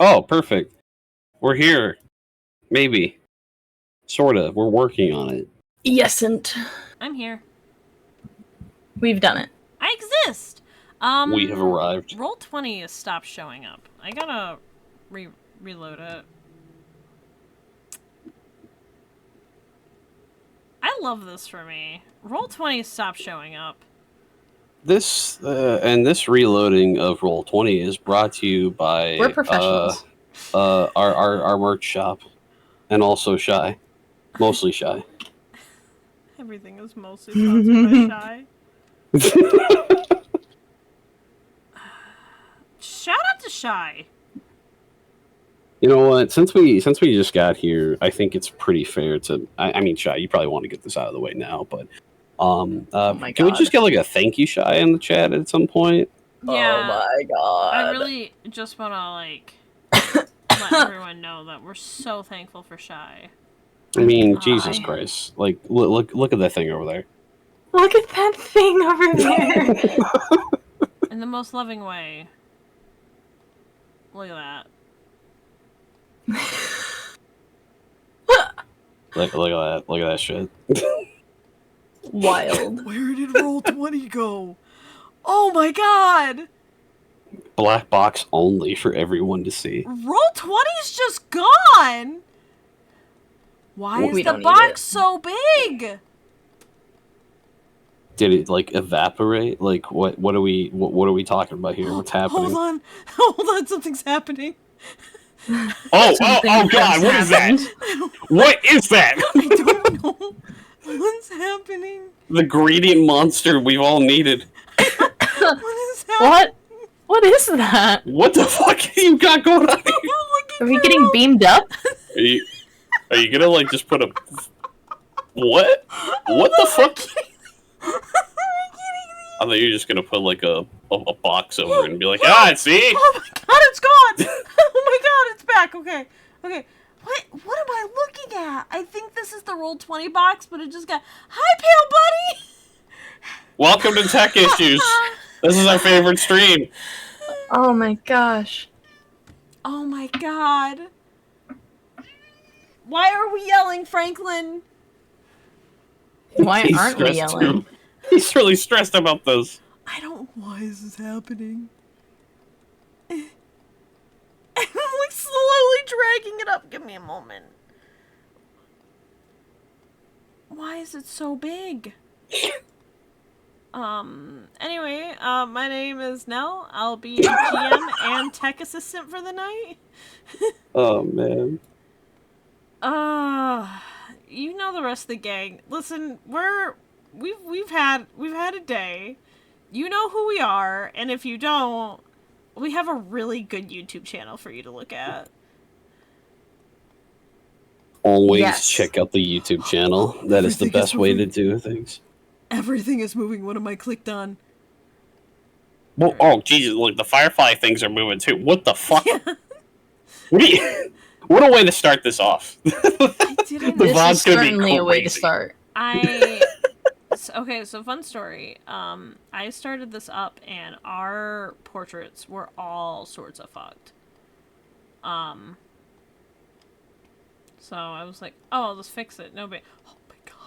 Oh, perfect. We're here. Maybe. Sorta. We're working on it. Yesn't. I'm here. We've done it. I exist. We have arrived. Roll20 has stopped showing up. I gotta reload it. I love this for me. Roll20 stopped showing up. This this reloading of Roll20 is brought to you by We're professionals. our merch shop, and also Shy, mostly Shy. Everything is mostly sponsored by Shy. Shout out to Shy. You know what? Since we just got here, I think it's pretty fair to. I mean, Shy, you probably want to get this out of the way now, but Oh my can we God. just get like a thank you, Shy, in the chat at some point? Yeah. Oh my God. I really just want to like let everyone know that we're so thankful for Shy. I mean, Jesus Christ! Like, look at that thing over there. Look at that thing over there. In the most loving way. Look at that. Look at that shit. Wild. Where did Roll20 go? Oh my God! Black box only for everyone to see. Roll20's just gone! Why is the box so big? Did it like evaporate? Like what are we talking about here? What's happening? Hold on, something's happening. Oh God, what is that? What is that? I don't know. What's happening? The gradient monster we've all needed. What is happening? What is that? What the fuck you got going on? Are we getting beamed up? Are you gonna like just put a what? What the fuck? I thought you were just gonna put like a box over it and be like, see? Oh my God, it's gone! Oh my God, it's back. Okay. What am I looking at? I think this is the Roll20 box, but it just got... Hi, Pale Buddy! Welcome to Tech Issues. This is our favorite stream. Oh my gosh. Oh my God. Why are we yelling, Franklin? Why aren't we yelling? He's really stressed about this. I don't... Why is this happening? I'm like slowly dragging it up. Give me a moment. Why is it so big? Anyway, my name is Nell. I'll be a GM and tech assistant for the night. Oh man. You know the rest of the gang. Listen, we've had a day. You know who we are, and if you don't, we have a really good YouTube channel for you to look at. Always check out the YouTube channel. That is the best way to do things. Everything is moving. What am I clicked on? Well, oh Jesus! Look, the Firefly things are moving too. What the fuck? What a way to start this off. This is certainly a way to start. Okay, so fun story. I started this up, and our portraits were all sorts of fucked. So I was like, oh, I'll just fix it. No big... Oh my God.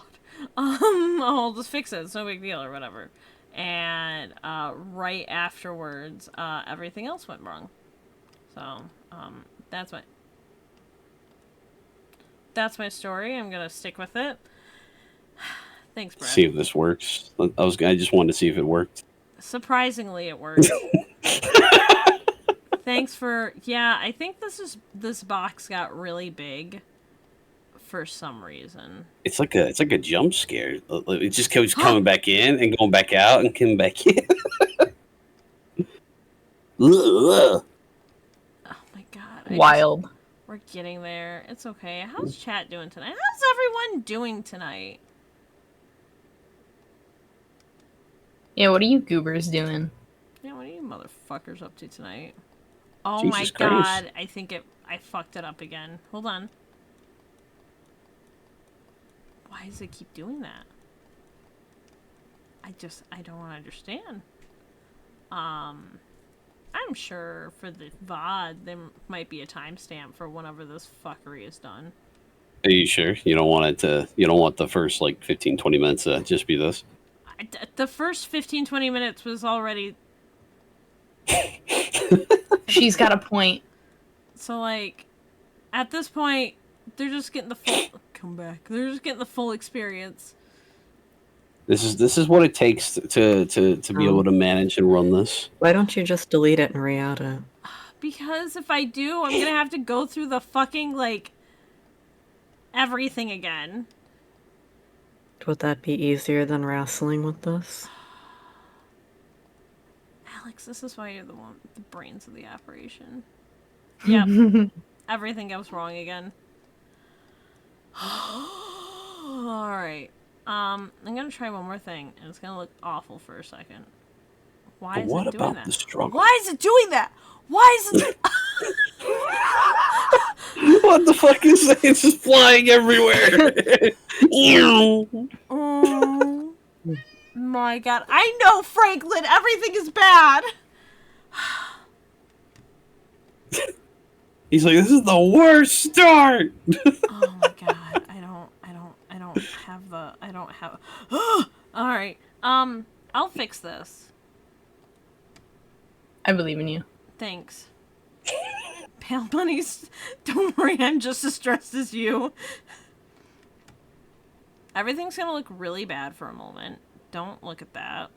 I'll just fix it. It's no big deal or whatever. And, right afterwards, everything else went wrong. So, that's my story. I'm gonna stick with it. Thanks, Brad. See if this works. I just wanted to see if it worked. Surprisingly, it worked. Thanks for... Yeah, I think this box got really big for some reason. It's like a jump scare. It just keeps coming back in and going back out and coming back in. Oh my God. Wild. We're getting there. It's okay. How's chat doing tonight? How's everyone doing tonight? Yeah, what are you goobers doing? Yeah, what are you motherfuckers up to tonight? Oh Jesus my Christ. God. I fucked it up again. Hold on. Why does it keep doing that? I don't understand. I'm sure for the VOD there might be a timestamp for whenever this fuckery is done. Are you sure you don't want it to? You don't want the first like 15, 20 minutes to just be this? The first 15, 20 minutes was already. She's got a point. So like, at this point, they're just getting the full. Come back. They're just getting the full experience. This is what it takes to be able to manage and run this. Why don't you just delete it and re-add it? Because if I do, I'm gonna have to go through the fucking like everything again. Would that be easier than wrestling with this? Alex, this is why you're the one with the brains of the operation. Yep. Everything goes wrong again. Alright. I'm gonna try one more thing, and it's gonna look awful for a second. Why is What it doing about that? the struggle? Why is it doing that? Why is it What the fuck is that? It's just flying everywhere. Oh my god. I know, Franklin! Everything is bad! He's like, this is the worst start. Oh my god. I don't have Alright. I'll fix this. I believe in you. Thanks. Pale bunnies, don't worry, I'm just as stressed as you. Everything's gonna look really bad for a moment. Don't look at that.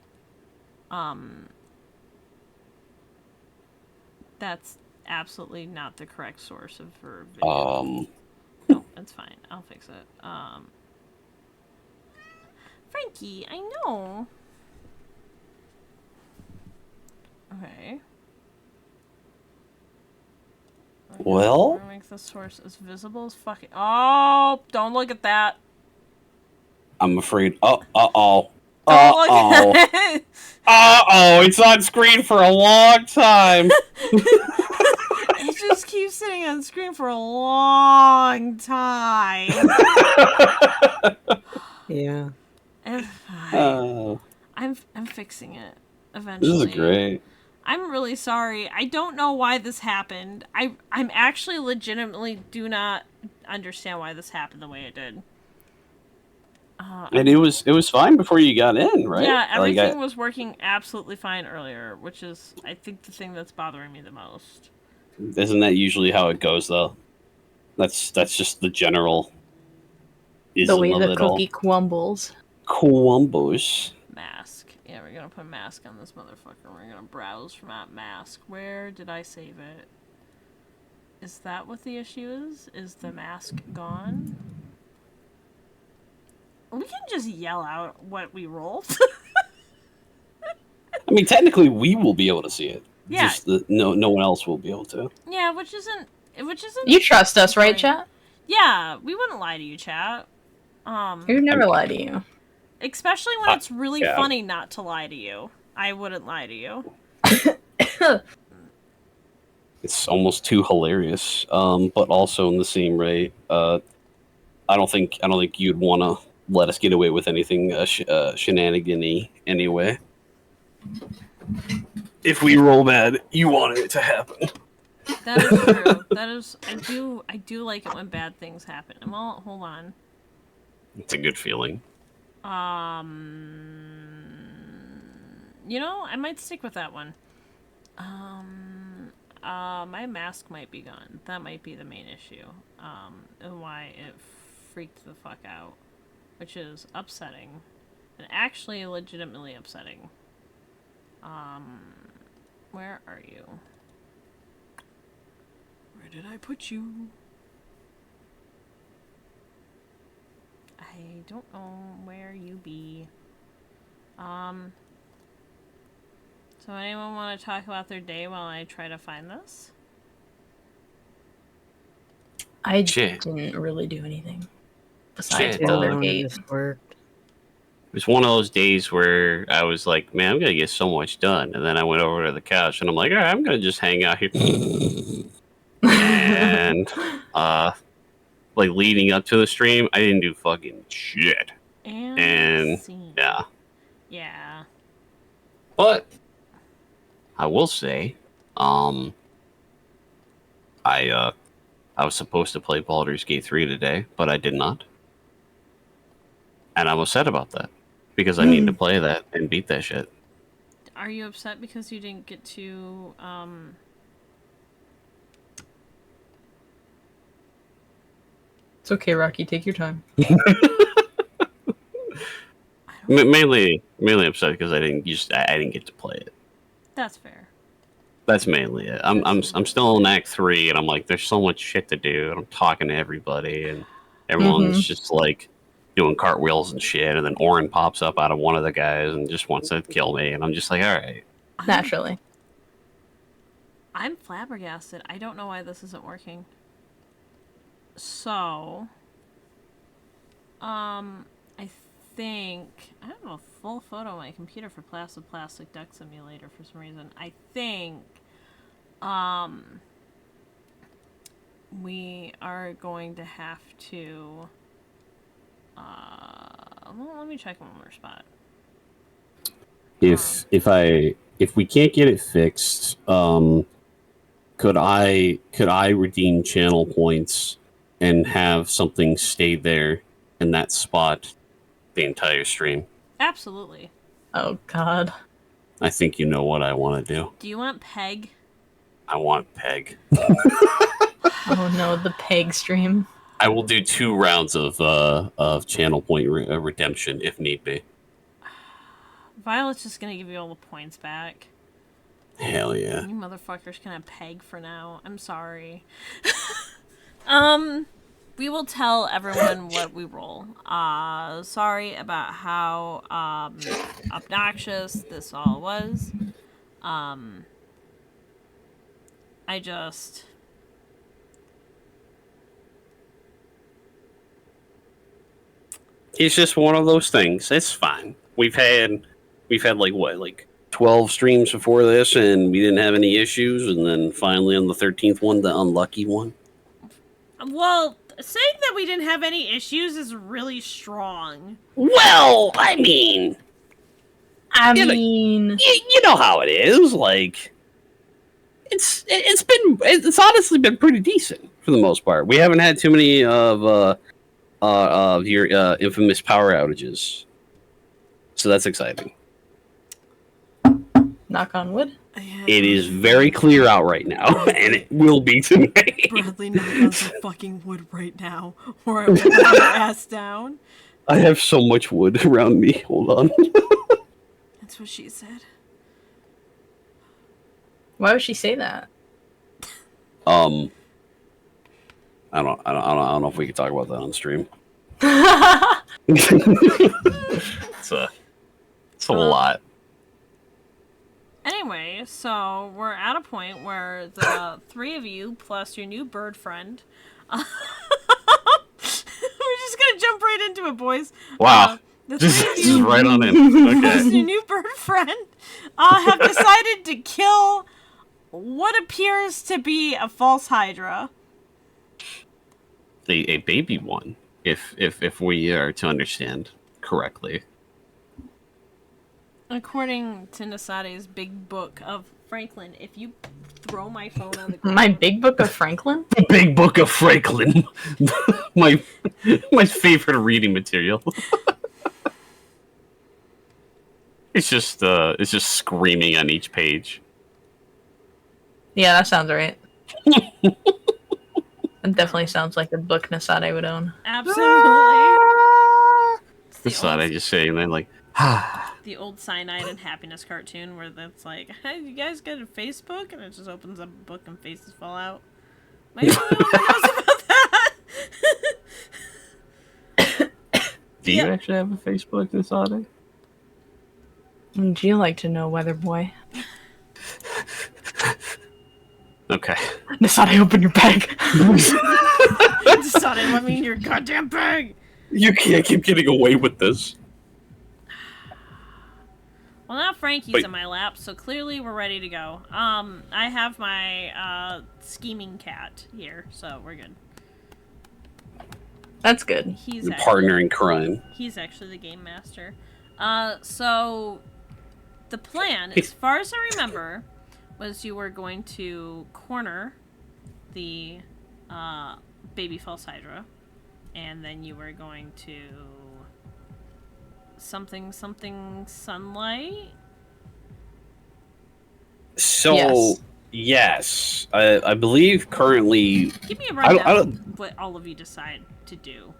That's absolutely not the correct source of her video. No, that's fine. I'll fix it. Frankie, I know. Okay. Well, Make the source as visible as fucking. Oh, don't look at that. I'm afraid. Oh, Don't look at it. It's on screen for a long time. It just keeps sitting on screen for a long time. Yeah. It's fine. I'm fixing it eventually. This is great. I'm really sorry. I don't know why this happened. I'm actually legitimately do not understand why this happened the way it did. And it was fine before you got in, right? Yeah, everything was working absolutely fine earlier, which is, I think, the thing that's bothering me the most. Isn't that usually how it goes, though? That's just the general. The way the cookie crumbles. Crumbles. Mask. Yeah, we're gonna put mask on this motherfucker. We're gonna browse from that mask. Where did I save it? Is that what the issue is? Is the mask gone? We can just yell out what we rolled. I mean, technically, we will be able to see it. Yeah. Just no one else will be able to. Yeah, which isn't. You trust us, right, chat? Yeah, we wouldn't lie to you, chat. We would never lie to you. Especially when it's really funny not to lie to you. I wouldn't lie to you. It's almost too hilarious, but also in the same rate, I don't think you'd want to let us get away with anything shenanigan-y anyway. If we roll bad, you want it to happen. That is true. That is, I do like it when bad things happen. Well, hold on. It's a good feeling. You know, I might stick with that one. My mask might be gone. That might be the main issue. And why it freaked the fuck out. Which is upsetting. And actually legitimately upsetting. Where are you? Where did I put you? I don't know where you be. So anyone want to talk about their day while I try to find this? I didn't really do anything. Besides Shit, Work. It was one of those days where I was like, man, I'm going to get so much done. And then I went over to the couch and I'm like, all right, I'm going to just hang out here. And, like, leading up to the stream, I didn't do fucking shit. And yeah. Yeah. But I will say, Um, I was supposed to play Baldur's Gate 3 today, but I did not. And I'm upset about that. Because I need to play that and beat that shit. Are you upset because you didn't get to, It's okay, Rocky. Take your time. Mainly upset because I didn't get to play it. That's fair. That's mainly it. I'm still in Act 3, and I'm like, there's so much shit to do, and I'm talking to everybody, and everyone's just like doing cartwheels and shit, and then Orin pops up out of one of the guys and just wants to kill me, and I'm just like, all right. Naturally. I'm flabbergasted. I don't know why this isn't working. So, I think I have a full photo on my computer for Plastic Duck Simulator for some reason. I think, we are going to have to. Well, let me check one more spot. If we can't get it fixed, could I redeem channel points and have something stay there in that spot the entire stream? Absolutely. Oh, God. I think you know what I want to do. Do you want Peg? I want Peg. Oh, no, the Peg stream. I will do 2 rounds of channel point redemption if need be. Violet's just gonna give you all the points back. Hell yeah. You motherfuckers can have Peg for now. I'm sorry. We will tell everyone what we roll. Sorry about how obnoxious this all was. It's just one of those things. It's fine. We've had like 12 streams before this, and we didn't have any issues. And then finally on the 13th one, the unlucky one. Well, saying that we didn't have any issues is really strong. Well, I mean, you know how it is. Like, it's honestly been pretty decent for the most part. We haven't had too many of your infamous power outages, so that's exciting. Knock on wood. It is very clear out right now, and it will be tonight. Bradley, knock on some fucking wood right now, or I will put your ass down. I have so much wood around me. Hold on. That's what she said. Why would she say that? I don't know if we can talk about that on stream. It's a lot. Anyway, so we're at a point where the 3 of you plus your new bird friend. We're just gonna jump right into it, boys. Wow. The Just 3 of you right on in. plus Okay. your new bird friend have decided to kill what appears to be a false Hydra. A baby one, if we are to understand correctly. According to Nasade's big book of Franklin, if you throw my phone on the ground... My big book of Franklin? The Big Book of Franklin. my favorite reading material. It's just screaming on each page. Yeah, that sounds right. That definitely sounds like a book Nasade would own. Absolutely. Nasade just saying that like, the old Cyanide and Happiness cartoon where that's like, hey, you guys get a Facebook? And it just opens up a book and faces fall out. My only one knows about that. do you actually have a Facebook, Nasade? Would you like to know, Weather Boy? Okay. Nasade, open your bag! Nasade, let me in your goddamn bag! You can't keep getting away with this. Well, now Frankie's in my lap, so clearly we're ready to go. I have my scheming cat here, so we're good. That's good. He's Your partner in crime. He's actually the game master. So the plan, as far as I remember, was you were going to corner the baby false hydra, and then you were going to something sunlight. So yes, I believe currently. Give me a I rundown don't. of what all of you decide to do.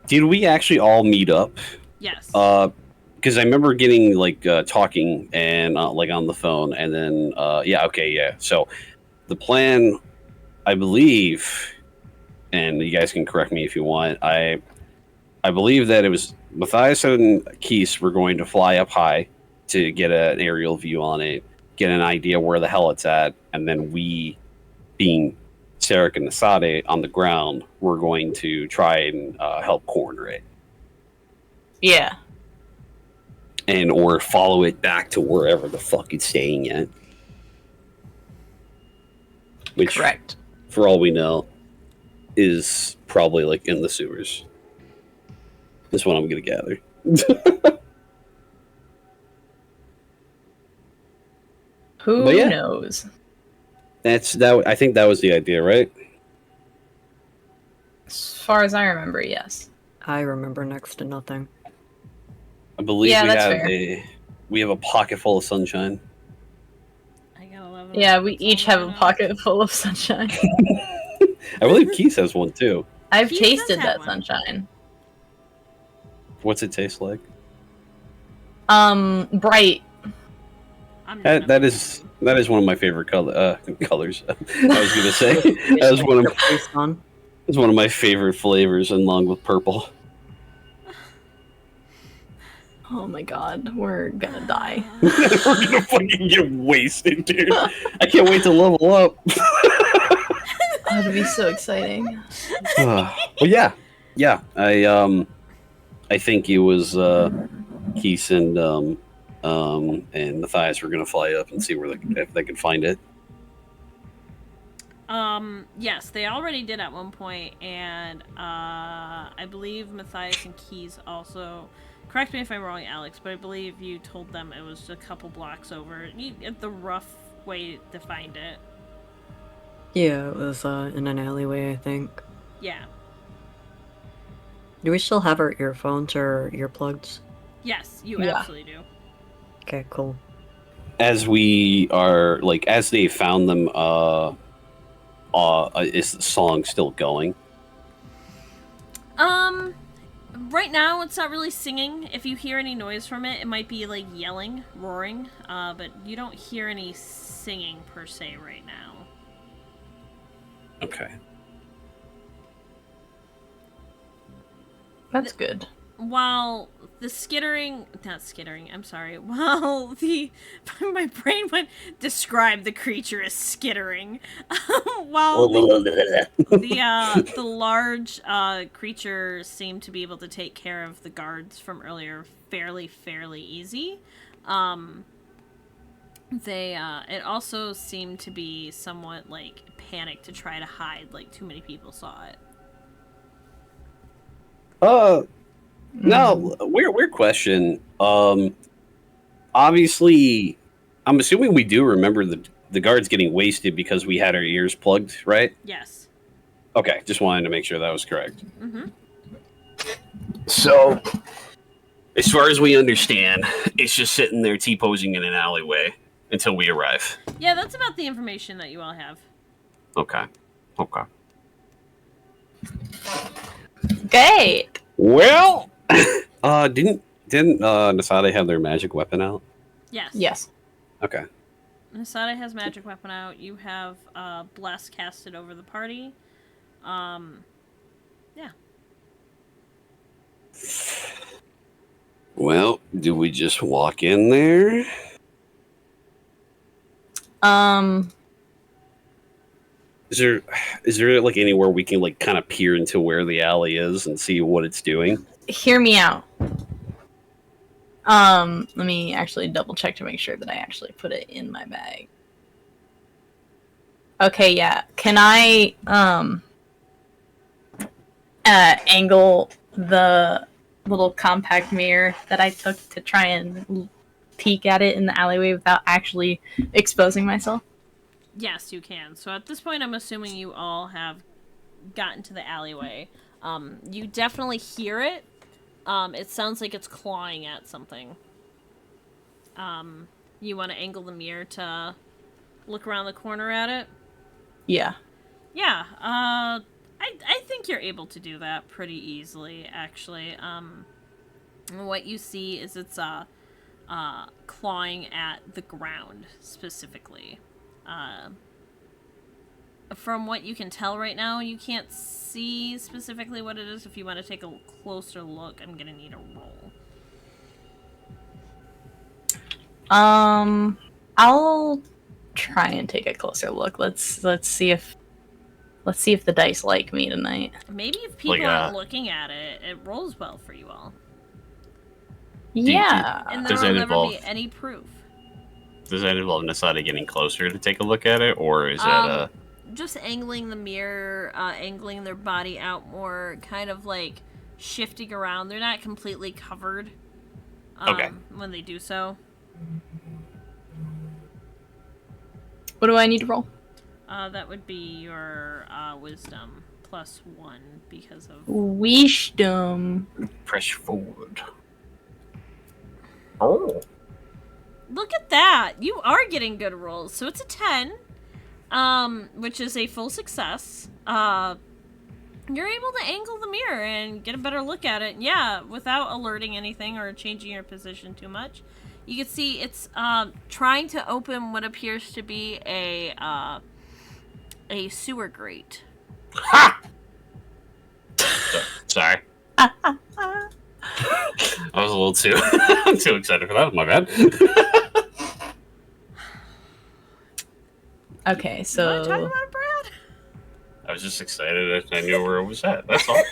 Did we actually all meet up? Yes. Because I remember getting like talking and like on the phone, and then yeah. So the plan, I believe, and you guys can correct me if you want. I believe that it was Matthias and Keese were going to fly up high to get an aerial view on it, get an idea where the hell it's at, and then we, being Sarek and Nasade on the ground, were going to try and help corner it. Yeah. And or follow it back to wherever the fuck it's staying at. Which, Correct. for all we know, is probably like in the sewers. That's what I'm gonna gather. Who But yeah. knows? That's that. I think that was the idea, right? As far as I remember, yes. I remember next to nothing. I believe Yeah, we that's have fair. we have a pocket full of sunshine. I got 11. Yeah, we That's each all have I a know. pocket full of sunshine. I believe Keith has one too. I've Keith does tasted have that one. sunshine. What's it taste like? Bright. I'm That is one of my favorite colors. I was gonna say that was one of Face on. it's one of my favorite flavors, along with purple. Oh my god, we're gonna die. We're gonna fucking get wasted, dude. I can't wait to level up. Oh, it'll be so exciting. Well, yeah. I think it was Keith and Matthias were gonna fly up and see where if they could find it. Yes, they already did at one point, and I believe Matthias and Keys also. Correct me if I'm wrong, Alex, but I believe you told them it was a couple blocks over. The rough way to find it. Yeah, it was in an alleyway, I think. Yeah. Do we still have our earphones or earplugs? Yes, you Yeah. absolutely do. Okay, cool. As we are as they found them, is the song still going? Right now it's not really singing. If you hear any noise from it, it might be like yelling, roaring, but you don't hear any singing per se right now. Okay. That's good. While the not skittering, I'm sorry, while my brain went describe the creature as skittering, while the large creature seemed to be able to take care of the guards from earlier fairly easy. It also seemed to be somewhat like panicked to try to hide, like too many people saw it. No, weird question. Obviously, I'm assuming we do remember the guards getting wasted because we had our ears plugged, right? Yes. Okay, just wanted to make sure that was correct. Mm-hmm. So, as far as we understand, it's just sitting there T-posing in an alleyway until we arrive. Yeah, that's about the information that you all have. Okay. Great! Well, didn't Nasade have their magic weapon out? Yes. Yes. Okay. Nasada has magic weapon out. You have bless casted over the party. Yeah. Well, do we just walk in there? Is there like anywhere we can like kind of peer into where the alley is and see what it's doing? Hear me out. Let me actually double check to make sure that I actually put it in my bag. Okay, yeah. Can I angle the little compact mirror that I took to try and peek at it in the alleyway without actually exposing myself? Yes, you can. So at this point, I'm assuming you all have gotten to the alleyway. You definitely hear it. It sounds like it's clawing at something. You want to angle the mirror to look around the corner at it? Yeah. Yeah, I think you're able to do that pretty easily, actually. What you see is it's, clawing at the ground, specifically. From what you can tell right now, you can't see specifically what it is. If you want to take a closer look, I'm gonna need a roll. I'll try and take a closer look. Let's see if the dice like me tonight. Maybe if people aren't looking at it, it rolls well for you all. Yeah. And there will never be any proof. Does that involve Nasada getting closer to take a look at it, or is that just angling the mirror, angling their body out more, kind of like shifting around. They're not completely covered. Okay. When they do so. What do I need to roll? That would be your wisdom +1 because of Wisdom. press forward? Oh. Look at that! You are getting good rolls. So it's a 10, which is a full success. You're able to angle the mirror and get a better look at it. Yeah, without alerting anything or changing your position too much. You can see it's trying to open what appears to be a sewer grate. Ha! Sorry. I was a little too too excited for that. My bad. Okay, so You wanna talk about it, Brad? I was just excited. I knew where it was at. That's all.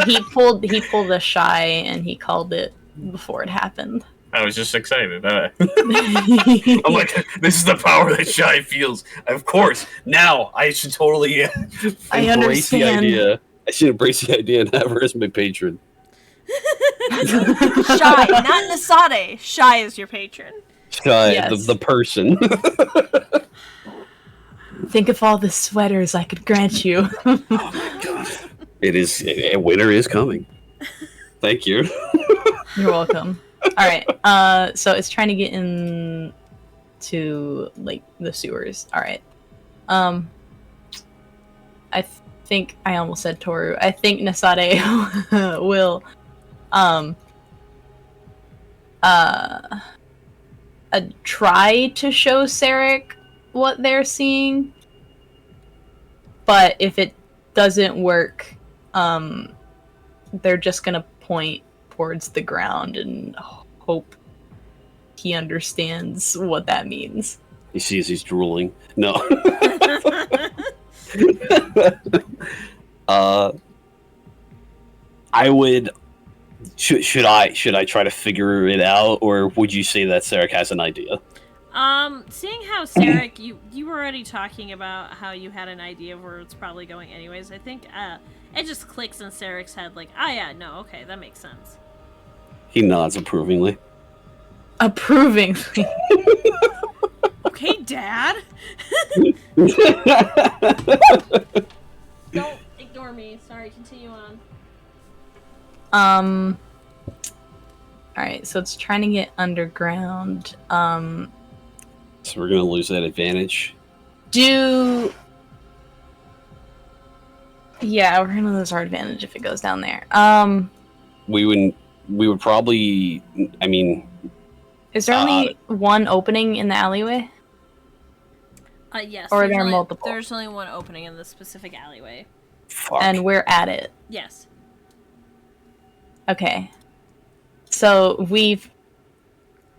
he pulled a shy and he called it before it happened. I was just excited. I'm like, this is the power that Shy feels. Of course, now I should totally embrace the idea. I should embrace the idea and have her as my patron. Shy, not Nasade. Shy is your patron. Shy, Yes. the person. Think of all the sweaters I could grant you. Oh my god. Winter is coming. Thank you. You're welcome. All right. So it's trying to get in to like the sewers. All right. I think I almost said Toru. I think Nasade will try to show Sarek what they're seeing. But if it doesn't work, they're just gonna point towards the ground and hope he understands what that means. He sees he's drooling. No. I would. Should I try to figure it out, or would you say that Sarek has an idea? Seeing how Sarek, you were already talking about how you had an idea of where it's probably going anyways, I think, it just clicks in Sarek's head like, ah, yeah, no, okay, that makes sense. He nods approvingly. Approvingly. Okay, Dad! Don't ignore me. Sorry, continue on. Alright, so it's trying to get underground. So we're gonna lose that advantage. Yeah, we're gonna lose our advantage if it goes down there. We would probably. I mean, is there only one opening in the alleyway? Yes. Or are there multiple? There's only one opening in this specific alleyway. fuck. And we're at it. Yes. Okay. So we've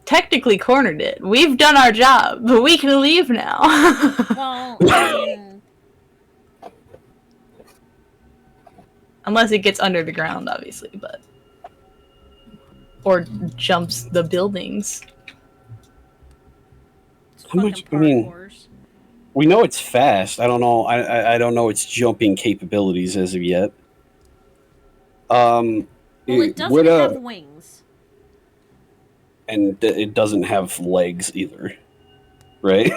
technically cornered it. We've done our job, but we can leave now. Well, I mean... Unless it gets under the ground, obviously, but... Or jumps the buildings. How much? I mean, we know it's fast. I don't know. I don't know its jumping capabilities as of yet. Well, it doesn't have wings. and it doesn't have legs either, right?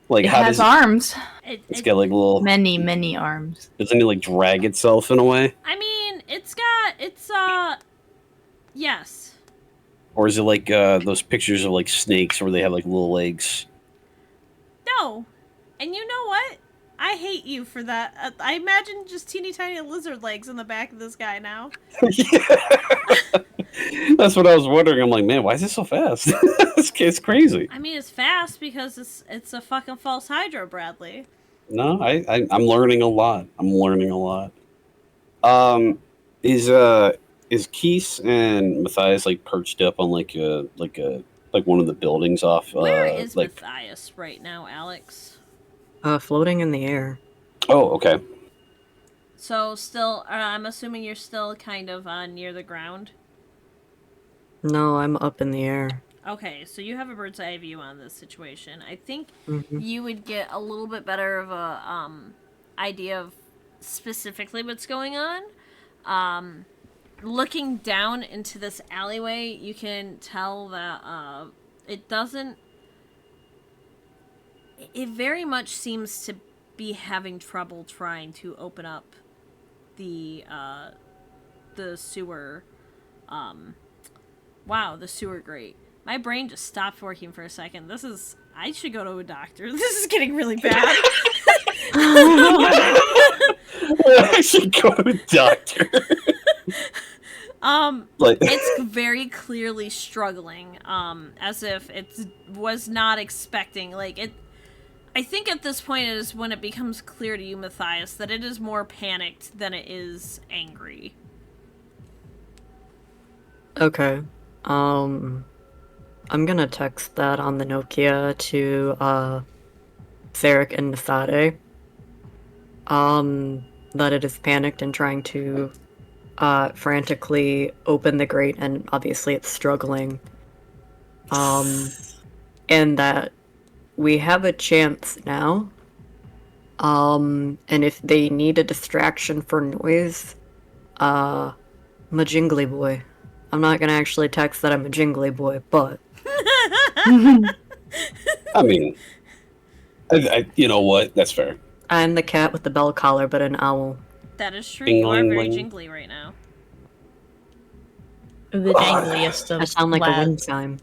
Like It how has does arms. it's got like little Many arms. doesn't it like drag itself in a way, I mean, it's yes. or is it like those pictures of like snakes where they have like little legs? No. And you know what? I hate you for that. I imagine just teeny tiny lizard legs in the back of this guy now. That's what I was wondering. I'm like, man, why is it so fast? It's crazy. I mean, it's fast because it's a fucking false hydro, Bradley. No, I'm learning a lot. I'm learning a lot. Is Keith and Matthias like perched up on like one of the buildings off? Where is like? Matthias right now, Alex? Floating in the air. Oh, okay. So still, I'm assuming you're still kind of near the ground. No, I'm up in the air. Okay, so you have a bird's eye view on this situation. I think Mm-hmm. you would get a little bit better of a idea of specifically what's going on. Looking down into this alleyway, you can tell that it doesn't. It very much seems to be having trouble trying to open up the sewer. Wow, the sewer grate. My brain just stopped working for a second. I should go to a doctor. This is getting really bad. I should go to a doctor. Like It's very clearly struggling, as if it was not expecting, like, it. I think at this point is when it becomes clear to you, Matthias, that it is more panicked than it is angry. Okay. I'm gonna text that on the Nokia to Zarek and Nasade. That it is panicked and trying to frantically open the grate, and obviously it's struggling. And that we have a chance now. And if they need a distraction for noise, I'm a jingly boy. I'm not gonna actually text that I'm a jingly boy, but I mean, you know what? That's fair. I'm the cat with the bell collar, but an owl. That is true. Ding, You are ling, very ling. jingly right now. The jangliest of I sound like a lads. wind chime.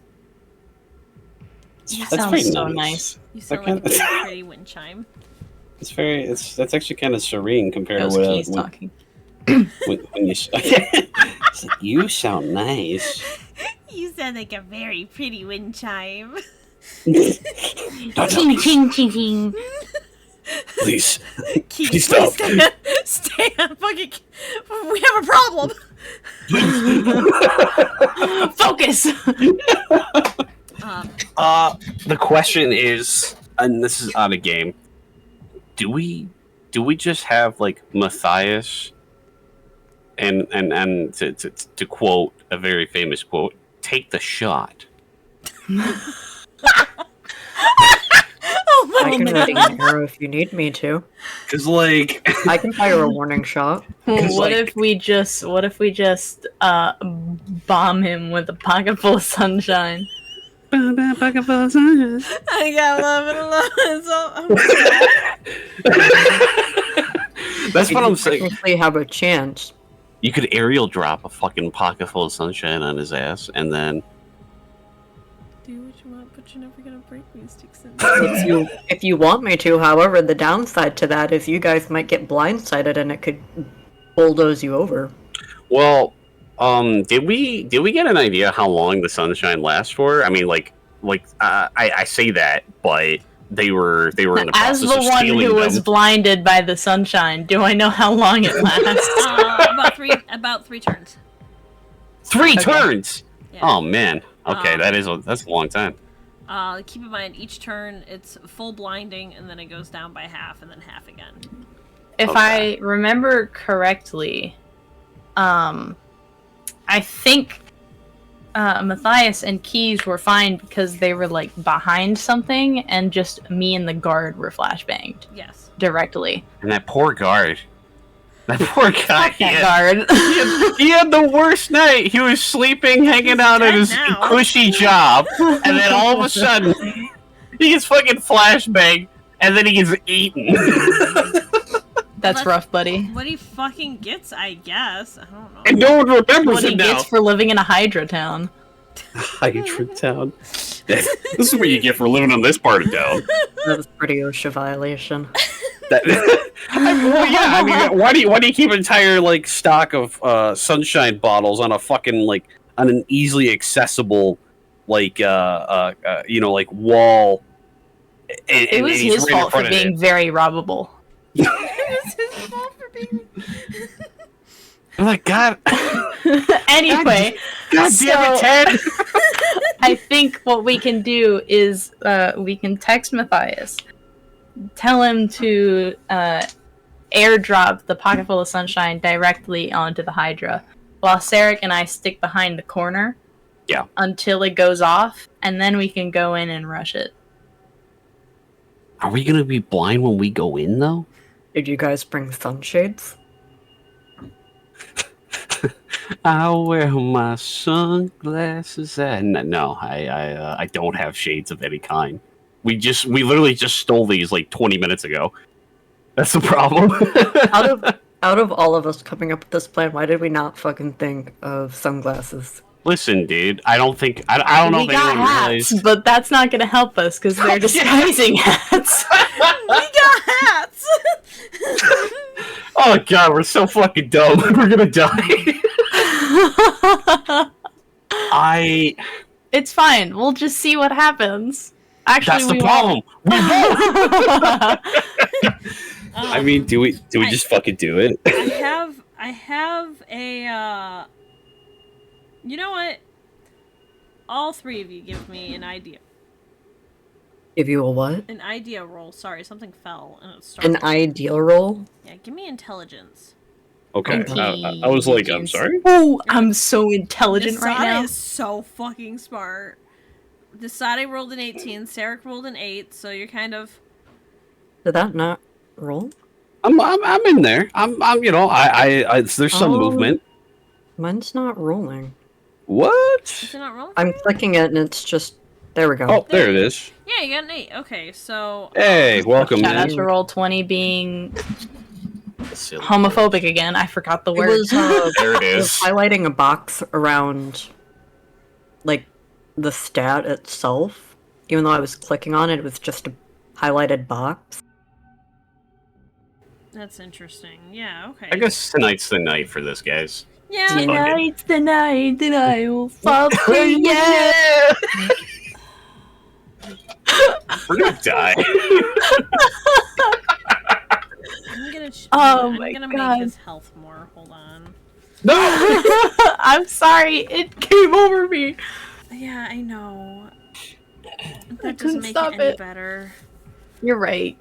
That That's sounds very so nice. nice. You sound Okay. like a very pretty wind chime. That's actually kind of serene compared Those to what keys talking. when you. It's like, you sound nice. You sound like a very pretty wind chime. Ching ching ching ching. Please, Keith, please stop. Stay on fucking. We have a problem. Focus. The question is, and this is out of game. Do we just have like Matthias and to quote a very famous quote, take the shot? Oh my I can god. ready an arrow if you need me to. Because like, I can fire a warning shot. It's What like- if we just bomb him with a pocket full of sunshine? I gotta love it alone. It's all, that's what I'm You saying. technically have a chance. You could aerial drop a fucking pocket full of sunshine on his ass, and then do what you want, but you're never gonna break me, Sticks. If you want me to, however, the downside to that is you guys might get blindsided and it could bulldoze you over. well, did we get an idea how long the sunshine lasts for? I mean, I say that, but they were in the As process the of one stealing who was them. blinded by the sunshine, do I know how long it lasts? About three turns. 3 Okay. turns. Yeah. Oh man. Okay, Um, that's a long time. Keep in mind, each turn it's full blinding, and then it goes down by half, and then half again. If Okay. I remember correctly, I think Matthias and Keys were fine because they were like behind something, and just me and the guard were flashbanged Yes. directly. And that poor guard. That poor guy. That guard. He had the worst night. He was sleeping, hanging out at his cushy job, and then all of a sudden, he gets fucking flashbang, and then he gets eaten. That's rough, buddy. What he fucking gets, I guess. I don't know. And no one remembers What him he now. gets for living in a Hydra town. Hydra town. This is what you get for living on this part of town. That was pretty OSHA violation. Well, yeah. I mean, why do you keep an entire like stock of sunshine bottles on a fucking like on an easily accessible like like wall? It was his fault for being very robbable. It was his fault for being... I'm like, God. Anyway, God damn it, Ted. I think what we can do is we can text Matthias, tell him to airdrop the pocket full of sunshine directly onto the Hydra, while Sarek and I stick behind the corner. Yeah. Until it goes off, and then we can go in and rush it. Are we gonna be blind when we go in, though? Did you guys bring sunshades? I'll wear my sunglasses. No, I don't have shades of any kind. We literally just stole these like 20 minutes ago. That's the problem. Out of all of us coming up with this plan, why did we not fucking think of sunglasses? Listen, dude, I don't know We if got anyone hats, realized. but that's not going to help us because they're disguising hats. We got hats! Oh god, we're so fucking dumb. We're gonna die. It's fine. We'll just see what happens. Actually, That's the we problem. won't. We won't. I mean, do we just fucking do it? I have a, you know what? All three of you give me an idea. Give you a what? An idea roll. Sorry, something fell and it started. An ideal roll? Yeah, give me intelligence. Okay. I was like, I'm sorry? Oh, I'm so intelligent right now. Desade is so fucking smart. Desade rolled an 18, Sarek rolled an 8, so you're kind of... Did that not roll? I'm in there. I'm there's some movement. Mine's not rolling. What? Is it not rolling? I'm clicking it and it's just... There we go. Oh, there it is. Yeah, you got an 8. Okay, so... Hey, welcome, Shout out man. to Roll20 being homophobic again. I forgot the It word. was, There it it was is. highlighting a box around, like, the stat itself. Even though I was clicking on it, it was just a highlighted box. That's interesting. Yeah, okay. I guess tonight's the night for this, guys. Yeah, Tonight's the night that I will fall for you. We're gonna die. Oh I'm my gonna God. make his health more. Hold on. No! I'm sorry, it came over me. Yeah, I know. That couldn't doesn't make stop it any it. better. You're right.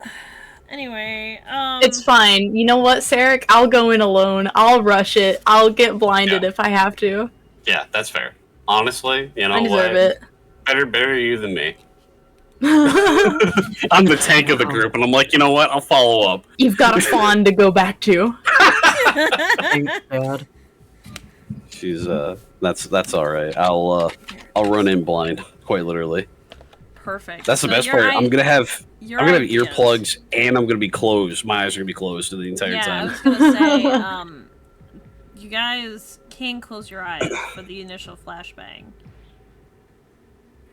Anyway, It's fine. You know what, Sarek? I'll go in alone. I'll rush it. I'll get blinded if I have to. Yeah, that's fair. Honestly, you know I what? deserve it. Better you than me. I'm the tank of the group, and I'm like, you know what? I'll follow up. You've got a fawn to go back to. Thanks, Dad. She's that's all right. I'll run in blind, quite literally. perfect. That's the So best your part. eye- I'm gonna have your earplugs, ideas. and I'm gonna be closed. My eyes are gonna be closed the entire Yeah, I time. was gonna say, you guys can close your eyes for the initial flashbang.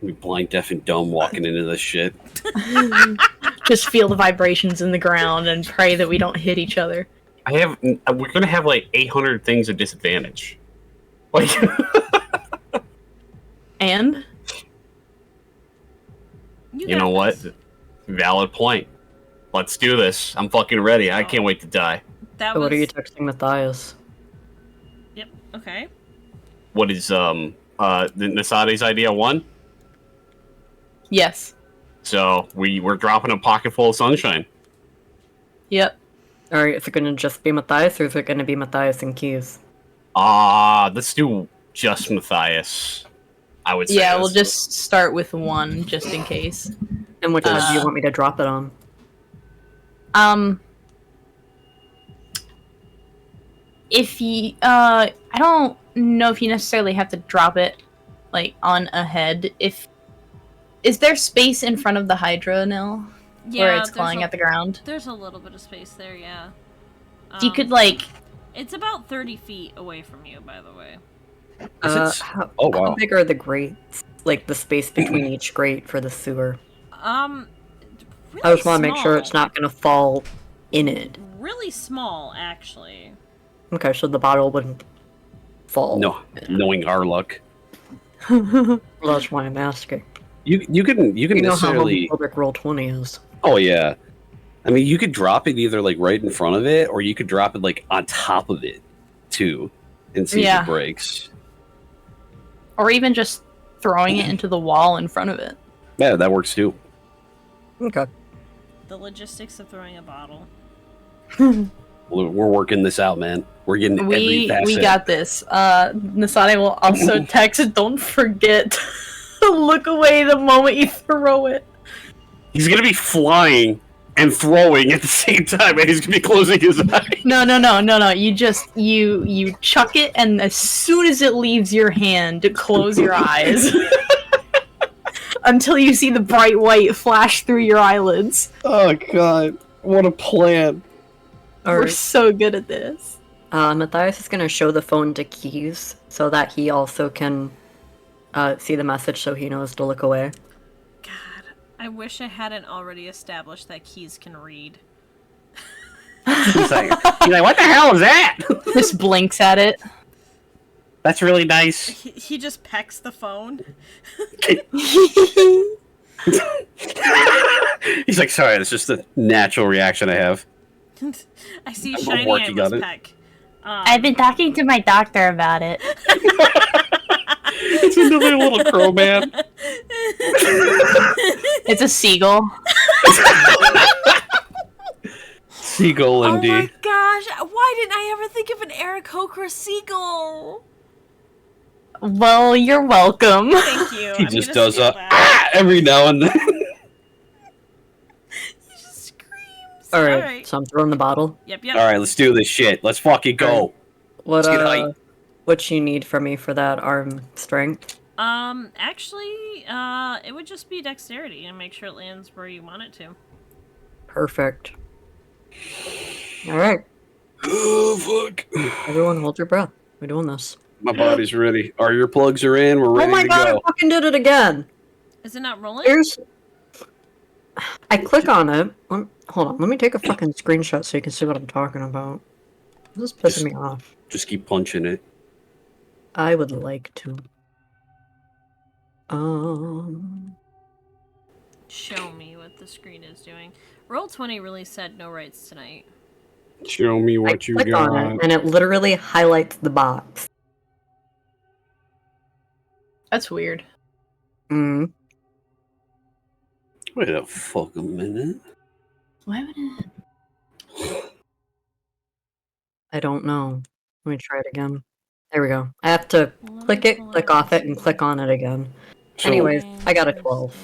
Be blind, deaf, and dumb walking into this shit. Just feel the vibrations in the ground and pray that we don't hit each other. We're gonna have like 800 things of disadvantage. Like, And? you got know what? this. Valid point. Let's do this. I'm fucking ready. I can't wait to die. That So was... what are you texting Matthias? Yep. Okay. What is the Nasade's idea one? Yes. So we're dropping a pocket full of sunshine. Yep. Alright, is it gonna just be Matthias, or is it gonna be Matthias and Keys? Let's do just Matthias. I would say. Yeah, we'll that's- just start with one, just in case. And which one do you want me to drop it on? if you, I don't know if you necessarily have to drop it, like, on a head. Is there space in front of the hydronil? Yeah, where it's clawing at the ground? There's a little bit of space there, yeah. You could, like... It's about 30 feet away from you, by the way. How, Oh, wow. how big are the grates? Like, the space between each grate for the sewer? Really I just want to make sure small. it's not going to fall in it. Really small, actually. Okay, so the bottle wouldn't fall. No, knowing our luck. Well, that's why I'm asking. You can You know how necessarily. homophobic Roll20 is. Oh yeah, I mean you could drop it either like right in front of it, or you could drop it like on top of it, too, and see if Yeah. it breaks. Or even just throwing it into the wall in front of it. Yeah, that works too. Okay. The logistics of throwing a bottle. We're working this out, man. We're getting every facet. We got this. Nasane will also text, don't forget to look away the moment you throw it. He's gonna be flying and throwing at the same time, and he's gonna be closing his eyes. No. You just you chuck it, and as soon as it leaves your hand, close your eyes until you see the bright white flash through your eyelids. Oh god, what a plan! We're Alright. so good at this. Matthias is going to show the phone to Keys so that he also can see the message so he knows to look away. God, I wish I hadn't already established that Keys can read. He's like, what the hell is that? Just blinks at it. That's really nice. He just pecks the phone. He's like, sorry, it's just a natural reaction I have. I see I'm shiny working eyes on it. peck. I've been talking to my doctor about it. It's another little crow man. It's a seagull. Seagull, Oh MD. my gosh, why didn't I ever think of an Eric Hoker seagull? Well, you're welcome. Thank you. He I'm just gonna does steal a that. every now and then. He just screams. Alright, so I'm throwing the bottle. Yep, yep. All right, let's do this shit. Let's fucking go. What Let's get hype. what you need from me for that arm strength? Actually, it would just be dexterity and make sure it lands where you want it to. Perfect. Alright, Oh fuck! everyone hold your breath. We're doing this. My body's ready. Our earplugs are in. We're ready Oh my to god, go. I fucking did it again! Is it not rolling? Here's... I click on it. Hold on, let me take a fucking screenshot so you can see what I'm talking about. This is pissing me off. Just keep punching it. I would like to. Show me what the screen is doing. Roll20 really said no rights tonight. Show me I what you click got. on it, and it literally highlights the box. That's weird. Mm. Wait a fucking minute. Why would it? I don't know. Let me try it again. There we go. I have to click it, click off it, and click on it again. So, Anyways, I got a 12.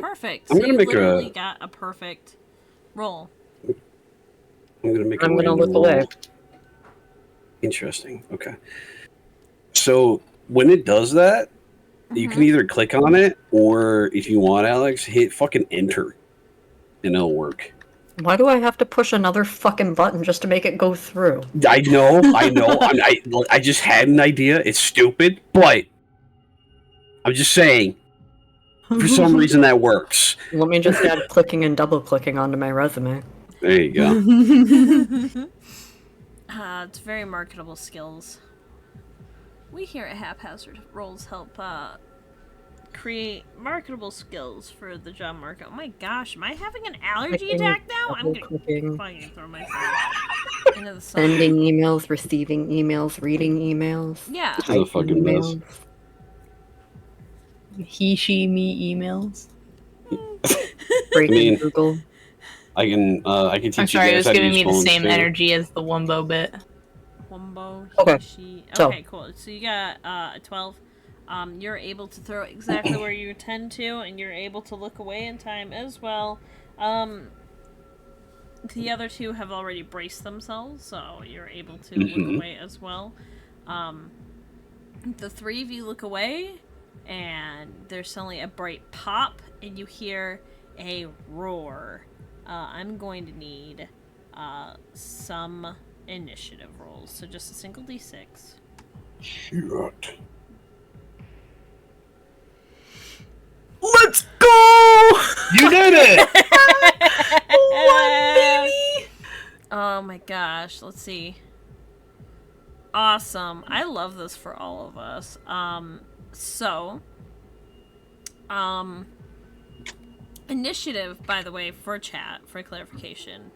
Perfect. I'm So gonna you make literally a- got a perfect roll. I'm gonna make. I'm a gonna random look away. roll. Interesting. Okay. So when it does that, you can either click on it, or if you want, Alex, hit fucking enter, and it'll work. Why do I have to push another fucking button just to make it go through? I know. I just had an idea. It's stupid, but I'm just saying. For some reason, that works. Let me just add clicking and double clicking onto my resume. There you go. It's very marketable skills. We here at Haphazard Rolls help create marketable skills for the job market. Oh my gosh, am I having an allergy Clicking, attack now? I'm gonna double-clicking. fucking throw myself into the sun. Sending emails, receiving emails, reading emails. Yeah. This is a fucking mess. emails. He, she, me emails. Breaking I mean, Google. I can teach I'm you sorry, it guys was how to giving use me the phones, same too. energy as the Wumbo bit. Wumbo, Okay, she. so- Okay, cool. So you got a 12. You're able to throw exactly where you intend to, and you're able to look away in time as well. the other two have already braced themselves, so you're able to look away as well. The three of you look away, and there's suddenly a bright pop, and you hear a roar. I'm going to need some initiative rolls, so just a single d6. Shit. Let's go! You did it! What, baby? Oh my gosh, let's see. Awesome. I love this for all of us. Initiative, by the way, for chat, for clarification,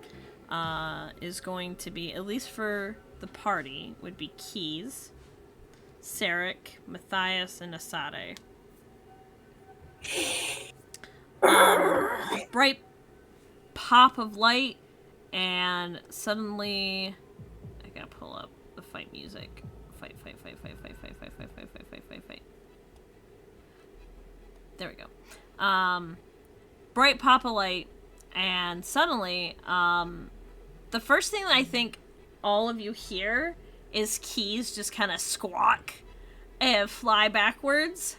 is going to be, at least for the party, would be Keys, Sarek, Matthias, and Asade. Bright pop of light, and suddenly I gotta pull up the fight music. Fight. There we go. Bright pop of light, and suddenly, the first thing that I think all of you hear is Keys just kind of squawk and fly backwards.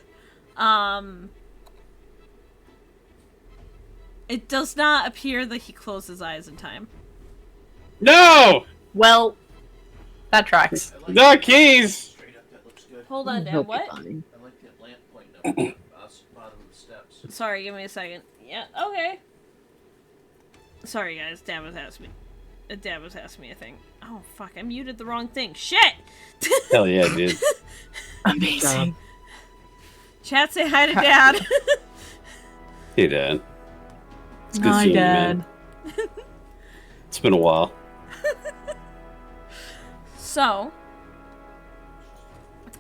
It does not appear that he closed his eyes in time. No! Well, that tracks. The keys! Straight up, that looks good. Hold on, He'll Dan, be what? fine. I like that lamp pointing up bottom of the steps. Sorry, give me a second. Yeah, okay. Sorry, guys. Dad was asking me a thing. Oh, fuck. I muted the wrong thing. Shit! Hell yeah, dude. Amazing. Chat, say hi to Dad. Hey, Dad. It's good Hi, seeing you, Dad. man. It's been a while. So,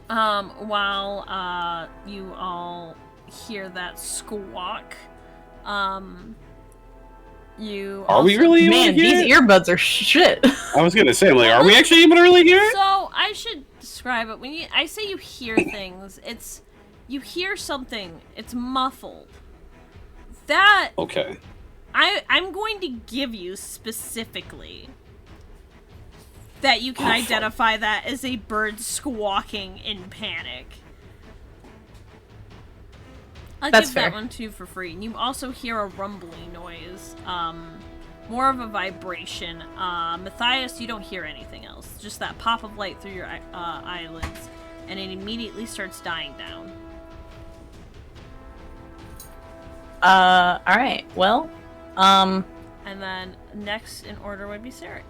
while, you all hear that squawk, you Are we also- really able Man, to hear these it? earbuds are shit. I was gonna say, I'm like, are we actually able to really hear it? So, I should describe it. When I say you hear things, you hear something, it's muffled. That, Okay. I'm going to give you specifically that you can identify that as a bird squawking in panic. I'll That's give fair. that one to you for free. And you also hear a rumbling noise. More of a vibration. Matthias, you don't hear anything else. Just that pop of light through your eyelids. And it immediately starts dying down. Alright, well, And then next in order would be Sarek.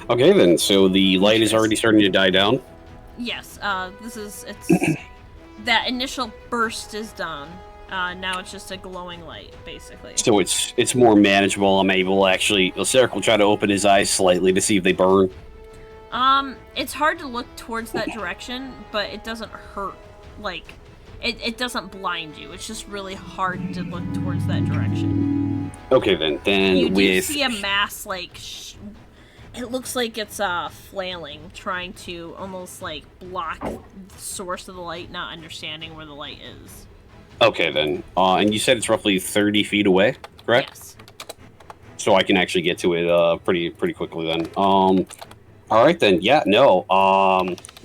Okay, then. So the light is already starting to die down. Yes, it's that initial burst is done. Now it's just a glowing light, basically. So it's more manageable. I'm able to actually... Sarek will try to open his eyes slightly to see if they burn. It's hard to look towards that direction, but it doesn't hurt. Like, it doesn't blind you. It's just really hard to look towards that direction. Okay, then. Then You do with... see a mass, like, it looks like it's, flailing, trying to almost, like, block the source of the light, not understanding where the light is. Okay, then. And you said it's roughly 30 feet away, correct? Yes. So I can actually get to it pretty quickly then. All right then. Yeah, no.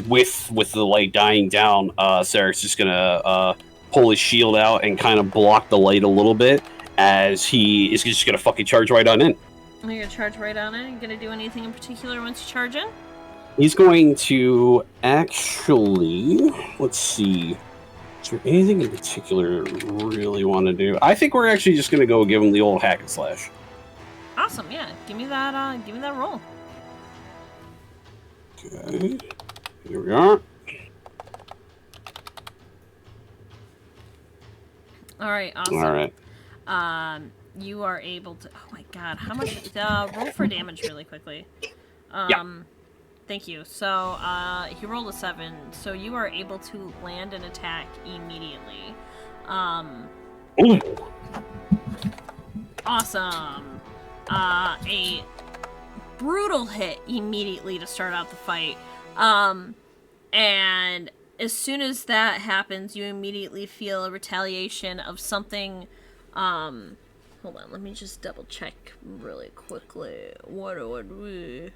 With the light dying down, Sarek's just gonna pull his shield out and kind of block the light a little bit as he is just gonna fucking charge right on in. You're gonna charge right on it? You gonna do anything in particular once you charge in? He's going to actually, let's see. Is there anything in particular really want to do? I think we're actually just gonna go give him the old hack and slash. Awesome, yeah. Give me that roll. Okay. Here we are. Alright, awesome. All right. You are able to. Oh my god, how much? Roll for damage really quickly. Yeah. Thank you. So, he rolled a 7, so you are able to land an attack immediately. Ooh. Awesome. A brutal hit immediately to start out the fight. And as soon as that happens, you immediately feel a retaliation of something, Hold on, let me just double check really quickly. What would we...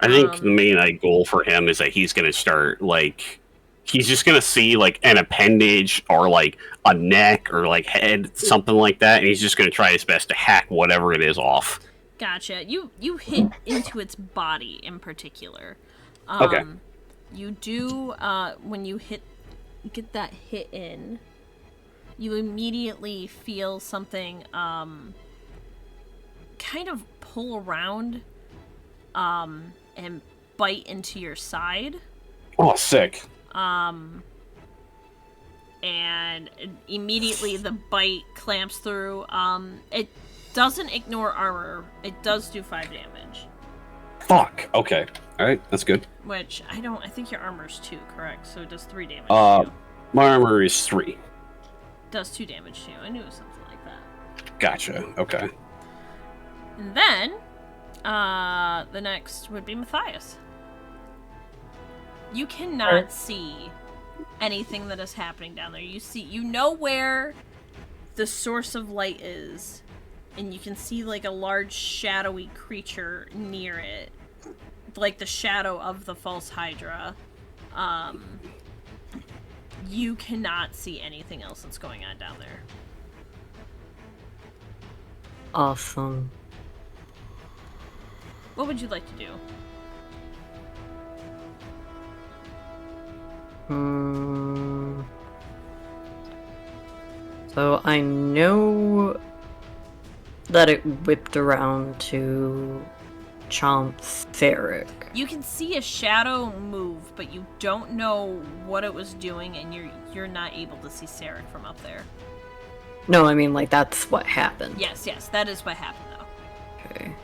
I think the main goal for him is that he's going to start, like, he's just going to see, like, an appendage or, like, a neck or, like, head, something like that, and he's just going to try his best to hack whatever it is off. Gotcha. You hit into its body in particular. Okay. You do, when you get that hit in, you immediately feel something, kind of pull around, and bite into your side. Oh, sick. And immediately the bite clamps through. It doesn't ignore armor. It does do 5 damage. Fuck. Okay. Alright, that's good. Which, I think your armor's 2, correct? So it does 3 damage to you. My armor is 3. Does 2 damage to you. I knew it was something like that. Gotcha. Okay. And then, the next would be Matthias. You cannot see anything that is happening down there. You know where the source of light is, and you can see like a large shadowy creature near it, like the shadow of the false Hydra. You cannot see anything else that's going on down there. Awesome. What would you like to do? So I know that it whipped around to chomp Theric. You can see a shadow move, but you don't know what it was doing, and you're not able to see Sarek from up there. No, I mean, like, that's what happened. Yes, that is what happened, though. Okay.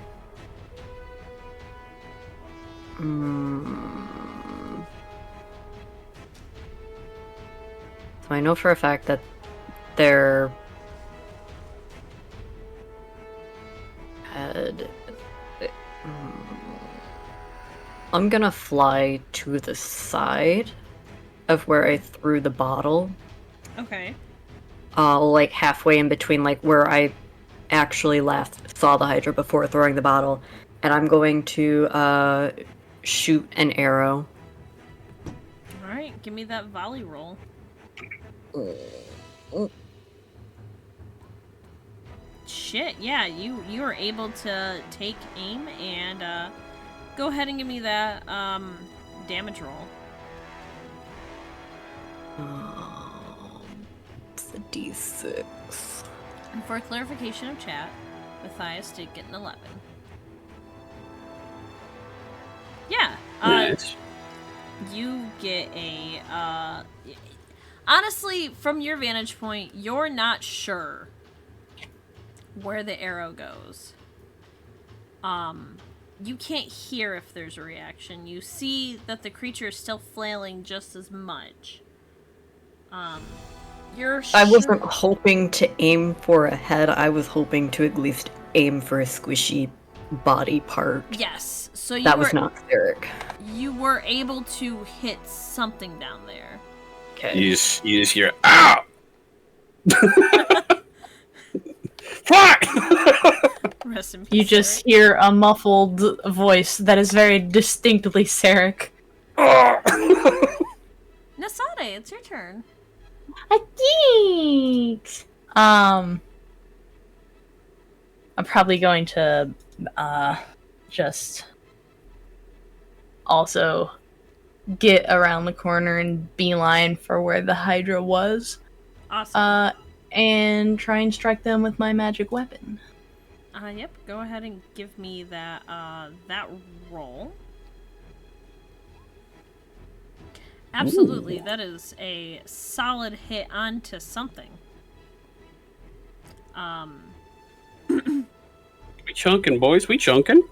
So I know for a fact that their head... I'm gonna fly to the side of where I threw the bottle. Okay. Like halfway in between, like where I actually last saw the Hydra before throwing the bottle. And I'm going to shoot an arrow. Alright, give me that volley roll. Shit, yeah, you are able to take aim and go ahead and give me that damage roll. It's a D6. And for clarification of chat, Matthias did get an 11. Yeah, Nice. you get a honestly, from your vantage point, you're not sure where the arrow goes. You can't hear if there's a reaction. You see that the creature is still flailing just as much. You're I wasn't hoping to aim for a head, I was hoping to at least aim for a squishy body part. Yes, so you That was not Theric. You were able to hit something down there. Okay. You just hear, ow! Fuck! Rest in peace. You just hear a muffled voice that is very distinctly Sarek. Nasade, it's your turn. Thanks. I'm probably going to just also get around the corner and beeline for where the Hydra was. Awesome. And try and strike them with my magic weapon. Yep, go ahead and give me that that roll. Absolutely, that is a solid hit onto something. We chunking, boys. We chunking.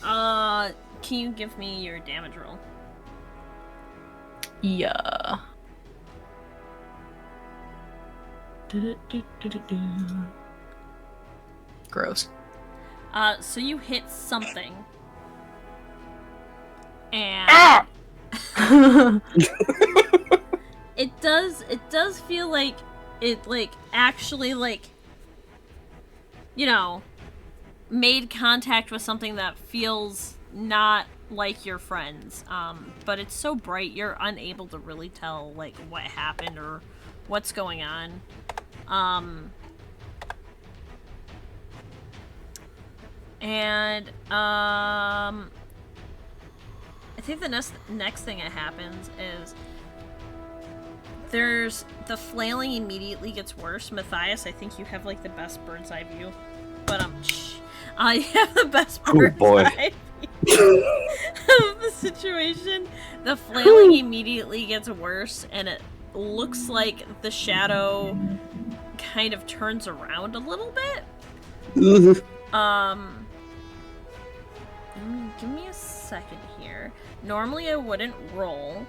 Can you give me your damage roll? Yeah. Gross. So you hit something. And it does feel like it actually you know, made contact with something that feels not like your friends. But it's so bright you're unable to really tell like what happened or what's going on. I think the next thing that happens is there's the flailing immediately gets worse. Matthias, I think you have like the best bird's eye view, but you have the best bird's eye view of the situation. The flailing immediately gets worse, and it looks like the shadow kind of turns around a little bit. Give me a second here. Normally I wouldn't roll,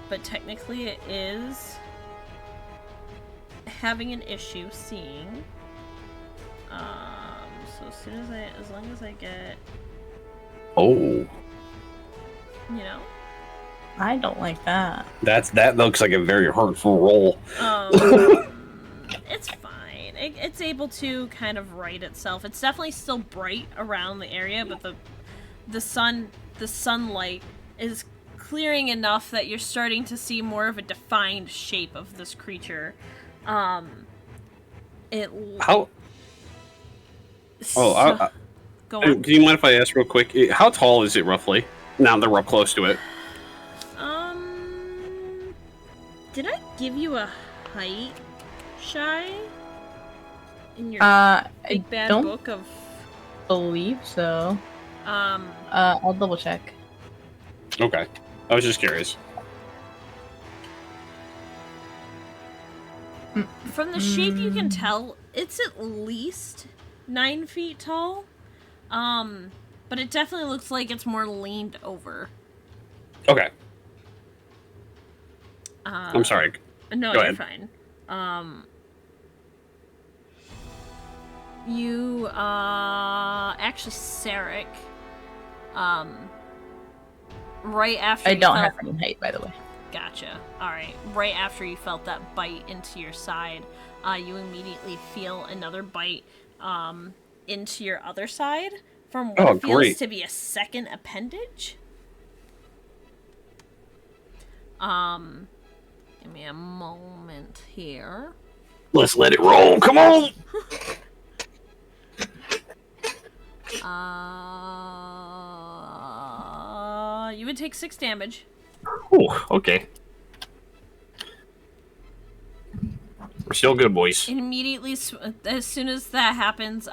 but technically it is having an issue seeing. So as long as I get, Oh. you know. I don't like that. That looks like a very hurtful roll. It's fine. It's able to kind of right itself. It's definitely still bright around the area, but the sunlight is clearing enough that you're starting to see more of a defined shape of this creature. How? Go on. Do you mind if I ask real quick? How tall is it roughly? Now that we're close to it. Did I give you a height, Shy? In your big bad don't book of believe so. I'll double check. Okay. I was just curious. From the shape you can tell it's at least 9 feet tall. But it definitely looks like it's more leaned over. Okay. I'm sorry. No, Go you're ahead. fine. You, actually, Sarek, right after I you don't felt... have any height, by the way. Gotcha. Alright. Right after you felt that bite into your side, you immediately feel another bite, into your other side from what feels great. to be a second appendage. Give me a moment here. Let's let it roll. Come on. You would take 6 damage. Oh, okay. We're still good, boys. And immediately, as soon as that happens,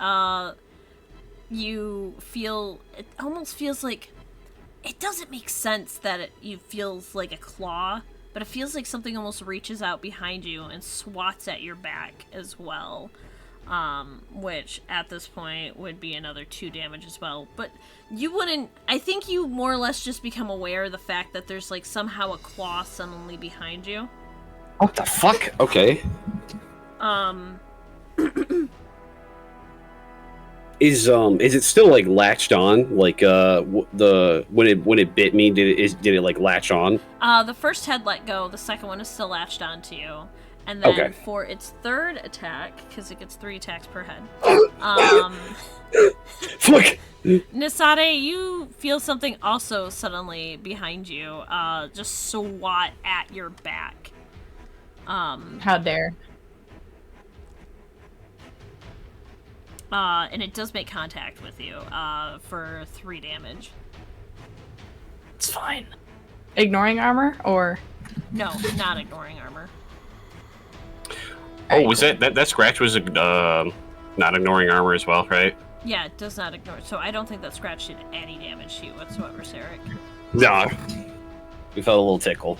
you feel... It almost feels like... It doesn't make sense that it feels like a claw, but it feels like something almost reaches out behind you and swats at your back as well. Which, at this point, would be another 2 damage as well. But you wouldn't... I think you more or less just become aware of the fact that there's, like, somehow a claw suddenly behind you. What the fuck? Okay. Is it still like latched on? Like when it bit me, did it like latch on? The first head let go. The second one is still latched onto you. And then Okay. for its third attack, because it gets 3 attacks per head, Fuck. Nisade, you feel something also suddenly behind you, just swat at your back. How dare. And it does make contact with you, for 3 damage. It's fine. Ignoring armor, or... No, not ignoring armor. Oh, was that scratch was not ignoring armor as well, right? Yeah, it does not ignore. So I don't think that scratch did any damage to you whatsoever, Sarek. Nah. We felt a little tickle.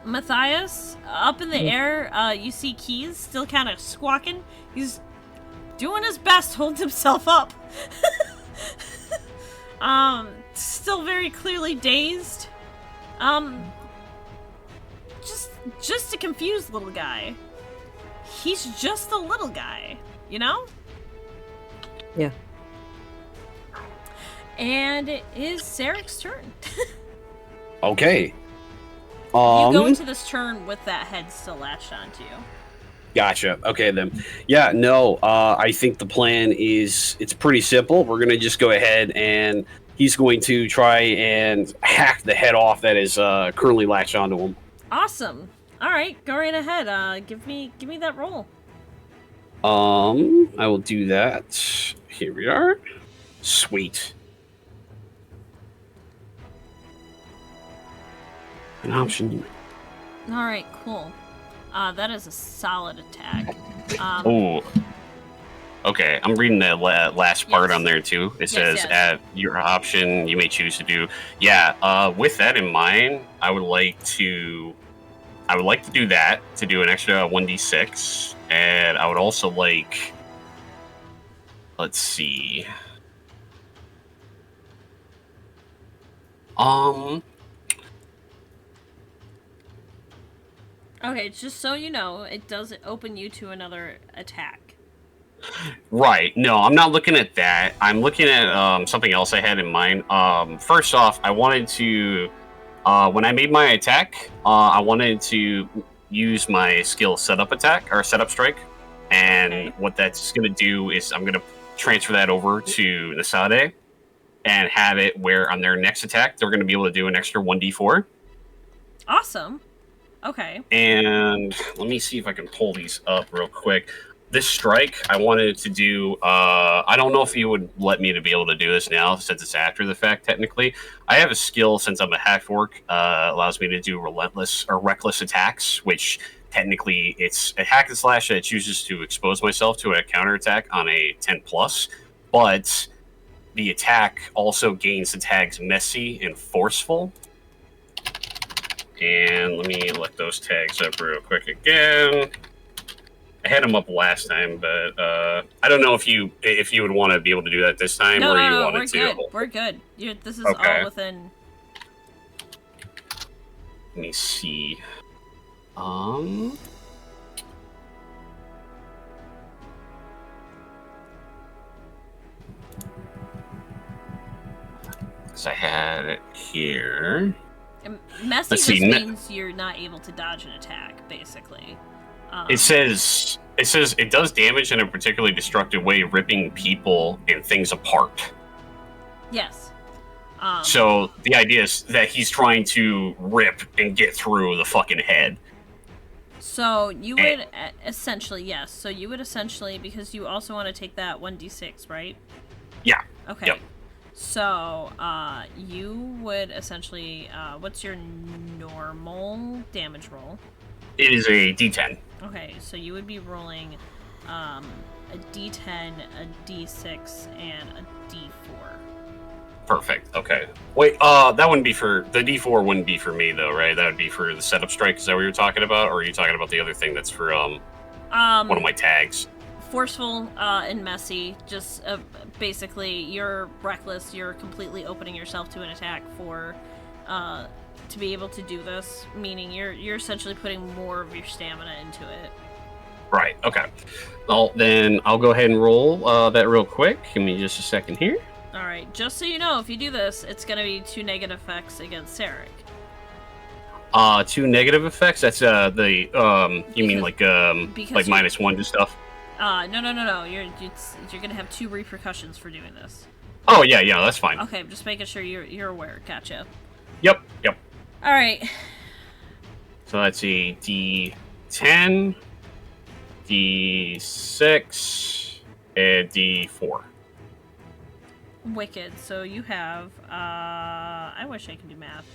Matthias, up in the air, you see Keys still kind of squawking. He's doing his best, holding himself up. Still very clearly dazed. Just a confused little guy. He's just a little guy, you know? Yeah. And it is Sarek's turn. Okay. You go into this turn with that head still latched onto you. Gotcha. Okay, then. Yeah, no, I think the plan it's pretty simple. We're going to just go ahead and he's going to try and hack the head off that is currently latched onto him. Awesome. All right, go right ahead. Give me that roll. I will do that. Here we are. Sweet. An option. All right, cool. That is a solid attack. Oh. Okay, I'm reading the last part on there too. It says, yes. at your option, you may choose to do. Yeah, with that in mind, I would like to do that, to do an extra 1d6. And I would also like, let's see. Okay, just so you know, it does open you to another attack. Right. No, I'm not looking at that. I'm looking at something else I had in mind. First off, I wanted to, when I made my attack, I wanted to use my skill setup attack, or setup strike. And what that's going to do is I'm going to transfer that over to Nasade and have it where on their next attack, they're going to be able to do an extra 1d4. Awesome. Okay. And let me see if I can pull these up real quick. This strike, I wanted to do, I don't know if you would let me to be able to do this now, since it's after the fact, technically. I have a skill, since I'm a hack orc, allows me to do relentless or reckless attacks, which technically it's a hack and slash that chooses to expose myself to a counterattack on a 10+, but the attack also gains the tags messy and forceful. And let me let those tags up real quick again. I had them up last time, but I don't know if you would want to be able to do that this time, No, or no, you no, wanted we're to. good. We're good. This is Okay. all within. Let me see. Because I had it here. Messy Let's just see, means you're not able to dodge an attack, basically. It says it does damage in a particularly destructive way, ripping people and things apart. Yes. So the idea is that he's trying to rip and get through the fucking head. So you would essentially, yes. So you would essentially, because you also want to take that 1d6, right? Yeah. Okay. Yep. So you would essentially, what's your normal damage roll? It is a D10. Okay, so you would be rolling a D10, a D6, and a D4. Perfect. Okay. Wait, that wouldn't be for the D4. Wouldn't be for me though, right? That would be for the setup strike. Is that what you're talking about, or are you talking about the other thing that's for one of my tags? Forceful and messy. Just basically, you're reckless. You're completely opening yourself to an attack for to be able to do this. Meaning, you're essentially putting more of your stamina into it. Right. Okay. Well, then I'll go ahead and roll that real quick. Give me just a second here. All right. Just so you know, if you do this, it's gonna be 2 negative effects against Sarek. 2 negative effects. That's you mean like -1 to stuff? No. You're gonna have 2 repercussions for doing this. Oh yeah, that's fine. Okay, just making sure you're aware. Gotcha. Yep. All right. So that's a D10, D6, and D4. Wicked. So you have. I wish I could do math.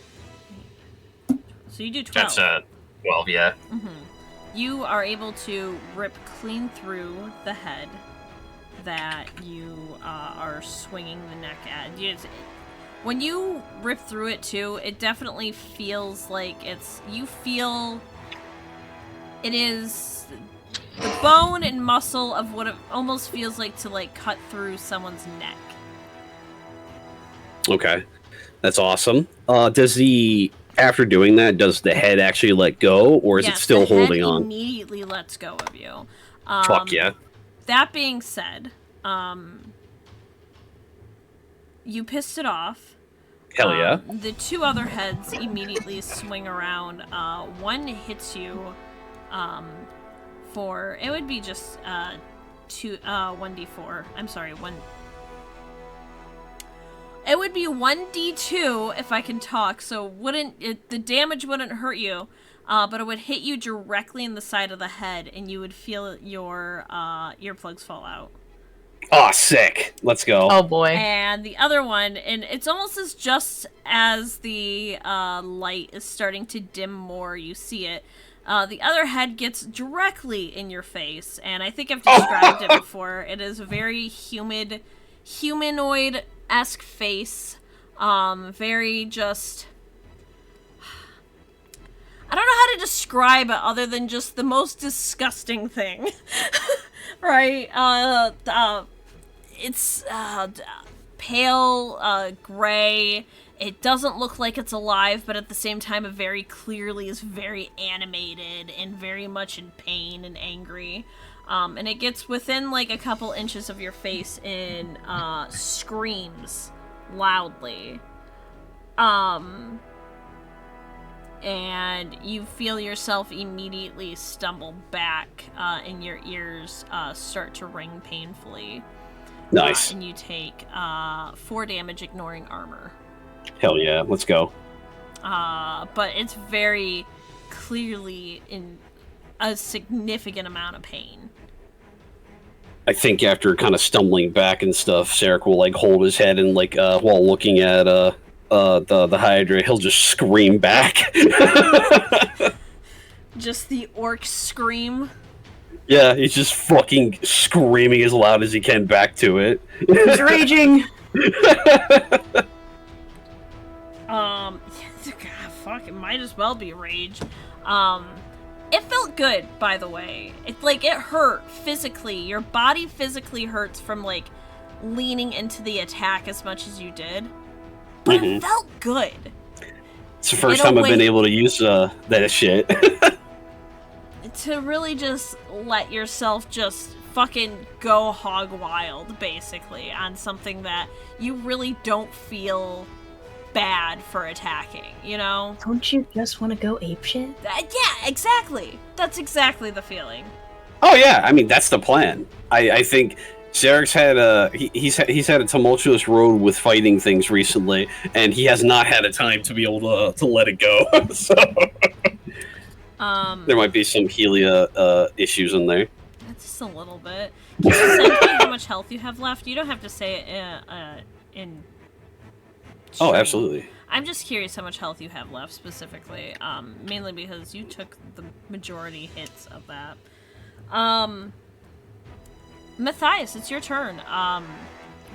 So you do 12. That's 12. Yeah. Mm-hmm. You are able to rip clean through the head that you are swinging the neck at. When you rip through it too, it definitely feels like you feel it is the bone and muscle of what it almost feels like to cut through someone's neck. Okay, that's awesome. After doing that, does the head actually let go, or is it still holding on? Immediately lets go of you. Fuck yeah. That being said, you pissed it off. Hell yeah. The 2 other heads immediately swing around. One hits you 4. It would be just 1d4. I'm sorry, it would be 1d2 if I can talk, so the damage wouldn't hurt you, but it would hit you directly in the side of the head, and you would feel your earplugs fall out. Oh, sick. Let's go. Oh boy. And the other one, and it's almost just as the light is starting to dim more, you see it. The other head gets directly in your face, and I think I've described it before. It is a very humanoid-esque face. Very just... I don't know how to describe it other than just the most disgusting thing. Right? It's pale, gray. It doesn't look like it's alive, but at the same time, it very clearly is very animated and very much in pain and angry. And it gets within, like, a couple inches of your face and screams loudly. And you feel yourself immediately stumble back, and your ears start to ring painfully. Nice. And you take 4 damage ignoring armor. Hell yeah, let's go. But it's very clearly in a significant amount of pain. I think after kind of stumbling back and stuff, Sarek will like hold his head and like while looking at the Hydra, he'll just scream back. Just the orc scream. Yeah, he's just fucking screaming as loud as he can back to it. He's raging. Fuck, it might as well be rage. It felt good, by the way. It hurt physically. Your body physically hurts from, like, leaning into the attack as much as you did. But it felt good. It's the first time I've been able to use that shit. To really just let yourself just fucking go hog wild, basically, on something that you really don't feel bad for attacking, you know? Don't you just want to go apeshit? Yeah, exactly. That's exactly the feeling. Oh yeah, I mean that's the plan. I think Zarek's had he's had a tumultuous road with fighting things recently, and he has not had a time to be able to let it go. So there might be some Helia issues in there. Just a little bit. Can you say to me how much health you have left? You don't have to say it in Oh, stream. absolutely. I'm just curious how much health you have left specifically, mainly because you took the majority hits of that. Matthias, it's your turn.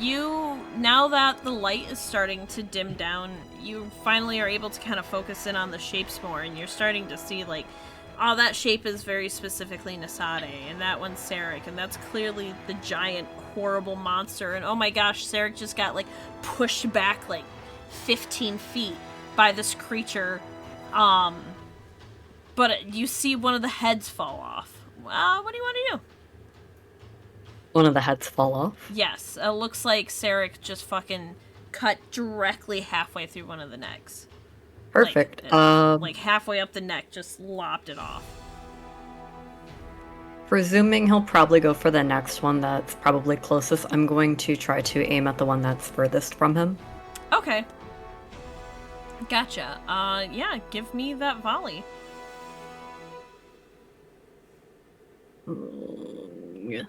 Now that the light is starting to dim down, you finally are able to kind of focus in on the shapes more, and you're starting to see, like, oh, that shape is very specifically Nasade, and that one's Sarek, and that's clearly the giant, horrible monster, and oh my gosh, Sarek just got, like, pushed back, like, 15 feet by this creature, but you see one of the heads fall off. What do you want to do? One of the heads fall off? Yes, it looks like Sarek just fucking cut directly halfway through one of the necks. Perfect. Like halfway up the neck, just lopped it off. Presuming he'll probably go for the next one that's probably closest, I'm going to try to aim at the one that's furthest from him. Okay. Gotcha. Yeah, give me that volley. Yeah.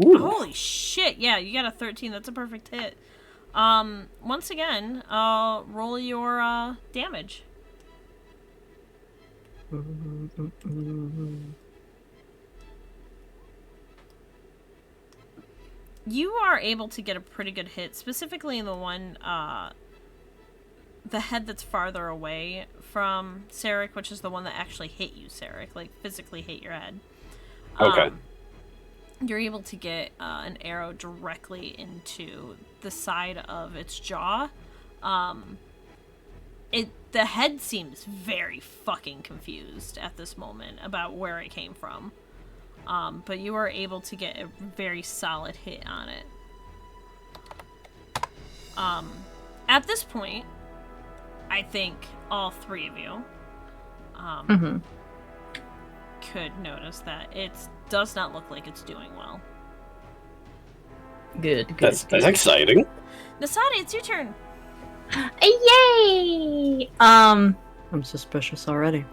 Ooh. Holy shit, yeah, you got a 13. That's a perfect hit. Once again, roll your, damage. You are able to get a pretty good hit, specifically in the one, the head that's farther away from Sarek, which is the one that actually hit you, Sarek, like, physically hit your head. Okay. You're able to get an arrow directly into the side of its jaw. The head seems very fucking confused at this moment about where it came from. But you are able to get a very solid hit on it. At this point, I think all three of you could notice that. It does not look like it's doing well. Good. That's exciting. Nasadi, it's your turn. Yay! I'm suspicious already.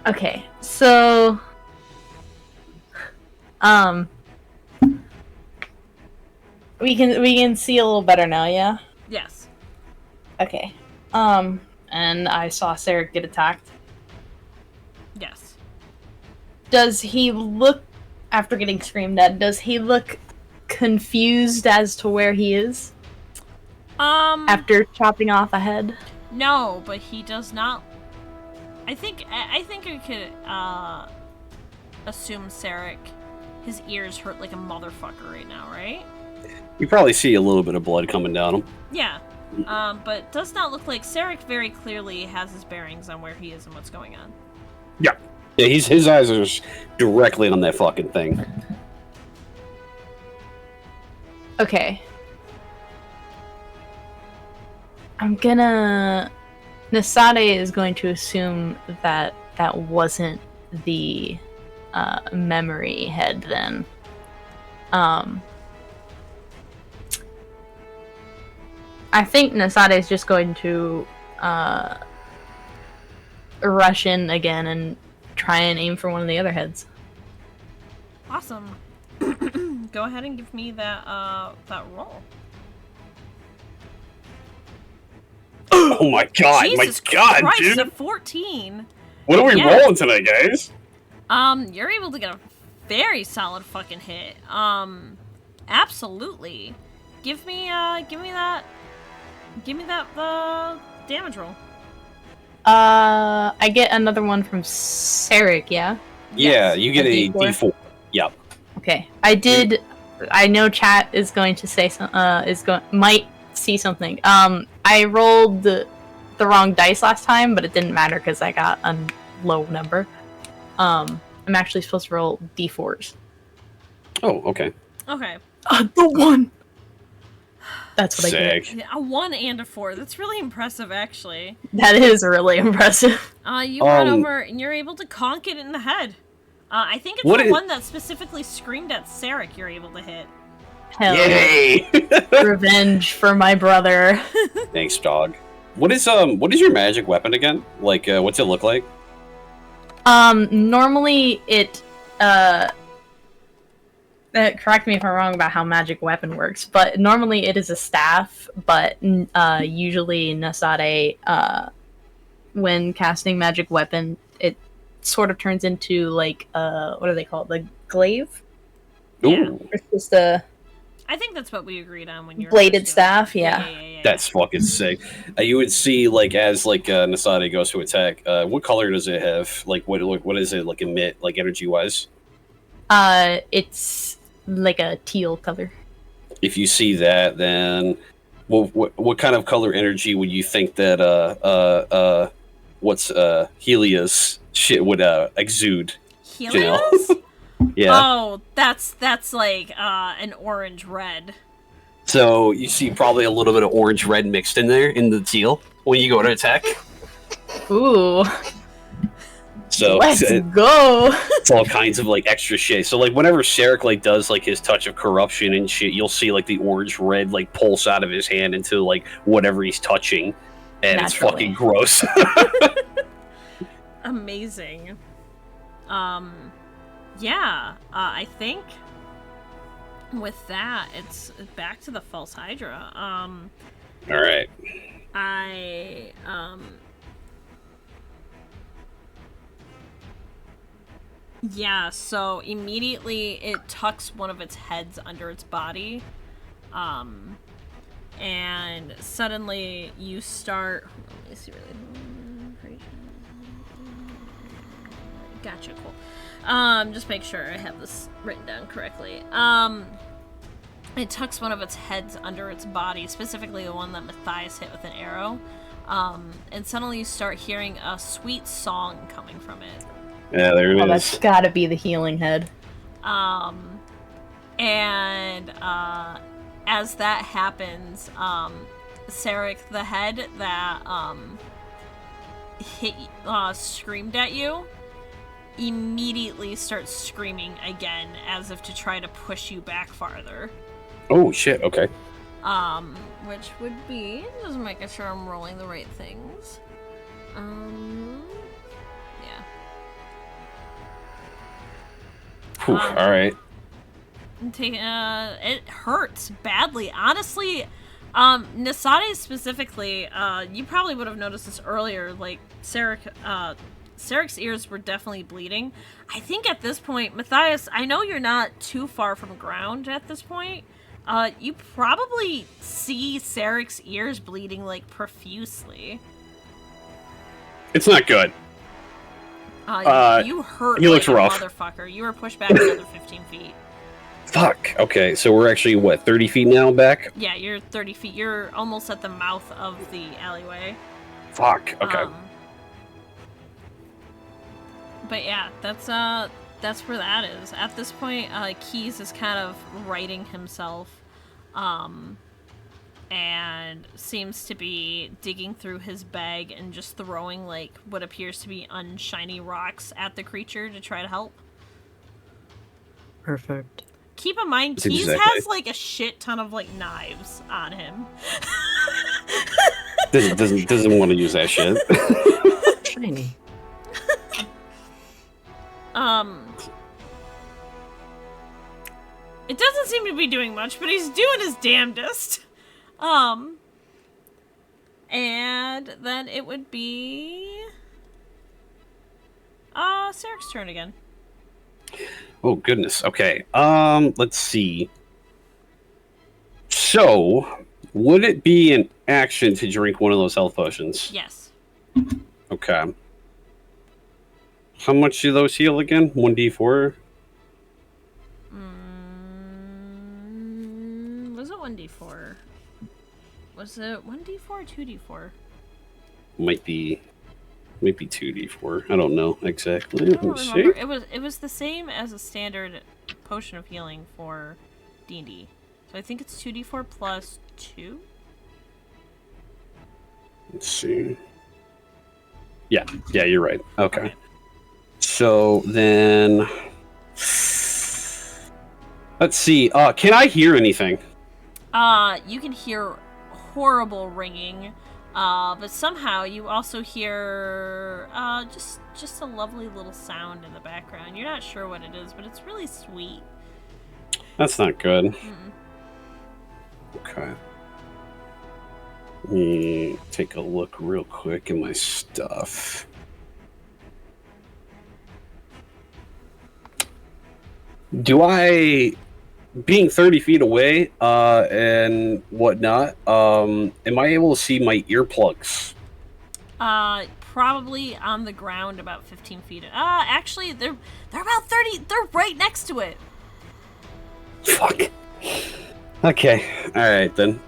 Okay, so we can see a little better now, yeah? Yes. Okay. And I saw Sarah get attacked. Yes. Does he look, after getting screamed at, does he look confused as to where he is? After chopping off a head? No, but he does not. I think we could assume Sarek, his ears hurt like a motherfucker right now, right? You probably see a little bit of blood coming down him. Yeah. But it does not look like Sarek very clearly has his bearings on where he is and what's going on. Yeah, his eyes are just directly on that fucking thing. Okay. Nasade is going to assume that that wasn't the memory head then. I think Nasade is just going to rush in again and try and aim for one of the other heads. Awesome. Go ahead and give me that roll. Oh my god, Jesus my god, Christ, dude! a 14. What are we Yeah. rolling tonight, guys? You're able to get a very solid fucking hit. Absolutely. Give me that damage roll. I get another one from Sarek, yeah? Yeah, Yes. you get A a D4. D4. Yep. Okay. I know chat is going to say might see something. I rolled the wrong dice last time, but it didn't matter because I got a low number. I'm actually supposed to roll D4s. Oh, okay. Okay. The one! That's what I get. Sick. Yeah, a 1 and a 4. That's really impressive, actually. That is really impressive. You run over and you're able to conk it in the head. I think it's What the is- one that specifically screamed at Sarek you're able to hit. Hell yeah. Yay! Revenge for my brother. Thanks, dog. What is your magic weapon again? Like, what's it look like? Normally it, correct me if I'm wrong about how magic weapon works, but normally it is a staff, but, usually Nasade, when casting magic weapon, it sort of turns into, like, what are they called? The glaive? Ooh, It's just a I think that's what we agreed on when you were bladed first doing it. staff, yeah. that's fucking sick. You would see, like, as like Nasade goes to attack. What color does it have? Like, what does it like emit, like energy wise? It's like a teal color. If you see that, then what kind of color energy would you think that Helia's shit would exude? Helios? Yeah. Oh, that's like an orange red. So you see probably a little bit of orange red mixed in there in the teal when you go to attack. Ooh, So let's it's go! all kinds of like extra shit. So like whenever Sarek like does like his touch of corruption and shit, you'll see like the orange red like pulse out of his hand into like whatever he's touching, and it's Naturally. fucking gross. Amazing. Yeah, I think with that, it's back to the false Hydra. All right. Yeah, so immediately it tucks one of its heads under its body. And suddenly you start... Let me see really... Gotcha, cool. Just make sure I have this written down correctly. It tucks one of its heads under its body, specifically the one that Matthias hit with an arrow. And suddenly you start hearing a sweet song coming from it. Yeah, there it Oh, is. that's gotta be the healing head. As that happens, Sarek, the head that screamed at you, immediately starts screaming again, as if to try to push you back farther. Oh shit. Okay. Which would be just making sure I'm rolling the right things. Yeah. Whew, all right. It hurts badly. Honestly, Nasade specifically, you probably would have noticed this earlier, like, Sarek's ears were definitely bleeding. I think at this point, Matthias, I know you're not too far from ground at this point. You probably see Sarek's ears bleeding, like, profusely. It's not good. You hurt he looks like rough. a motherfucker. You were pushed back another 15 feet. Fuck. Okay, so we're actually, what, 30 feet now back? Yeah, you're 30 feet. You're almost at the mouth of the alleyway. Fuck. Okay. But yeah, that's where that is. At this point, Keys is kind of righting himself, and seems to be digging through his bag and just throwing, like, what appears to be unshiny rocks at the creature to try to help. Perfect. Keep in mind, That's Keys exactly. has, like, a shit ton of, like, knives on him. Doesn't want to use that shit. Shiny. It doesn't seem to be doing much, but he's doing his damnedest. And then it would be Sarek's turn again. Oh goodness. Okay. Let's see. So, would it be an action to drink one of those health potions? Yes. Okay. How much do those heal again? 1d4? Was it 1d4? Was it 1d4 or 2d4? Might be 2d4. I don't know exactly. I Let don't me see. remember. It was the same as a standard potion of healing for D&D. So I think it's 2d4 plus 2? Let's see. Yeah, you're right. Okay. So then, let's see. Can I hear anything? You can hear horrible ringing, but somehow you also hear just a lovely little sound in the background. You're not sure what it is, but it's really sweet. That's not good. Mm-mm. Okay. Let me take a look real quick at my stuff. Do I, being 30 feet away and whatnot, am I able to see my earplugs? Probably on the ground about 15 feet. Actually, they're about 30. They're right next to it. Fuck. Okay. All right then.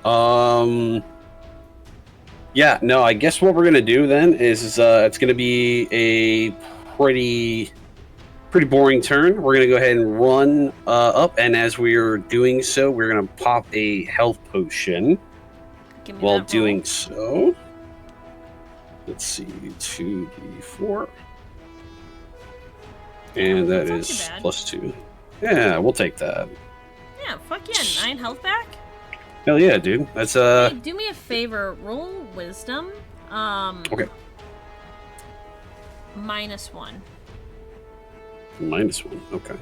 Yeah. No. I guess what we're gonna do then is it's gonna be a pretty boring turn. We're gonna go ahead and run up, and as we're doing so, we're gonna pop a health potion. Give me While that doing roll. so, let's see, 2d4, and that That's not is too bad. +2. Yeah, we'll take that. Yeah, fuck yeah, 9 health back. Hell yeah, dude. That's Hey, do me a favor, roll wisdom. Okay. -1. -1. Okay.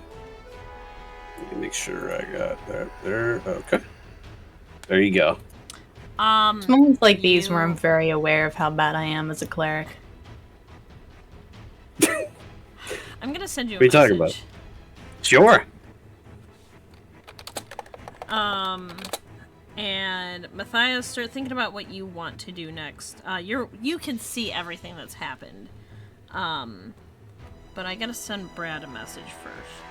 Let me make sure I got that there. Okay. There you go. It's moments like these where you- I'm very aware of how bad I am as a cleric. I'm gonna send you a What are you talking message. Sure. And Matthias, start thinking about what you want to do next. You can see everything that's happened. But I gotta send Brad a message first.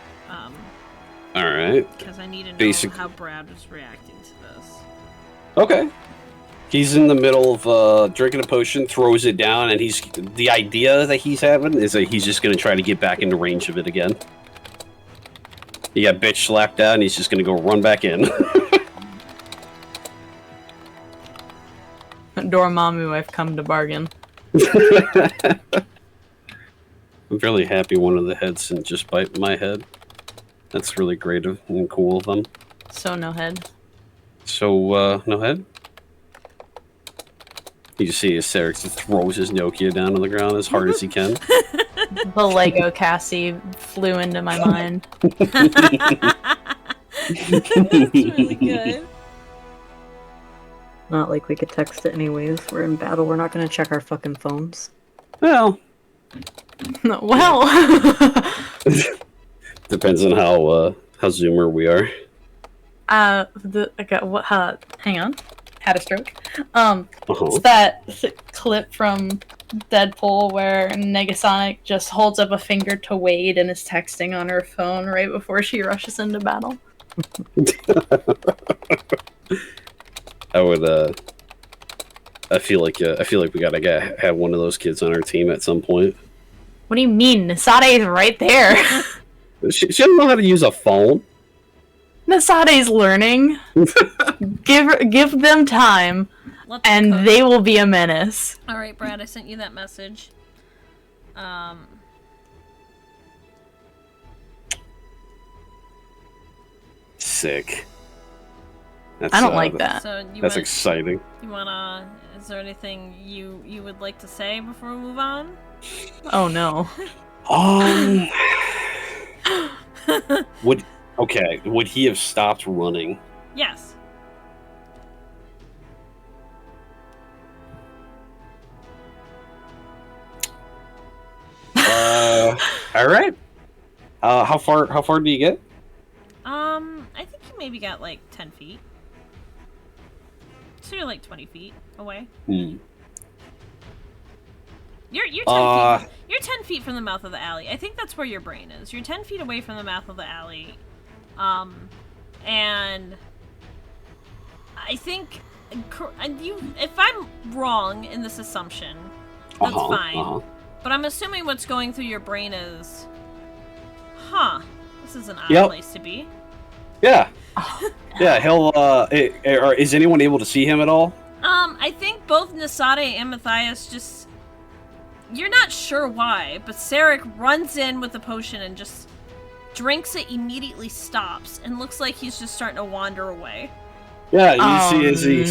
All right. Because I need to know Basic- how Brad was reacting to this. Okay. He's in the middle of drinking a potion, throws it down, and the idea that he's having is that he's just going to try to get back into range of it again. He got bitch slapped out, and he's just going to go run back in. Dormammu, I've come to bargain. I'm fairly happy one of the heads didn't just bite my head. That's really great and cool of them. So no head. So, no head? You just see as Sarek just throws his Nokia down on the ground as hard as he can. The Lego Cassie flew into my mind. That's really good. Not like we could text it anyways. We're in battle. We're not gonna check our fucking phones. Well, Well, depends on how zoomer we are. hang on. Had a stroke. Uh-huh. It's that clip from Deadpool where Negasonic just holds up a finger to Wade and is texting on her phone right before she rushes into battle. I would. I feel like we gotta have one of those kids on our team at some point. What do you mean? Nasade's right there. She doesn't know how to use a phone. Nasade's learning. Give them time, Let's and cook. they will be a menace. All right, Brad, I sent you that message. Sick. That's, I don't like that. So That's exciting. You wanna? Is there anything you would like to say before we move on? Oh no. Would he have stopped running? Yes. All right. How far do you get? I think you maybe got like 10 feet. So you're like 20 feet away. Hmm. You're 10 feet. You're 10 feet from the mouth of the alley. I think that's where your brain is. You're 10 feet away from the mouth of the alley. And I think if I'm wrong in this assumption, that's fine. But I'm assuming what's going through your brain is, this is an odd place to be. Yeah. Yeah, he'll, is anyone able to see him at all? I think both Nasade and Matthias just, you're not sure why, but Sarek runs in with the potion and just drinks it, immediately stops, and looks like he's just starting to wander away. Yeah, you see as he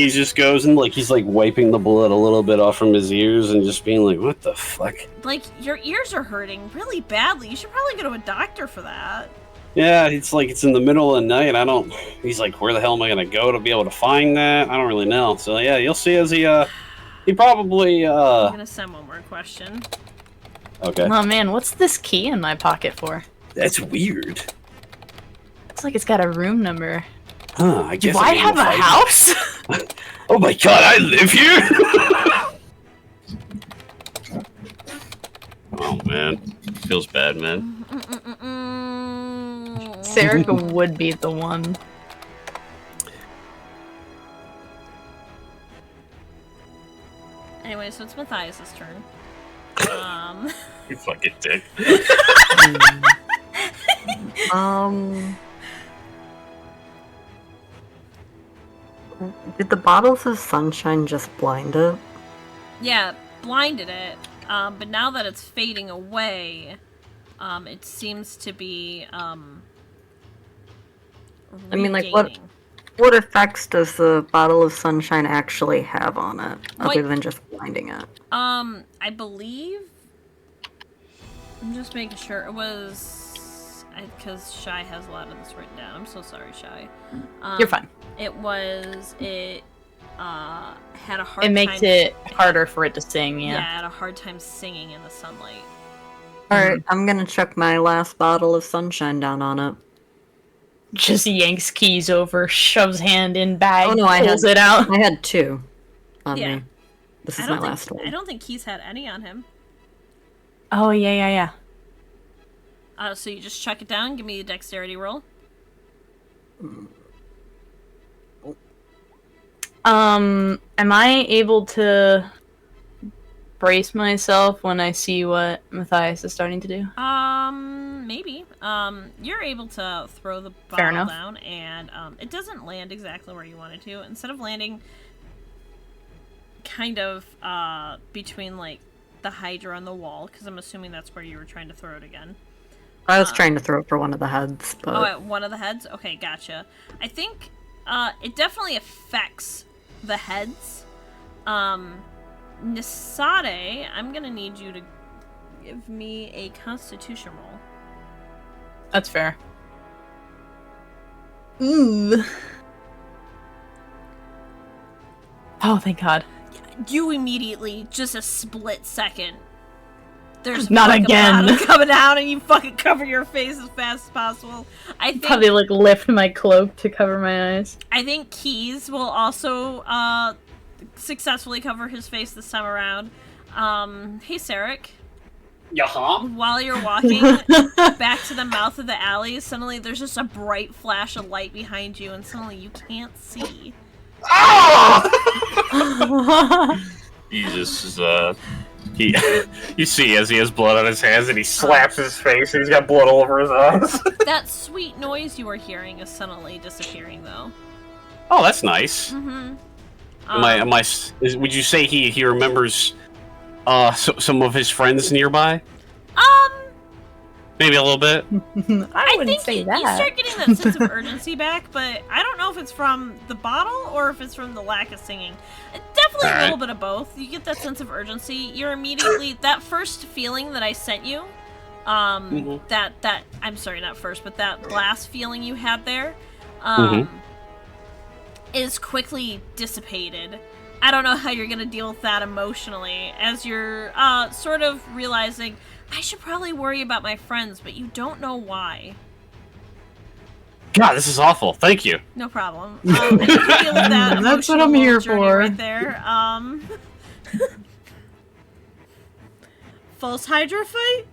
just goes and he's wiping the blood a little bit off from his ears and just being like, what the fuck? Like, your ears are hurting really badly. You should probably go to a doctor for that. Yeah, it's in the middle of the night. He's like, where the hell am I gonna go to be able to find that? I don't really know. So yeah, you'll see as he probably I'm gonna send one more question. Okay. Oh man, what's this key in my pocket for? That's weird. Looks like it's got a room number. Huh, I guess Do I have a house? Oh my god, I live here! Oh man. Feels bad, man. Sarika would be the one. Anyway, so it's Matthias' turn. You fucking dick. Did the bottles of sunshine just blind it? Yeah, blinded it. But now that it's fading away, it seems to be, I mean, like, regaining. what effects does the bottle of sunshine actually have on it, other than just blinding it? I believe... I'm just making sure it was... Because Shy has a lot of this written down. I'm so sorry, Shy. You're fine. It had a hard time... It makes it harder for it to sing, Yeah, yeah. it had a hard time singing in the sunlight. Alright, I'm gonna chuck my last bottle of sunshine down on it. Just yanks keys over, shoves hand in bag, Oh no, pulls it out. I had 2 on Yeah. me. This is my last one. I don't think Keys had any on him. Oh, yeah. So you just chuck it down, give me a dexterity roll. Am I able to brace myself when I see what Matthias is starting to do? Maybe. You're able to throw the Fair bottle enough. down, and it doesn't land exactly where you want it to. Instead of landing kind of between like the Hydra on the wall, because I'm assuming that's where you were trying to throw it again. I was trying to throw it for one of the heads, but... Oh, at one of the heads? Okay, gotcha. I think it definitely affects the heads. Nisade, I'm gonna need you to give me a Constitution roll. That's fair. Ooh. Oh, thank God. You immediately, just a split second, there's Not fucking again. bottom coming out, and you fucking cover your face as fast as possible. I think Probably like lift my cloak to cover my eyes. I think Keys will also successfully cover his face this time around. Hey, Sarek. Yeah. While you're walking back to the mouth of the alley, suddenly there's just a bright flash of light behind you, and suddenly you can't see. Jesus, you see as he has blood on his hands and he slaps his face and he's got blood all over his eyes. That sweet noise you were hearing is suddenly disappearing, though. Oh, that's nice. Mm-hmm. Would you say he remembers some of his friends nearby? Maybe a little bit. I wouldn't think say you that. start getting that sense of urgency back, but I don't know if it's from the bottle or if it's from the lack of singing. Definitely a little bit of both. You get that sense of urgency. You're immediately that first feeling that I sent you. That I'm sorry, not first, but that last feeling you had there, is quickly dissipated. I don't know how you're gonna deal with that emotionally as you're sort of realizing. I should probably worry about my friends, but you don't know why. God, this is awful. Thank you. No problem. You can deal with that. That's what I'm here journey for. right there. False Hydra fight?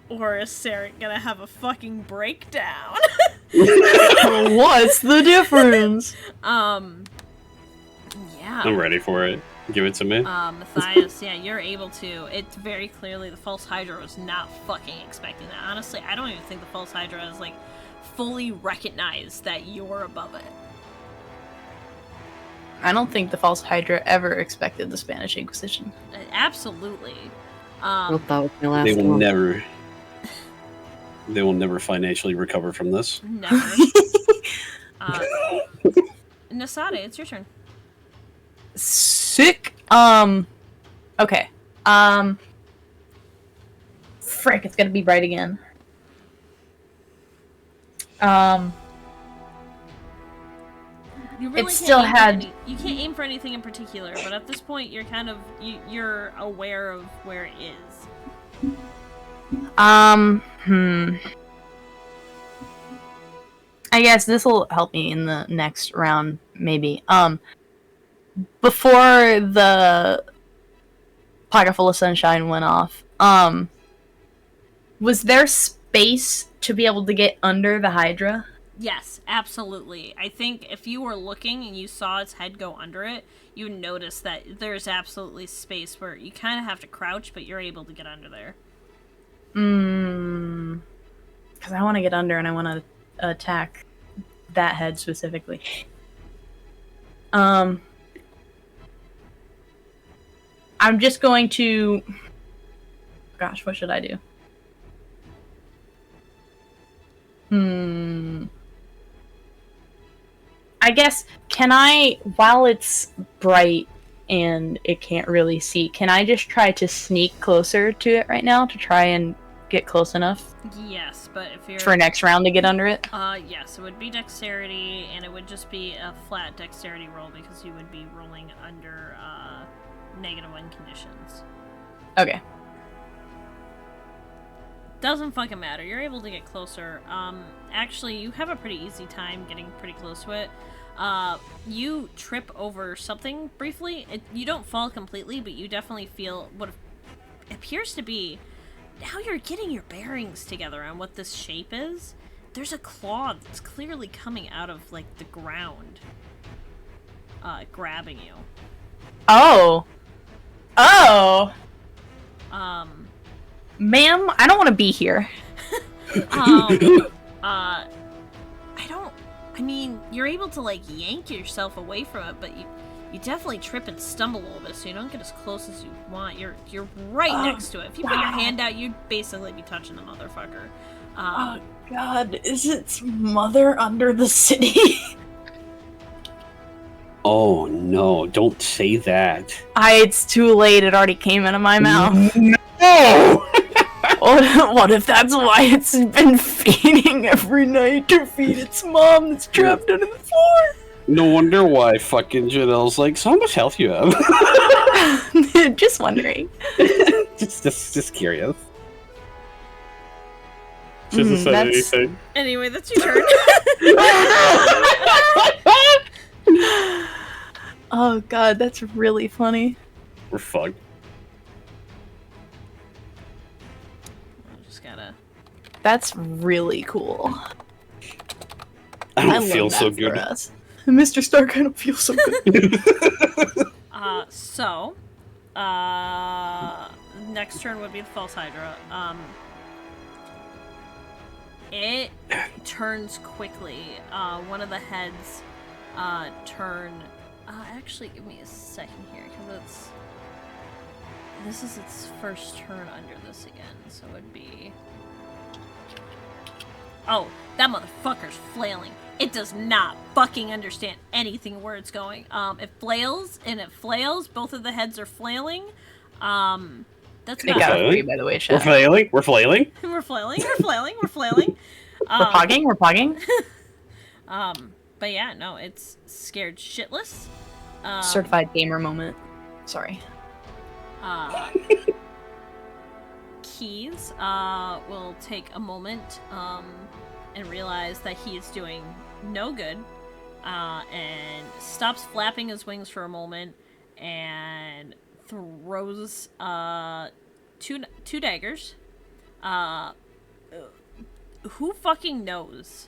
Or is Sarek gonna have a fucking breakdown? What's the difference? Yeah. I'm ready for it. Give it to me. Matthias, yeah, you're able to. It's very clearly the False Hydra was not fucking expecting that. Honestly, I don't even think the False Hydra has, like, fully recognized that you're above it. I don't think the False Hydra ever expected the Spanish Inquisition. Absolutely. Well, that was my last They will one. never financially recover from this. Never. Nisade, it's your turn. Sick. Okay. Frick, it's gonna be bright again. You really It still can't aim for had- you can't aim for anything in particular, but at this point, you're kind of you're aware of where it is. I guess this will help me in the next round, maybe. Before the pocket full of sunshine went off, was there space to be able to get under the Hydra? Yes, absolutely. I think if you were looking and you saw its head go under it, you would notice that there's absolutely space where you kind of have to crouch, but you're able to get under there. Because I want to get under and I want to attack that head specifically. I'm just going to... Gosh, what should I do? I guess, can I, while it's bright and it can't really see, can I just try to sneak closer to it right now to try and get close enough Yes, but if you're... for next round to get under it? Yes, it would be dexterity, and it would just be a flat dexterity roll because you would be rolling under -1 conditions. Okay. Doesn't fucking matter. You're able to get closer. Actually, you have a pretty easy time getting pretty close to it. You trip over something briefly. You don't fall completely, but you definitely feel what appears to be... Now you're getting your bearings together on what this shape is. There's a claw that's clearly coming out of, like, the ground. Grabbing you. Oh! Ma'am, I don't want to be here. I mean, you're able to, like, yank yourself away from it, but You definitely trip and stumble a little bit, so you don't get as close as you want. You're right next to it. If you put your hand out, you'd basically be touching the motherfucker. Oh God, is its mother under the city? Oh no! Don't say that. It's too late. It already came out of my mouth. No! What if that's why it's been feeding every night to feed its mom that's trapped under the floor? No wonder why fucking Janelle's like, so how much health you have? Just wondering. just curious. She hasn't said that's- anything. Anyway, that's your turn. Oh God, that's really funny. We're fucked. Just gotta. That's really cool. I don't love feel so that good. for us. Mr. Stark, I don't feel so good. Next turn would be the False Hydra. It turns quickly. One of the heads turn. Actually, give me a second here, because this is its first turn under this again, so it'd be. Oh, that motherfucker's flailing. It does not fucking understand anything where it's going. It flails, and it flails. Both of the heads are flailing. That's They not. got a 3, by the way, We're chat. flailing. We're flailing. We're flailing. We're flailing. We're flailing. We're pogging. We're pogging. But yeah, no, it's scared shitless. Certified gamer moment. Sorry. Keys will take a moment and realize that he is doing no good, and stops flapping his wings for a moment and throws two daggers. Who fucking knows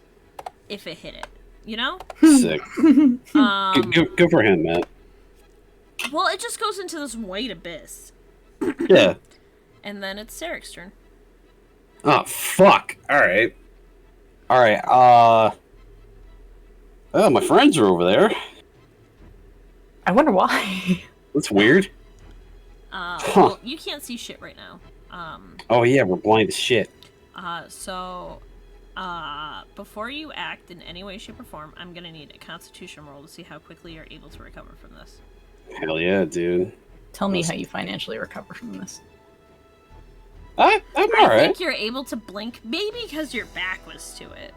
if it hit it? You know? Sick. Good for him, Matt. Well, it just goes into this white abyss. Yeah. And then it's Sarek's turn. Oh, fuck. Alright. Alright, oh, my friends are over there. I wonder why. That's weird. Well, you can't see shit right now. Oh, yeah, we're blind as shit. So, before you act in any way, shape, or form, I'm gonna need a Constitution roll to see how quickly you're able to recover from this. Hell yeah, dude. Tell me how you financially recover from this. I'm I alright. think you're able to blink, maybe because your back was to it.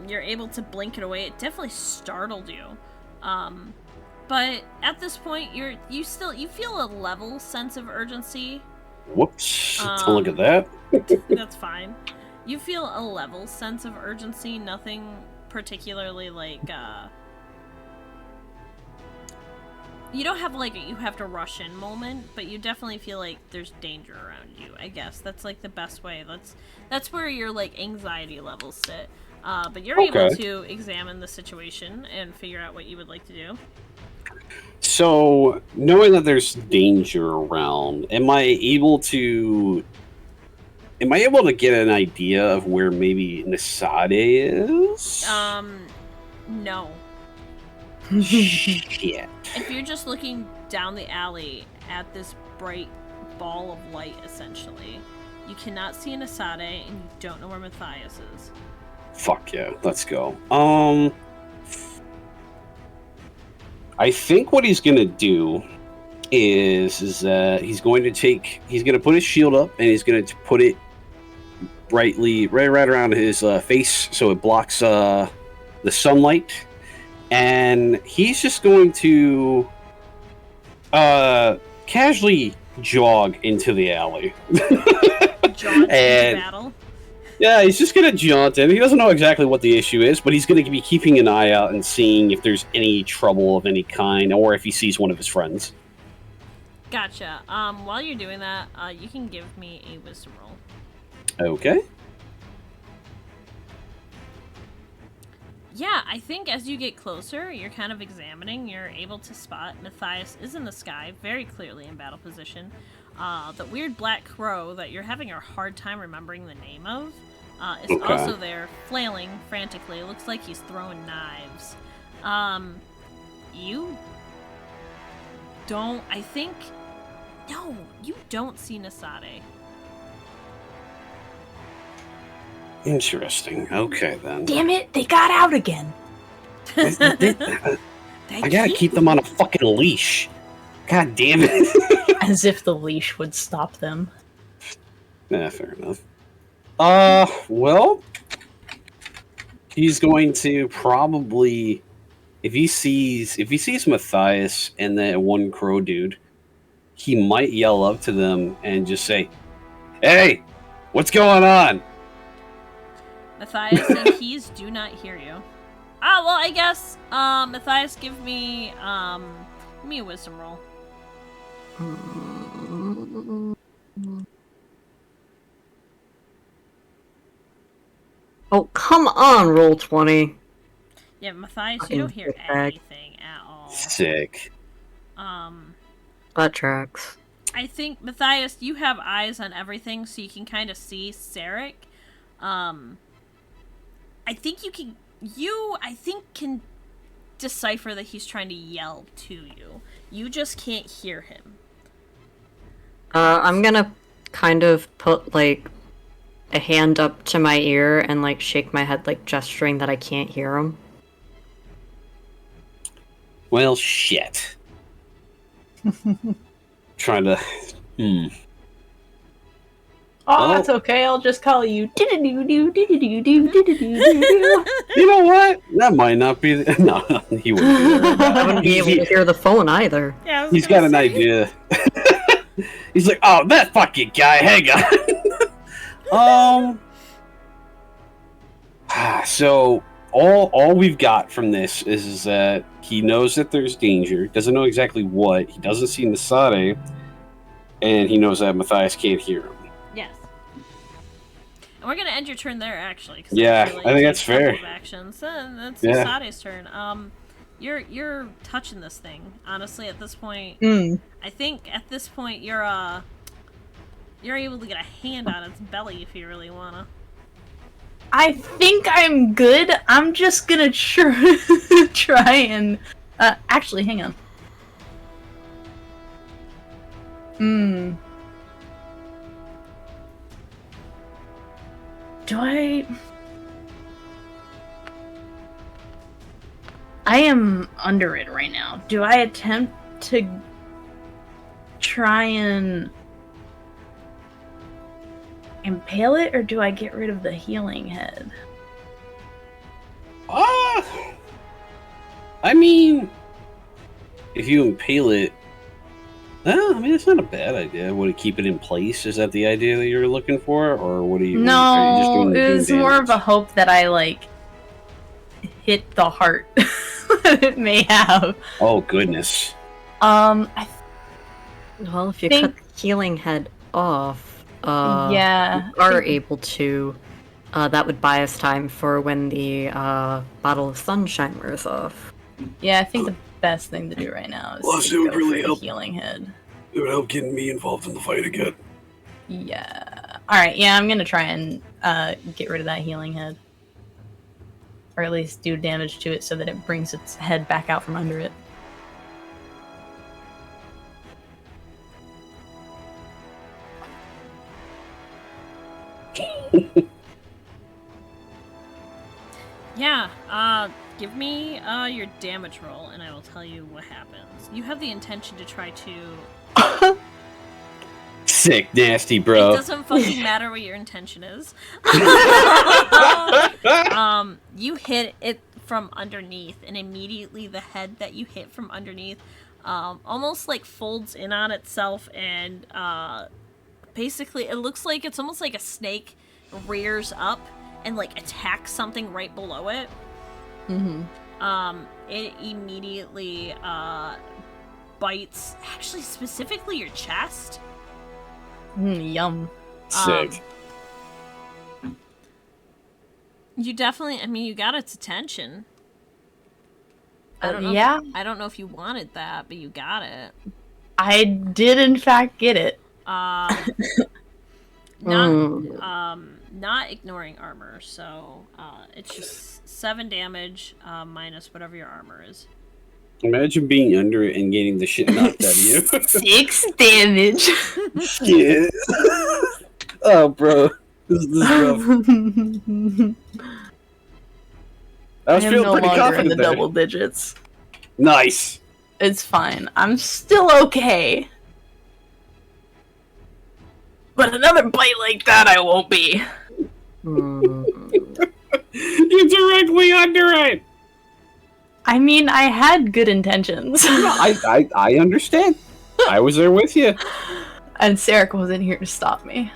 You're able to blink it away. It definitely startled you. But at this point, you feel a level sense of urgency. Whoops. Don't look at that. That's fine. You feel a level sense of urgency, nothing particularly like, you don't have like a you have to rush in moment, but you definitely feel like there's danger around you, I guess. That's like the best way. That's where your like anxiety levels sit. But you're able to examine the situation and figure out what you would like to do. So, knowing that there's danger around, am I able to get an idea of where maybe Nasade is? No. Shit. If you're just looking down the alley at this bright ball of light, essentially, you cannot see an Asade, and you don't know where Matthias is. Fuck yeah, let's go. I think what he's gonna do is that he's gonna put his shield up and he's gonna put it right around his face so it blocks the sunlight, and he's just going to casually jog into the alley. Jaunt into battle. Yeah, he's just gonna jaunt in. He doesn't know exactly what the issue is, but he's gonna be keeping an eye out and seeing if there's any trouble of any kind, or if he sees one of his friends. Gotcha. While you're doing that, you can give me a wisdom roll. Okay. Yeah, I think as you get closer, you're kind of examining, you're able to spot Matthias is in the sky, very clearly in battle position. The weird black crow that you're having a hard time remembering the name of is also there, flailing frantically. It looks like he's throwing knives. You don't. I think. No, you don't see Nasade. Interesting. Okay, then. Damn it, they got out again. I gotta keep them on a fucking leash. God damn it. As if the leash would stop them. Yeah, fair enough. Well, he's going to probably, if he sees Matthias and that one crow dude, he might yell up to them and just say, "Hey, what's going on?" Matthias and Keys do not hear you. Ah, well, I guess, Matthias, give me a wisdom roll. Oh, come on, roll 20. Yeah, Matthias, Fucking you don't hear dickbag. anything at all. Sick. That tracks. I think, Matthias, you have eyes on everything, so you can kind of see Sarek. I think can decipher that he's trying to yell to you. You just can't hear him. I'm gonna kind of put, like, a hand up to my ear and, like, shake my head, like, gesturing that I can't hear him. Well, shit. Trying to. Oh, that's okay. I'll just call you. You know what? That might not be. No, he wouldn't do that. I wouldn't be able to hear the phone either. Yeah, He's got an idea. He's like, "Oh, that fucking guy. Hang on." So all we've got from this is that he knows that there's danger. Doesn't know exactly what. He doesn't see Nasade, and he knows that Matthias can't hear him. Yes. And we're gonna end your turn there, actually. 'Cause Yeah, really I think that's a couple fair. of actions. That's Yeah. Nasade's turn. You're touching this thing. Honestly, at this point, I think at this point you're able to get a hand on its belly if you really wanna. I think I'm good. I'm just gonna try and... actually, hang on. Do I am under it right now. Do I attempt to try and impale it, or do I get rid of the healing head? I mean, if you impale it, I mean, it's not a bad idea. Would it keep it in place? Is that the idea that you're looking for, or what are you? No, are you just doing it was more of a hope that I like hit the heart that it may have. Oh goodness. Well, if you cut the healing head off, yeah, you are able to. That would buy us time for when the bottle of sunshine wears off. Yeah, I think the best thing to do right now is Plus, to it would go really for help. the healing head. It would help getting me involved in the fight again. Yeah. Alright, yeah, I'm gonna try and get rid of that healing head. Or at least do damage to it so that it brings its head back out from under it. Yeah, give me your damage roll and I will tell you what happens. You have the intention to try to... Sick, nasty, It bro. doesn't fucking matter what your intention is. You hit it from underneath, and immediately the head that you hit from underneath almost like folds in on itself, and basically it looks like it's almost like a snake rears up and like attacks something right below it. It immediately bites, actually specifically your chest. Yum. Sick. You definitely, I mean, you got its attention. I don't know. Yeah, I don't know if you wanted that, but you got it. I did in fact get it. Not ignoring armor, so it's just 7 damage minus whatever your armor is. Imagine being under it and getting the shit knocked out of you. 6 damage. Shit. Oh, bro. This is rough. I was am feeling no pretty longer in confident the there. double digits. Nice. It's fine. I'm still okay. But another bite like that, I won't be. Hmm. You're directly under it. I mean, I had good intentions. I understand. I was there with you. And Sarek wasn't here to stop me.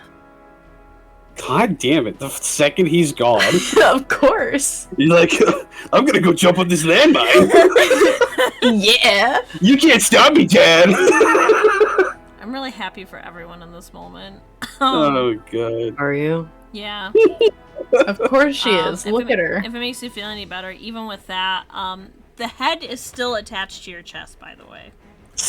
God damn it. The second he's gone, Of course. he's like, I'm gonna go jump on this landmine. Yeah. You can't stop me, Dad. I'm really happy for everyone in this moment. Oh, God. Are you? Yeah. Of course she is. If Look it, at her. If it makes you feel any better, even with that, the head is still attached to your chest, by the way.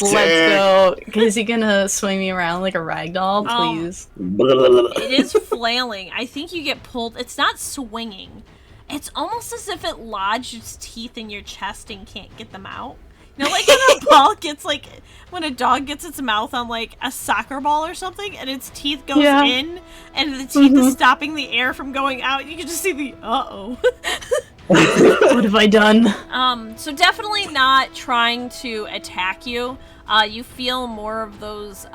Let's go. Is he gonna swing me around like a ragdoll, please? It is flailing. I think you get pulled. It's not swinging. It's almost as if it lodged its teeth in your chest and can't get them out. You know, like when a ball gets when a dog gets its mouth on like a soccer ball or something, and its teeth goes in, and the teeth is stopping the air from going out. You can just see the What have I done? So definitely not trying to attack you. You feel more of those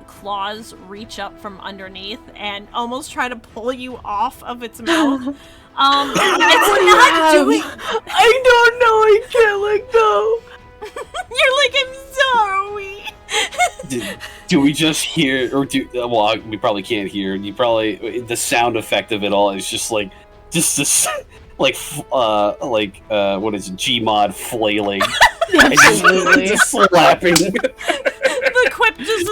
claws reach up from underneath and almost try to pull you off of its mouth. It's not doing. I don't know. I can't let go. You're like, I'm sorry. Do we just hear, or well, we probably can't hear. You probably, the sound effect of it all is just this, what is it, Gmod flailing. Absolutely. Just slapping. The quip just.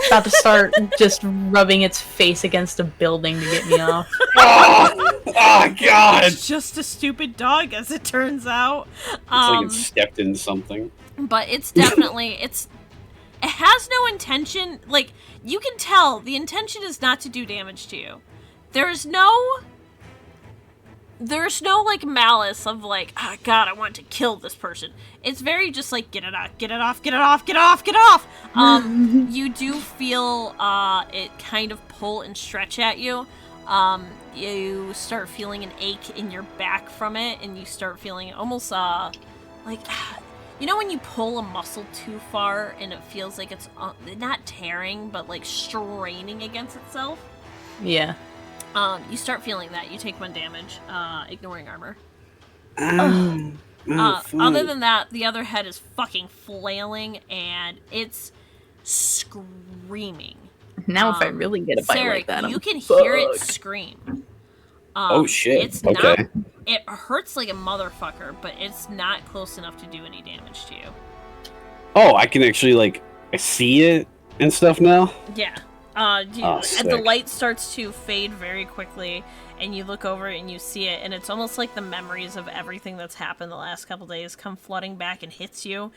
About to start just rubbing its face against a building to get me off. Oh God! It's just a stupid dog, as it turns out. It's like it stepped in something. But it's definitely it has no intention. Like, you can tell the intention is not to do damage to you. There's no like malice of like, oh God, I want to kill this person. It's very just like, get it off, get it off, get it off, get it off, get it off. You do feel it kind of pull and stretch at you. You start feeling an ache in your back from it, and you start feeling almost like, you know when you pull a muscle too far and it feels like it's not tearing but like straining against itself? Yeah. You start feeling that. You take 1 damage, ignoring armor. Other than that, the other head is fucking flailing, and it's screaming. Now if I really get a bite Sarek, like that, you can hear it scream. Oh shit! It's okay. not. It hurts like a motherfucker, but it's not close enough to do any damage to you. Oh, I can actually I see it and stuff now. Yeah. And the light starts to fade very quickly, and you look over and you see it, and it's almost like the memories of everything that's happened the last couple days come flooding back and hits you.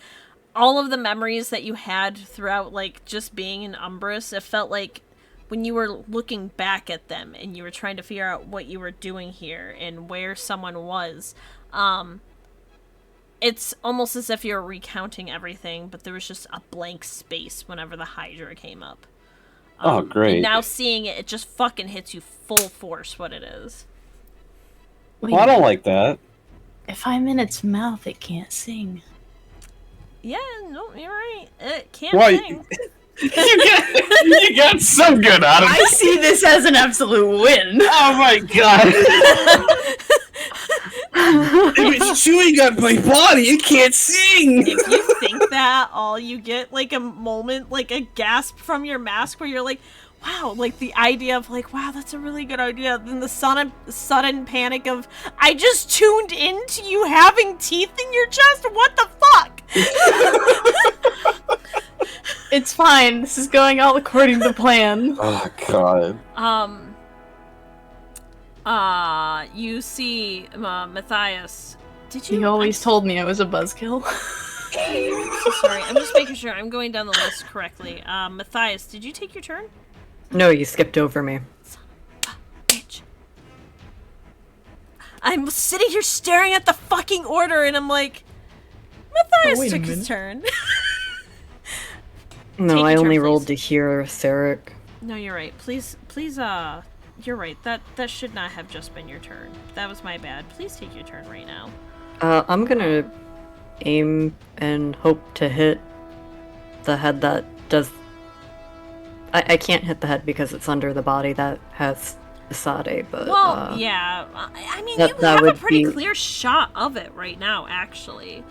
All of the memories that you had throughout, like, just being in Umbrus, it felt like when you were looking back at them and you were trying to figure out what you were doing here and where someone was, it's almost as if you're recounting everything, but there was just a blank space whenever the Hydra came up. Oh, great. And now seeing it, it just fucking hits you full force what it is. Wait, Well, I don't like that. if I'm in its mouth, it can't sing. Yeah, no, you're right. It can't Why? sing. You got some good out of I it. see this as an absolute win. Oh my God! If it's chewing on my body, it can't sing. If you think that, all you get, like, a moment, like, a gasp from your mask where you're like, wow, like, the idea of, like, wow, that's a really good idea. Then the sudden panic of, I just tuned into you having teeth in your chest? What the fuck? It's fine. This is going all according to plan. Oh God. You see, Matthias. Did you? You always told me I was a buzzkill. So sorry, I'm just making sure I'm going down the list correctly. Matthias, did you take your turn? No, you skipped over me. Bitch. I'm sitting here staring at the fucking order, and I'm like, Matthias wait a took his minute. turn. No, Take I your only turn, rolled to please. hear Sarek. No, you're right. Please, you're right. That should not have just been your turn. That was my bad. Please take your turn right now. I'm gonna aim and hope to hit the head that does. I can't hit the head because it's under the body that has Asade, but Well, yeah. I mean, that- you that have a would pretty be- clear shot of it right now, actually.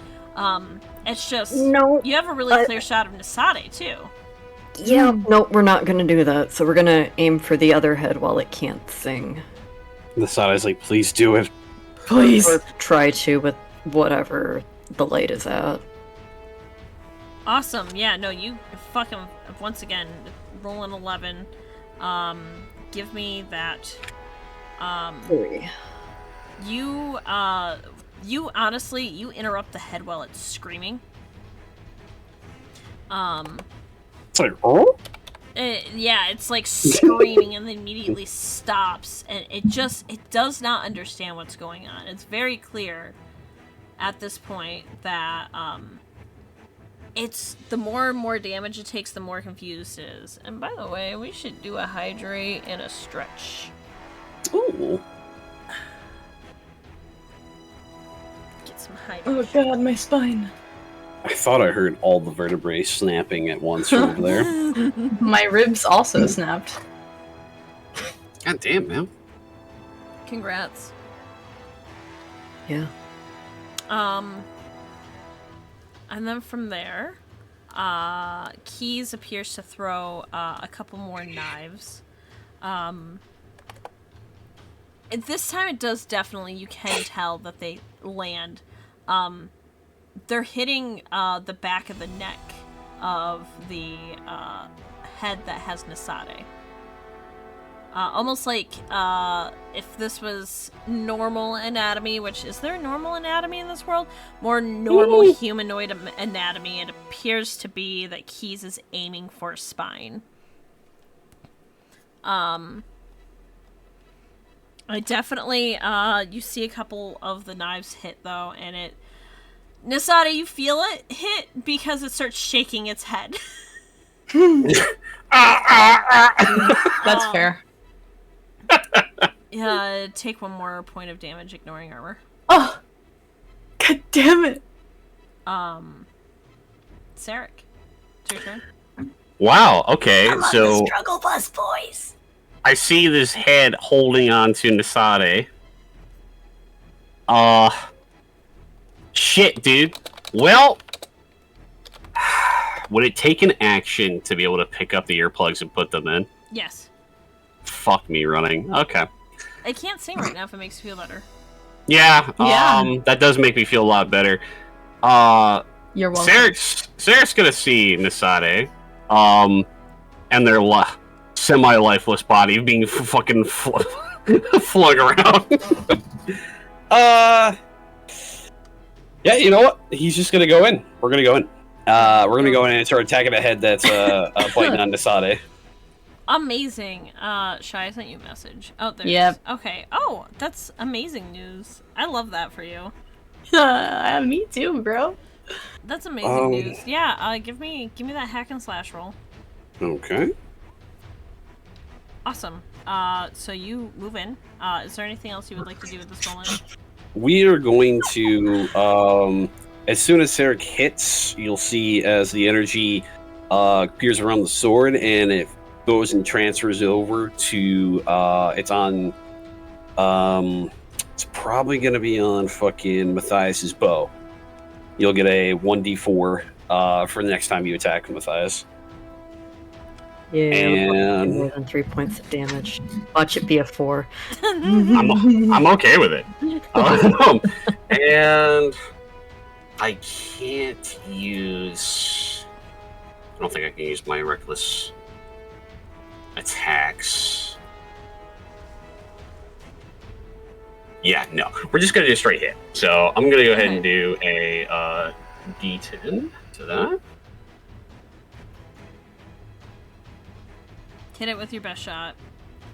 It's just No, you have a really clear shot of Nasade too. yeah, no, we're not gonna do that. So we're gonna aim for the other head while it can't sing, The Sada's like, please do it. Please. or try to with whatever the light is at. Awesome. Yeah. No, you fucking once again roll an 11. Give me that. 3. You honestly, you interrupt the head while it's screaming. It's like, oh? Yeah, it's like screaming and then immediately stops, and it does not understand what's going on. It's very clear at this point that it's the more and more damage it takes, the more confused it is. And by the way, we should do a hydrate and a stretch. Ooh. Get some hydrate. Oh god, my spine. I thought I heard all the vertebrae snapping at once over there. My ribs also snapped. God damn, man. Congrats. Yeah. And then from there, Keys appears to throw a couple more knives. At this time, it does definitely, you can tell that they land. They're hitting the back of the neck of the head that has Nasade. Almost like if this was normal anatomy, which is there normal anatomy in this world? More normal humanoid anatomy, it appears to be that Keys is aiming for spine. I definitely, you see a couple of the knives hit though, and it, Nasade, you feel it hit because it starts shaking its head. That's fair. Yeah, take one more point of damage, ignoring armor. Oh! God damn it! Sarek, it's your turn. Wow, okay, so Struggle bus, boys! I see this head holding on to Nasade. Shit, dude. Well, would it take an action to be able to pick up the earplugs and put them in? Yes. Fuck me running. Okay. I can't sing right now if it makes you feel better. Yeah, Yeah. that does make me feel a lot better. You're welcome. Sarek's gonna see Nasade, and their semi-lifeless body being fucking flung around. Yeah, you know what? He's just gonna go in. We're gonna go in. We're gonna go in and start attacking a head that's biting on Nasade. Amazing. Shy, I sent you a message. Oh, there Yep. it is. Okay. Oh, that's amazing news. I love that for you. Me too, bro. That's amazing news. Yeah, give me that hack and slash roll. Okay. Awesome. So you move in. Is there anything else you would like to do with this moment? We are going to, as soon as Sarek hits, you'll see as the energy appears around the sword, and it goes and transfers over to, it's on, it's probably going to be on fucking Matthias's bow. You'll get a 1d4 for the next time you attack Matthias. Yeah, And- more than 3 points of damage. Watch it be a 4. I'm okay with it. And I can't use. I don't think I can use my reckless attacks. Yeah, no. We're just gonna do a straight hit. So I'm gonna go ahead and do a D10 to that. Hit it with your best shot.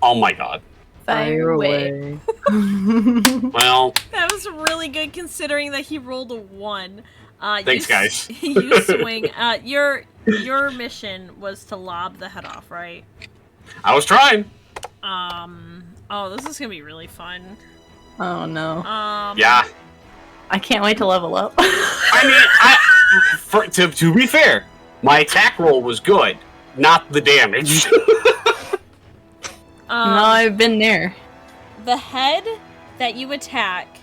Oh my god. Fire away. Well, That was really good considering that he rolled a 1. Thanks, guys. You swing. Your mission was to lob the head off, right? I was trying. Oh, this is gonna be really fun. Oh no. Yeah. I can't wait to level up. I mean, to be fair, my attack roll was good, not the damage. No, I've been there. The head that you attack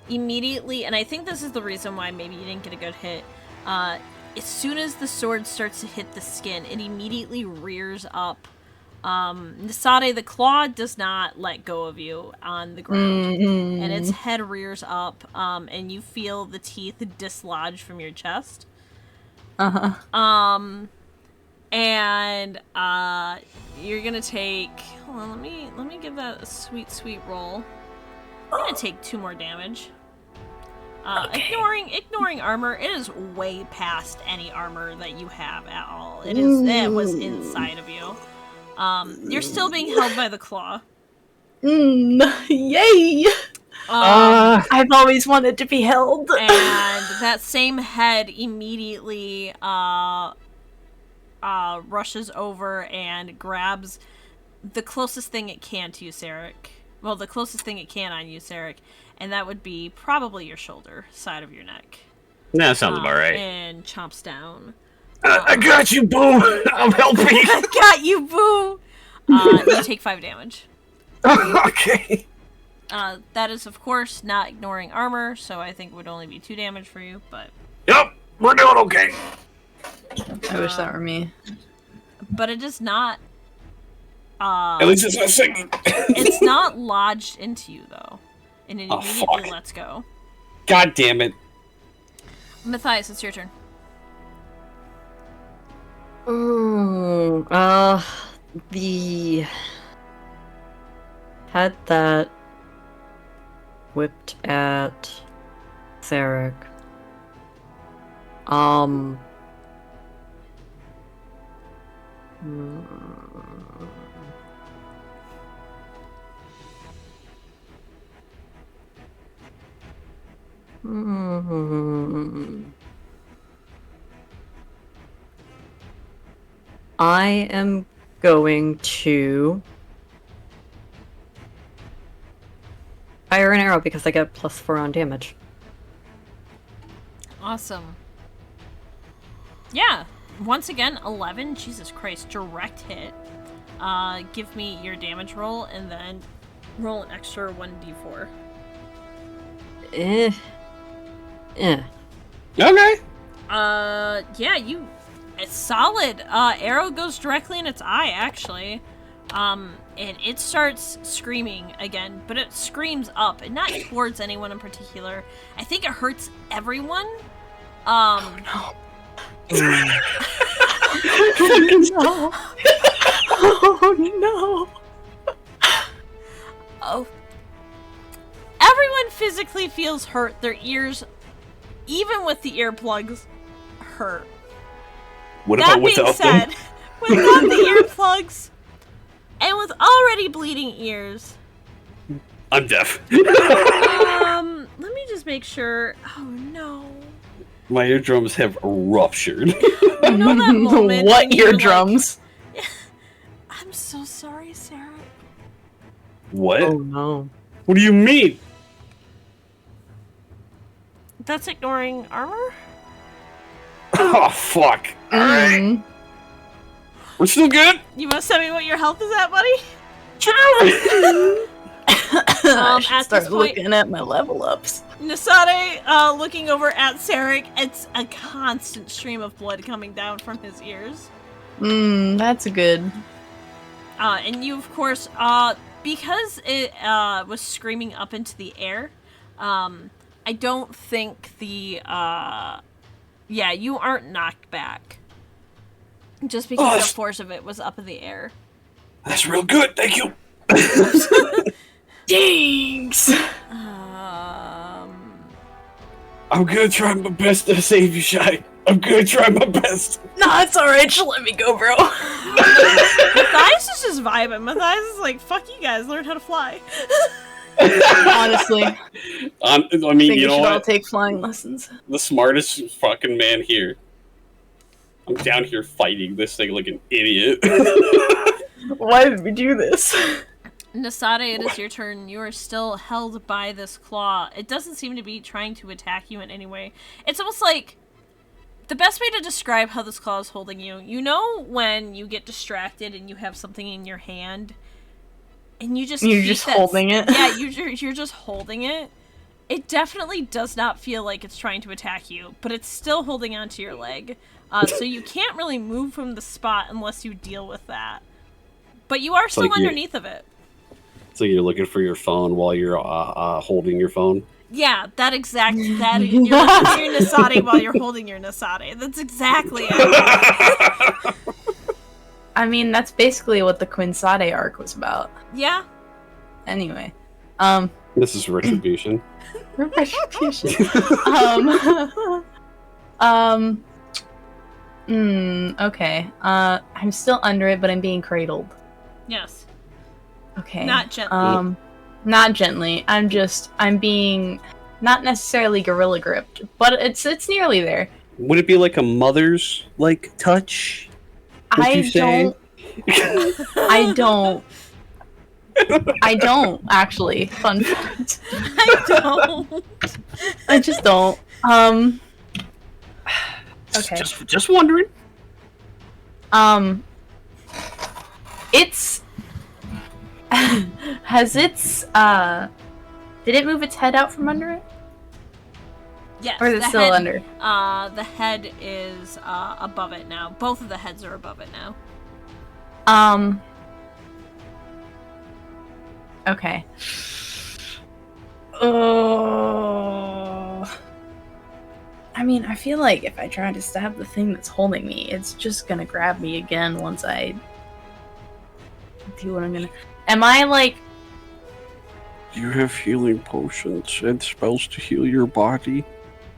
immediately, and I think this is the reason why maybe you didn't get a good hit. As soon as the sword starts to hit the skin, it immediately rears up. Nisade, the claw does not let go of you on the ground, and its head rears up, and you feel the teeth dislodge from your chest. And you're gonna take. Hold on, let me give that a sweet roll. I'm gonna take 2 more damage. Ignoring armor, it is way past any armor that you have at all. It was inside of you. You're still being held by the claw. Yay! I've always wanted to be held. And that same head immediately rushes over and grabs the closest thing it can to you, Sarek. Well, the closest thing it can on you, Sarek, and that would be probably your shoulder, side of your neck. That sounds about right. And chomps down. I got you, Boo! I'm helping! I got you, Boo! You take 5 damage. Okay. That is, of course, not ignoring armor, so I think it would only be 2 damage for you, but... Yep, we're doing okay. I wish that were me. But it is not... At least it's not singing. It's not lodged into you, though. And it Oh, immediately fuck. lets go. God damn it. Matthias, it's your turn. The head that whipped at Sarek. I am going to fire an arrow because I get +4 on damage. Awesome. Yeah. Once again, 11. Jesus Christ. Direct hit. Give me your damage roll and then roll an extra 1d4. Okay. Yeah, it's solid. Arrow goes directly in its eye, actually. And it starts screaming again, but it screams up, and not towards anyone in particular. I think it hurts everyone. Oh no. Oh no. Oh. Everyone physically feels hurt. Their ears, even with the earplugs, hurt. What That about being without said, them? without the earplugs, and with already bleeding ears, I'm deaf. let me just make sure. Oh no. My eardrums have ruptured. You know that moment What when you're eardrums? like, I'm so sorry, Sarah. What? Oh no. What do you mean? That's ignoring armor? Oh, fuck. Alright. We're still good? You must tell me what your health is at, buddy? Sure. I should at start this point- looking at my level ups. Nisade, looking over at Sarek, it's a constant stream of blood coming down from his ears. That's good. And you, of course, because it was screaming up into the air, I don't think the, yeah, you aren't knocked back. Just because the force of it was up in the air. That's real good, thank you. Thanks! I'm gonna try my best to save you, Shy. I'm gonna try my best. Nah, it's alright, just let me go, bro. Matthias is just vibing. Matthias is like, fuck you guys, learn how to fly. Honestly, I mean, I think you we know should all what? take flying lessons. The smartest fucking man here. I'm down here fighting this thing like an idiot. Why did we do this? Nasade, it is your turn. You are still held by this claw. It doesn't seem to be trying to attack you in any way. It's almost like the best way to describe how this claw is holding you. You know when you get distracted and you have something in your hand, and you're just holding it. Yeah, you're just holding it. It definitely does not feel like it's trying to attack you, but it's still holding onto your leg. So you can't really move from the spot unless you deal with that. But you are still like underneath of it. So you're looking for your phone while you're holding your phone. Yeah, you're looking for your Nasade while you're holding your Nasade. That's exactly it. I mean, that's basically what the Quinsade arc was about. Yeah. Anyway, This is retribution. retribution. Okay. I'm still under it, but I'm being cradled. Yes. Okay. Not gently. Not gently. I'm being not necessarily gorilla gripped, but it's nearly there. Would it be like a mother's like touch? I don't actually. Fun fact. I don't. I just don't. Okay. Just wondering. It's has its did it move its head out from under it? Yes. Or is it still under? The head is above it now. Both of the heads are above it now. Okay. Oh. I mean, I feel like if I try to stab the thing that's holding me, it's just gonna grab me again once I do what I'm gonna. Am I like? You have healing potions and spells to heal your body.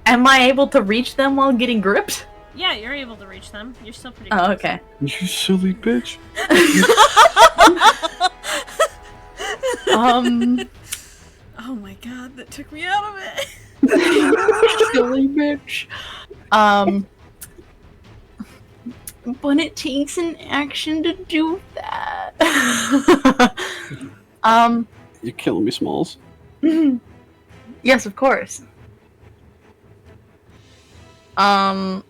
Am I able to reach them while getting gripped? Yeah, you're able to reach them. You're still pretty. Oh, close. okay. You silly bitch. Oh my god, that took me out of it. Silly bitch. But it takes an action to do that. You're killing me, Smalls. Yes, of course. Don't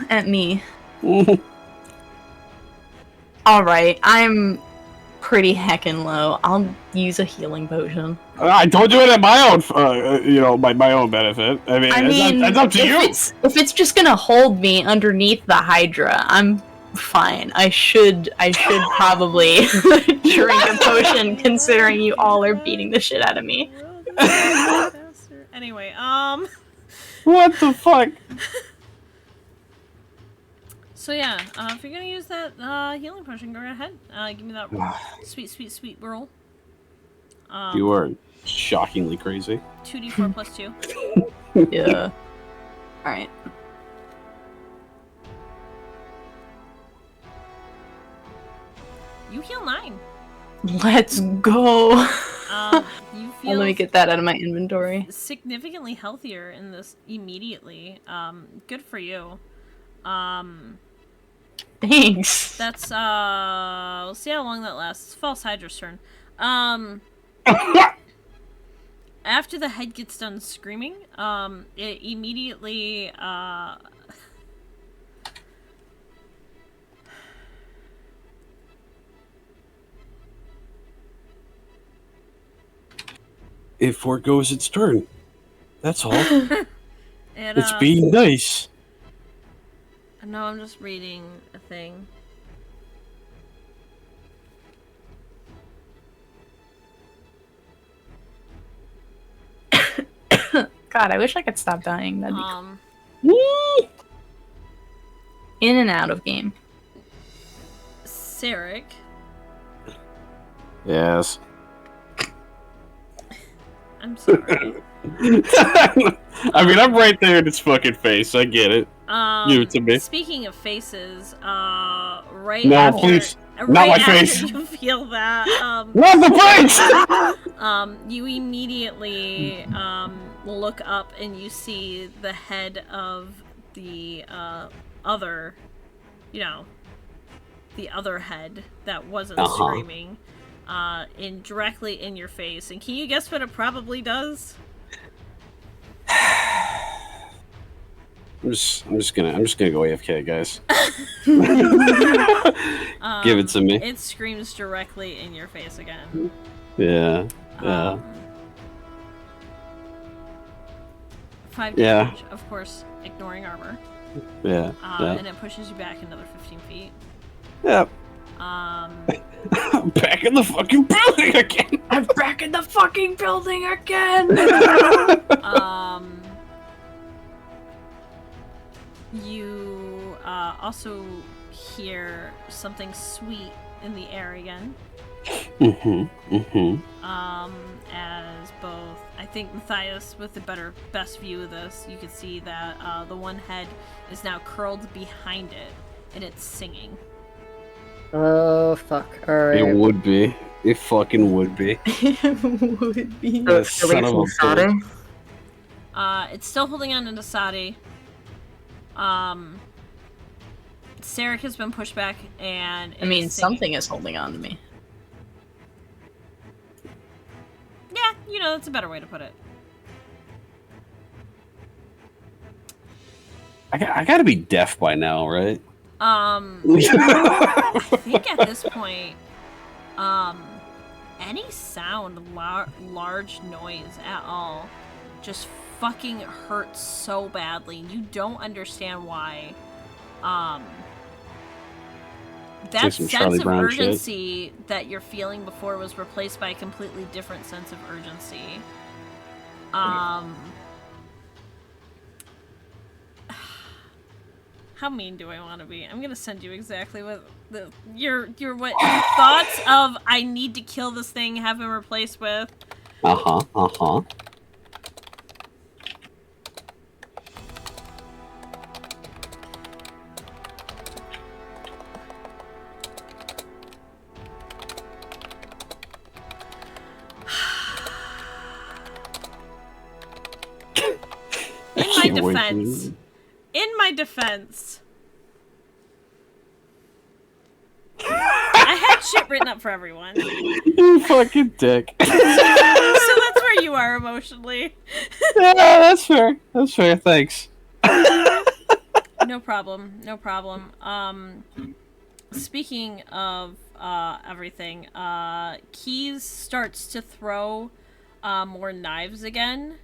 at me. Alright, I'm pretty heckin' low. I'll use a healing potion. I don't do it at my own, my own benefit. I mean, that's up to you. If it's just gonna hold me underneath the Hydra, I'm fine. I should probably drink a potion, considering you all are beating the shit out of me. Anyway, What the fuck? So yeah, if you're gonna use that healing potion, go right ahead. Give me that sweet roll. You are shockingly crazy. 2d4 plus 2. Yeah. Alright. You heal 9. Let's go. You Let feel me get that out of my inventory. significantly healthier in this immediately. Good for you. Thanks. That's we'll see how long that lasts. It's False Hydra's turn. After the head gets done screaming, it immediately It foregoes its turn. That's all. and, It's being nice. No, I'm just reading a thing. God, I wish I could stop dying. That'd be cool. In and out of game. Sarek. Yes. I'm sorry. I mean, I'm right there in its fucking face. I get it. Give it to me. Speaking of faces, right No, after, please. right Not my after face. you feel that, Not the face! you immediately look up and you see the head of the other, the other head that wasn't screaming, directly in your face. And can you guess what it probably does? I'm just gonna go AFK, guys. Give it to me. It screams directly in your face again. Yeah. 5 damage, of course, ignoring armor. Yeah. And it pushes you back another 15 feet. Yep. Um, I'm back in the fucking building again. I'm back in the fucking building again. You also hear something sweet in the air again. As both, I think Matthias, with the best view of this, you can see that the one head is now curled behind it, and it's singing. Oh, fuck. Alright. It would be. It fucking would be. It would be. Son of a bitch. It's still holding on to Sadi. Sarek has been pushed back, and I mean, is singing. something is holding on to me. Yeah, that's a better way to put it. I gotta be deaf by now, right? I think at this point, any sound, large noise at all, just fucking hurts so badly. You don't understand why. That sense Charlie of Brown urgency that you're feeling before was replaced by a completely different sense of urgency. How mean do I want to be? I'm gonna send you exactly what your thoughts of I need to kill this thing have been replaced with. In my defense, I had shit written up for everyone. You fucking dick. So that's where you are emotionally. Yeah, that's fair. That's fair. Thanks. No problem. Speaking of everything, Keys starts to throw more knives again.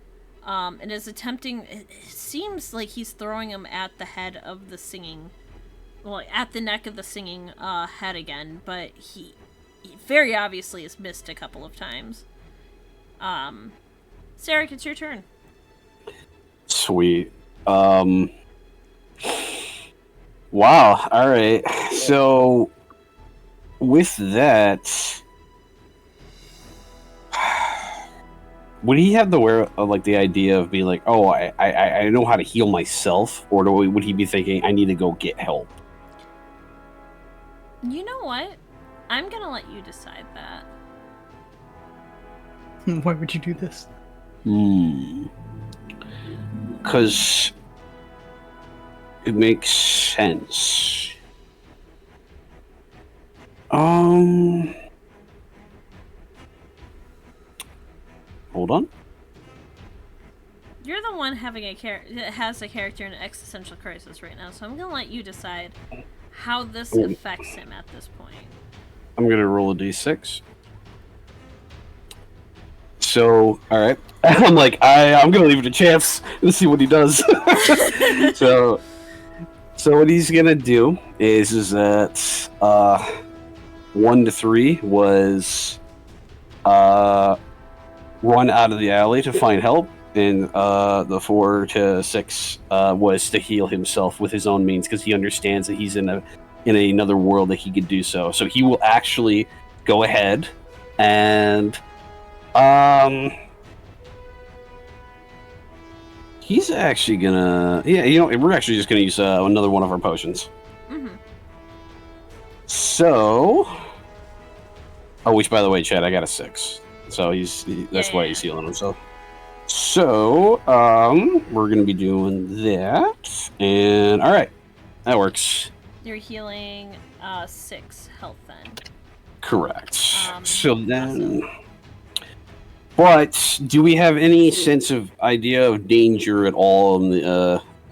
And is attempting. It seems like he's throwing them at the head of the singing, at the neck of the singing head again. But he very obviously has missed a couple of times. Sarek, it's your turn. Sweet. Wow. All right. So with that. Would he have the idea of being like, oh, I know how to heal myself, or would he be thinking, I need to go get help? You know what? I'm gonna let you decide that. Why would you do this? Because it makes sense. Hold on. You're the one having that has a character in an existential crisis right now, so I'm gonna let you decide how this affects him at this point. I'm gonna roll a d6. So, all right. I'm like, I'm gonna leave it a chance to see what he does. so what he's gonna do is that 1 to 3 was run out of the alley to find help, and the 4 to 6 was to heal himself with his own means, because he understands that he's in another world that he could do so. So he will actually go ahead and he He's actually gonna... Yeah, we're actually just gonna use another one of our potions. Mm-hmm. So... Oh, which, by the way, Chad, I got a 6. So that's why Yeah. he's healing himself. So, we're gonna be doing that. And, alright. That works. You're healing 6 health then. Correct. So then... awesome. But do we have any sense of idea of danger at all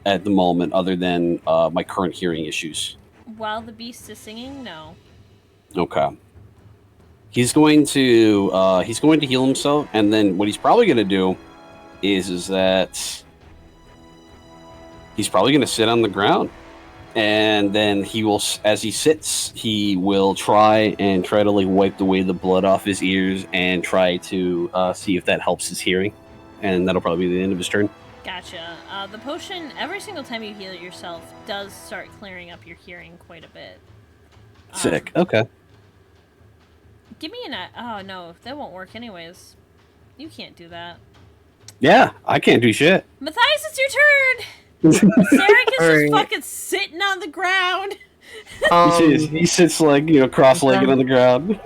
at the moment, other than my current hearing issues? While the beast is singing, no. Okay. He's going to heal himself, and then what he's probably going to do is that he's probably going to sit on the ground, and then he will, as he sits, he will try to like wipe away the blood off his ears and try to see if that helps his hearing, and that'll probably be the end of his turn. Gotcha. The potion, every single time you heal it yourself, does start clearing up your hearing quite a bit. Sick. Okay. Give me oh no, that won't work anyways. You can't do that. Yeah, I can't do shit. Matthias, it's your turn! Sarek is just fucking sitting on the ground. He sits like, cross-legged on the ground.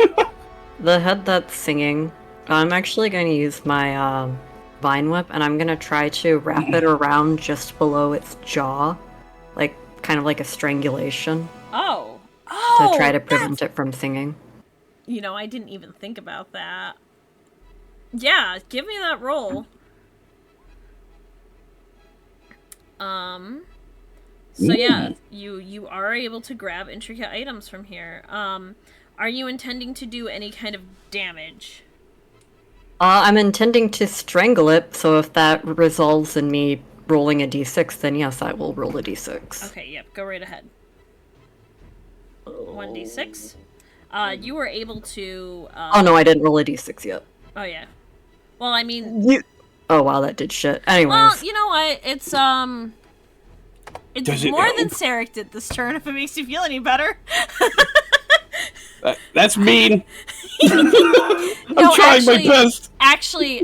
The head that's singing, I'm actually going to use my vine whip, and I'm going to try to wrap it around just below its jaw, like kind of like a strangulation. Oh, to try to prevent it from singing. I didn't even think about that. Yeah, give me that roll. So yeah, you are able to grab intricate items from here. Are you intending to do any kind of damage? I'm intending to strangle it, so if that results in me rolling a d6, then yes, I will roll a d6. Okay, yep, go right ahead. 1d6. You were able to... Oh no, I didn't roll a d6 yet. Oh yeah. Well, I mean... Oh wow, that did shit. Anyways. Well, you know what? It's more than help? Sarek did this turn, if it makes you feel any better. That's mean. No, trying my best. Actually,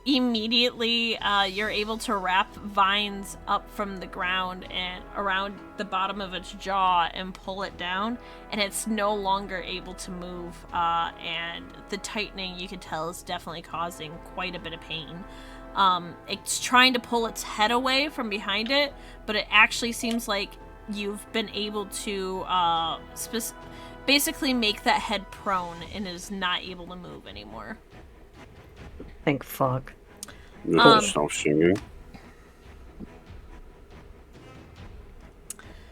immediately, you're able to wrap vines up from the ground and around the bottom of its jaw and pull it down, and it's no longer able to move, and the tightening, you can tell, is definitely causing quite a bit of pain. It's trying to pull its head away from behind it, but it actually seems like you've been able to, basically make that head prone and is not able to move anymore. Thank fuck. Stop singing.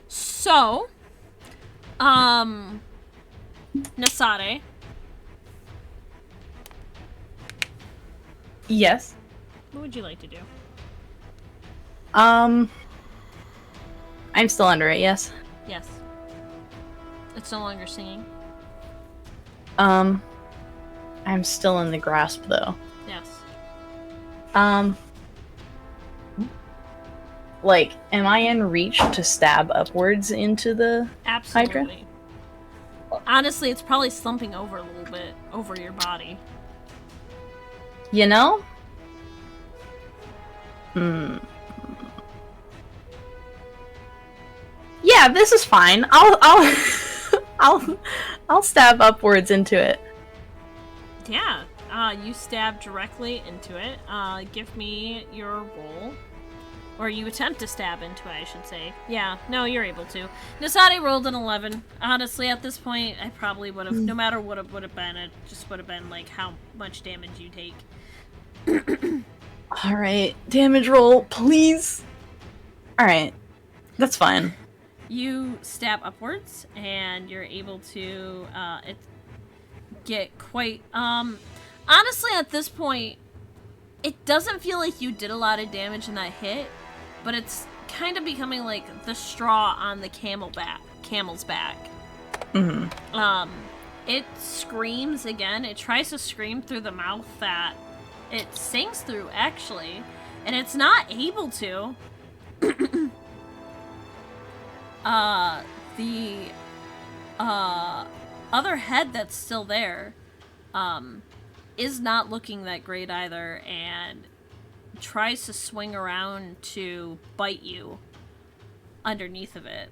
So, Nasade. Yes. What would you like to do? I'm still under it, yes. Yes. It's no longer singing. I'm still in the grasp though. Yes. Like, am I in reach to stab upwards into the Hydra? Absolutely. Honestly, it's probably slumping over a little bit over your body. You know? Yeah, this is fine. I'll stab upwards into it. Yeah. You stab directly into it. Give me your roll. Or you attempt to stab into it, I should say. Yeah, no, you're able to. Nasade rolled an 11. Honestly, at this point, I probably would have, no matter what it would have been, it just would have been like how much damage you take. Alright, damage roll, please. Alright, that's fine. You stab upwards, and you're able to get quite... honestly, at this point, it doesn't feel like you did a lot of damage in that hit, but it's kind of becoming like the straw on the camel's back. Mm-hmm. It screams again. It tries to scream through the mouth that it sings through, actually, and it's not able to. The other head that's still there is not looking that great either, and tries to swing around to bite you underneath of it.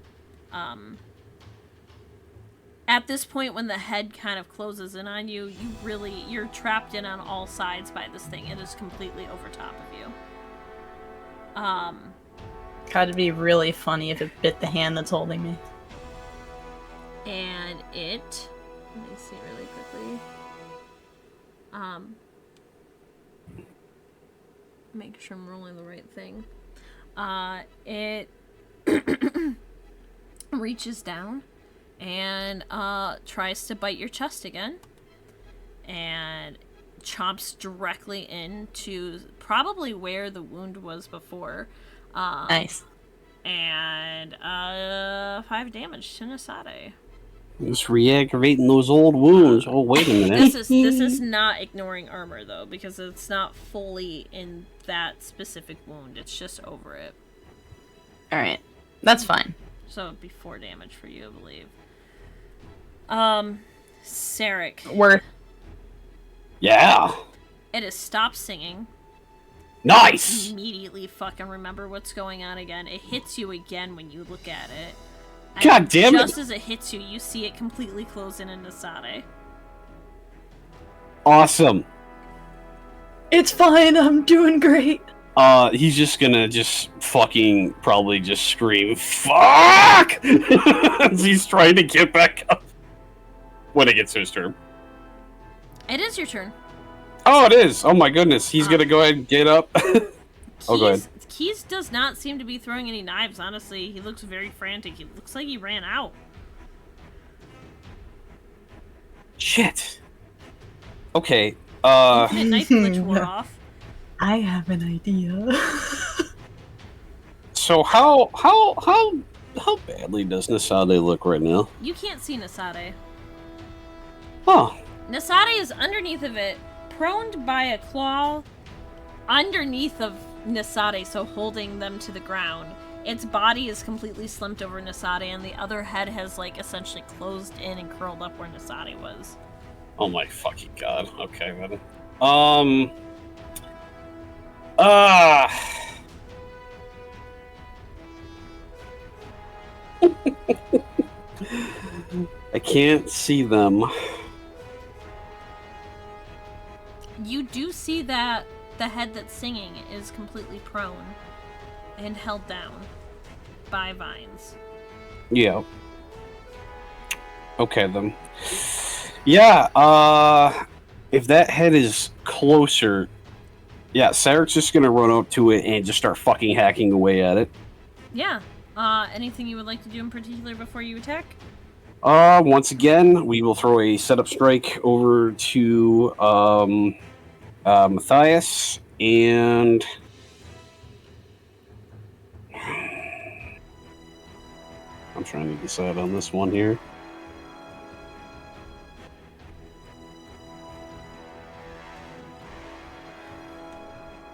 At this point, when the head kind of closes in on you, you're trapped in on all sides by this thing. It is completely over top of you. Gotta be really funny if it bit the hand that's holding me. And it... Let me see really quickly. Make sure I'm rolling the right thing. It reaches down and tries to bite your chest again. And chomps directly into probably where the wound was before. Nice. And 5 damage to Nasade. Just reactivating those old wounds. Oh, wait a minute. This is not ignoring armor though, because it's not fully in that specific wound. It's just over it. All right, that's fine. So it'd be 4 damage for you, I believe. Sarek. We're Yeah. It has stopped singing. Nice. Immediately fucking remember what's going on again. It hits you again when you look at it. And God damn it. Just as it hits you, you see it completely close in Nasade. Awesome. It's fine. I'm doing great. He's just gonna fucking probably just scream, "Fuck!" as he's trying to get back up when it gets to his turn. It is your turn. Oh, it is. Oh my goodness. He's gonna go ahead and get up. Oh, go ahead. Keys does not seem to be throwing any knives, honestly. He looks very frantic. He looks like he ran out. Shit. Okay. Infinite knife glitch wore off. I have an idea. So how badly does Nasade look right now? You can't see Nasade. Oh. Nasade is underneath of it, proned by a claw underneath of Nasade, so holding them to the ground. Its body is completely slumped over Nasade, and the other head has, like, essentially closed in and curled up where Nasade was. Oh my fucking god. Okay, then. I can't see them. You do see that the head that's singing is completely prone and held down by vines. Yeah. Okay, then. Yeah, if that head is closer, yeah, Sarek's just gonna run up to it and just start fucking hacking away at it. Yeah. Anything you would like to do in particular before you attack? Once again, we will throw a setup strike over to, Matthias, and... I'm trying to decide on this one here.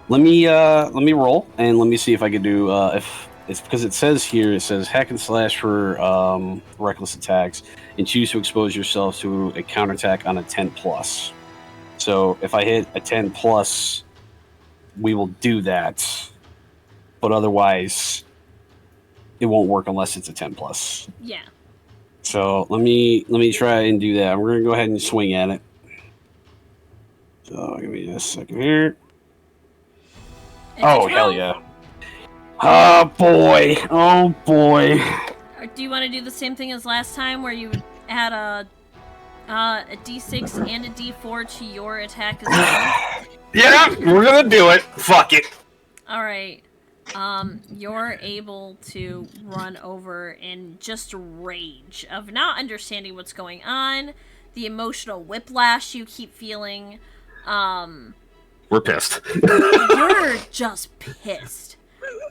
Let me roll, and let me see if I can do, if it's because it says here, it says hack and slash for, reckless attacks, and choose to expose yourself to a counterattack on a 10+. So if I hit a 10+, we will do that, but otherwise, it won't work unless it's a 10+. Yeah. So let me try and do that. We're gonna go ahead and swing at it. So give me a second here. Oh, hell yeah. Oh boy. Oh boy. Do you want to do the same thing as last time where you would add a D6 and a D4 to your attack as well? Yeah, we're gonna do it. Fuck it. Alright. You're able to run over in just rage of not understanding what's going on, the emotional whiplash you keep feeling. We're pissed. You're just pissed.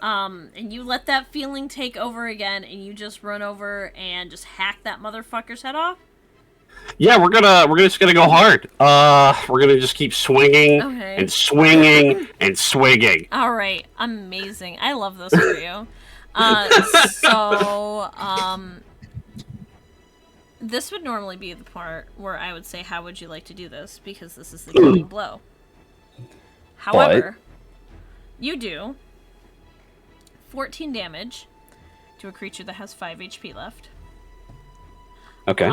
And you let that feeling take over again, and you just run over and just hack that motherfucker's head off? Yeah, we're just gonna go hard. We're gonna just keep swinging and swinging and swinging. All right, amazing. I love this for you. This would normally be the part where I would say, how would you like to do this? Because this is the killing blow. However, You do 14 damage to a creature that has 5 HP left. Okay.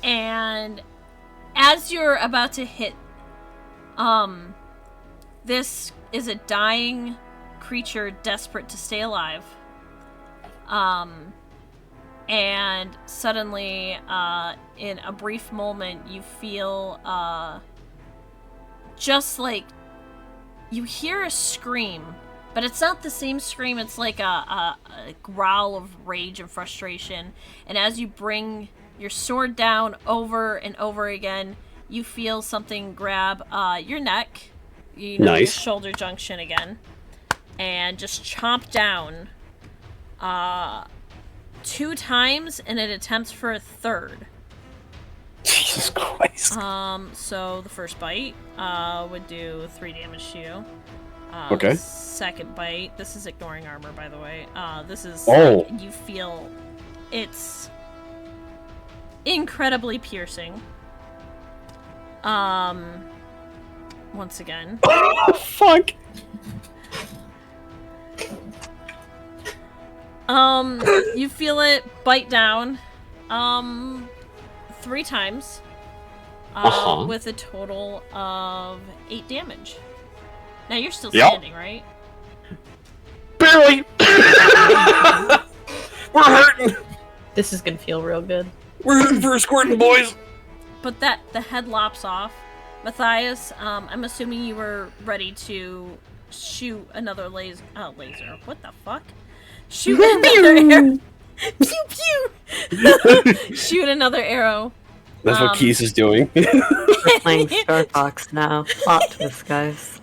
And as you're about to hit, this is a dying creature desperate to stay alive. And suddenly, in a brief moment, you feel, just like, you hear a scream, but it's not the same scream, it's like a growl of rage and frustration. And as you bring your sword down over and over again, you feel something grab your neck, you know, your shoulder junction again, and just chomp down 2 times, and it attempts for a third. Jesus Christ. So the first bite would do 3 damage to you. Okay. Second bite, this is ignoring armor, by the way. This is Oh. you feel it's incredibly piercing. Once again. Fuck. You feel it bite down 3 times. With a total of 8 damage. Now you're still standing, right? Barely. We're hurting. This is gonna feel real good. We're hurting for a squirting, boys. But the head lops off. Matthias, I'm assuming you were ready to shoot another laser. What the fuck? Shoot another arrow. Pew pew. Shoot another arrow. That's what Keys is doing. We're playing Star Fox now. Plot twist, guys.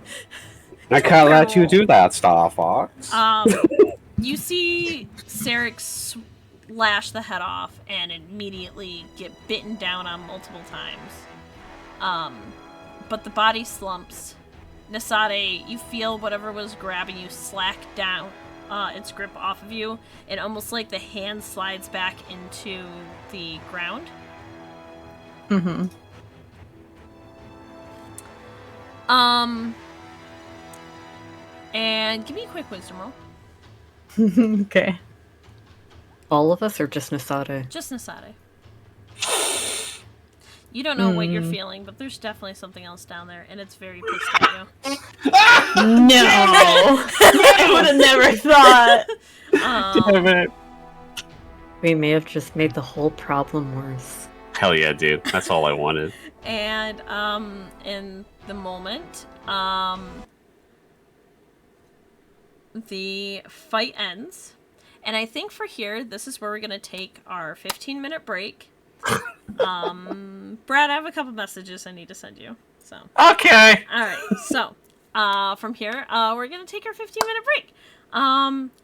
I can't let you do that, Star Fox. You see Sarek slash the head off and immediately get bitten down on multiple times. But the body slumps. Nasade, you feel whatever was grabbing you slack down its grip off of you, and almost like the hand slides back into the ground. Mm-hmm. And give me a quick wisdom roll. Okay. All of us, or just Nasade? Just Nasade. You don't know what you're feeling, but there's definitely something else down there, and it's very pissed at you. No! I would have never thought. Damn it. We may have just made the whole problem worse. Hell yeah, dude. That's all I wanted. And, in the moment, the fight ends. And I think for here, this is where we're gonna take our 15-minute break. Brad, I have a couple messages I need to send you. So. Okay. Alright, so, from here, we're gonna take our 15-minute break.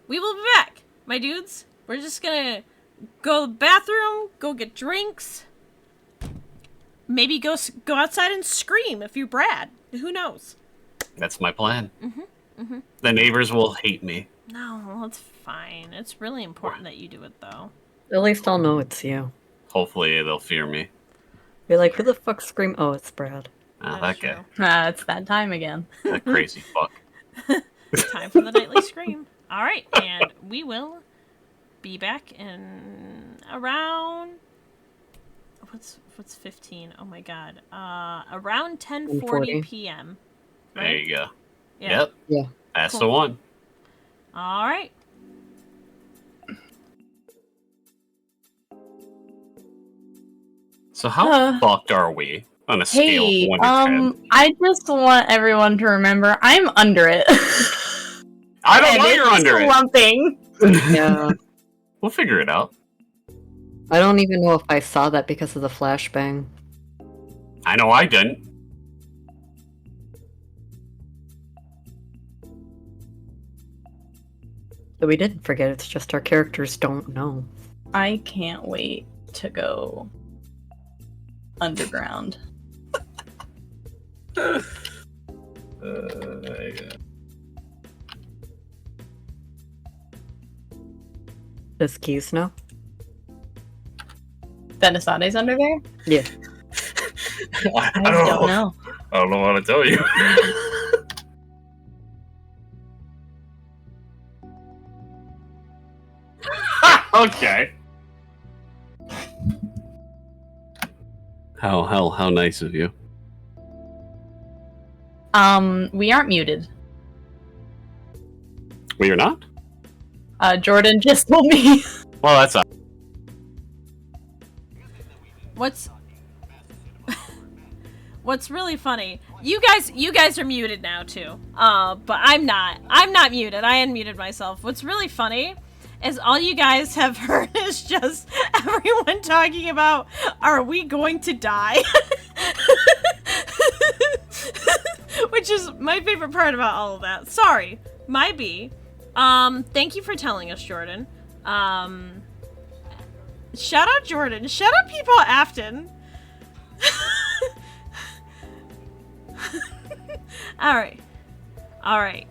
We will be back, my dudes. We're just gonna go to the bathroom, go get drinks. Maybe go outside and scream if you're Brad. Who knows? That's my plan. The neighbors will hate me. No, it's fine. It's really important that you do it, though. At least I'll know it's you. Hopefully they'll fear me. You're like, who the fuck scream? Oh, it's Brad. That That's guy. true. It's that time again. That crazy fuck. Time for the nightly scream. Alright, and we will be back in around... What's 15? Oh my god. Around 10:40 p.m. There Right? you go. Yeah. Yep. Yeah. That's Cool. the one. Alright. So how fucked are we on a scale Hey, of 1 to 10? I just want everyone to remember I'm under it. I don't And know you're it's under it. slumping. Yeah. We'll figure it out. I don't even know if I saw that because of the flashbang. I know I didn't. But we didn't forget, it's just our characters don't know. I can't wait to go underground. Does Keys know? Denisades under there? Yeah. I I don't don't know. know. I don't know what to tell you. Okay. How nice of you. We aren't muted. Well, you're not? Jordan just told me. Well, that's What's really funny, you guys are muted now too. But I'm not. I'm not muted. I unmuted myself. What's really funny is all you guys have heard is just everyone talking about, are we going to die? Which is my favorite part about all of that. Sorry, my B. Thank you for telling us, Jordan. Shout out Jordan. Shout out people at Afton. Alright. Alright.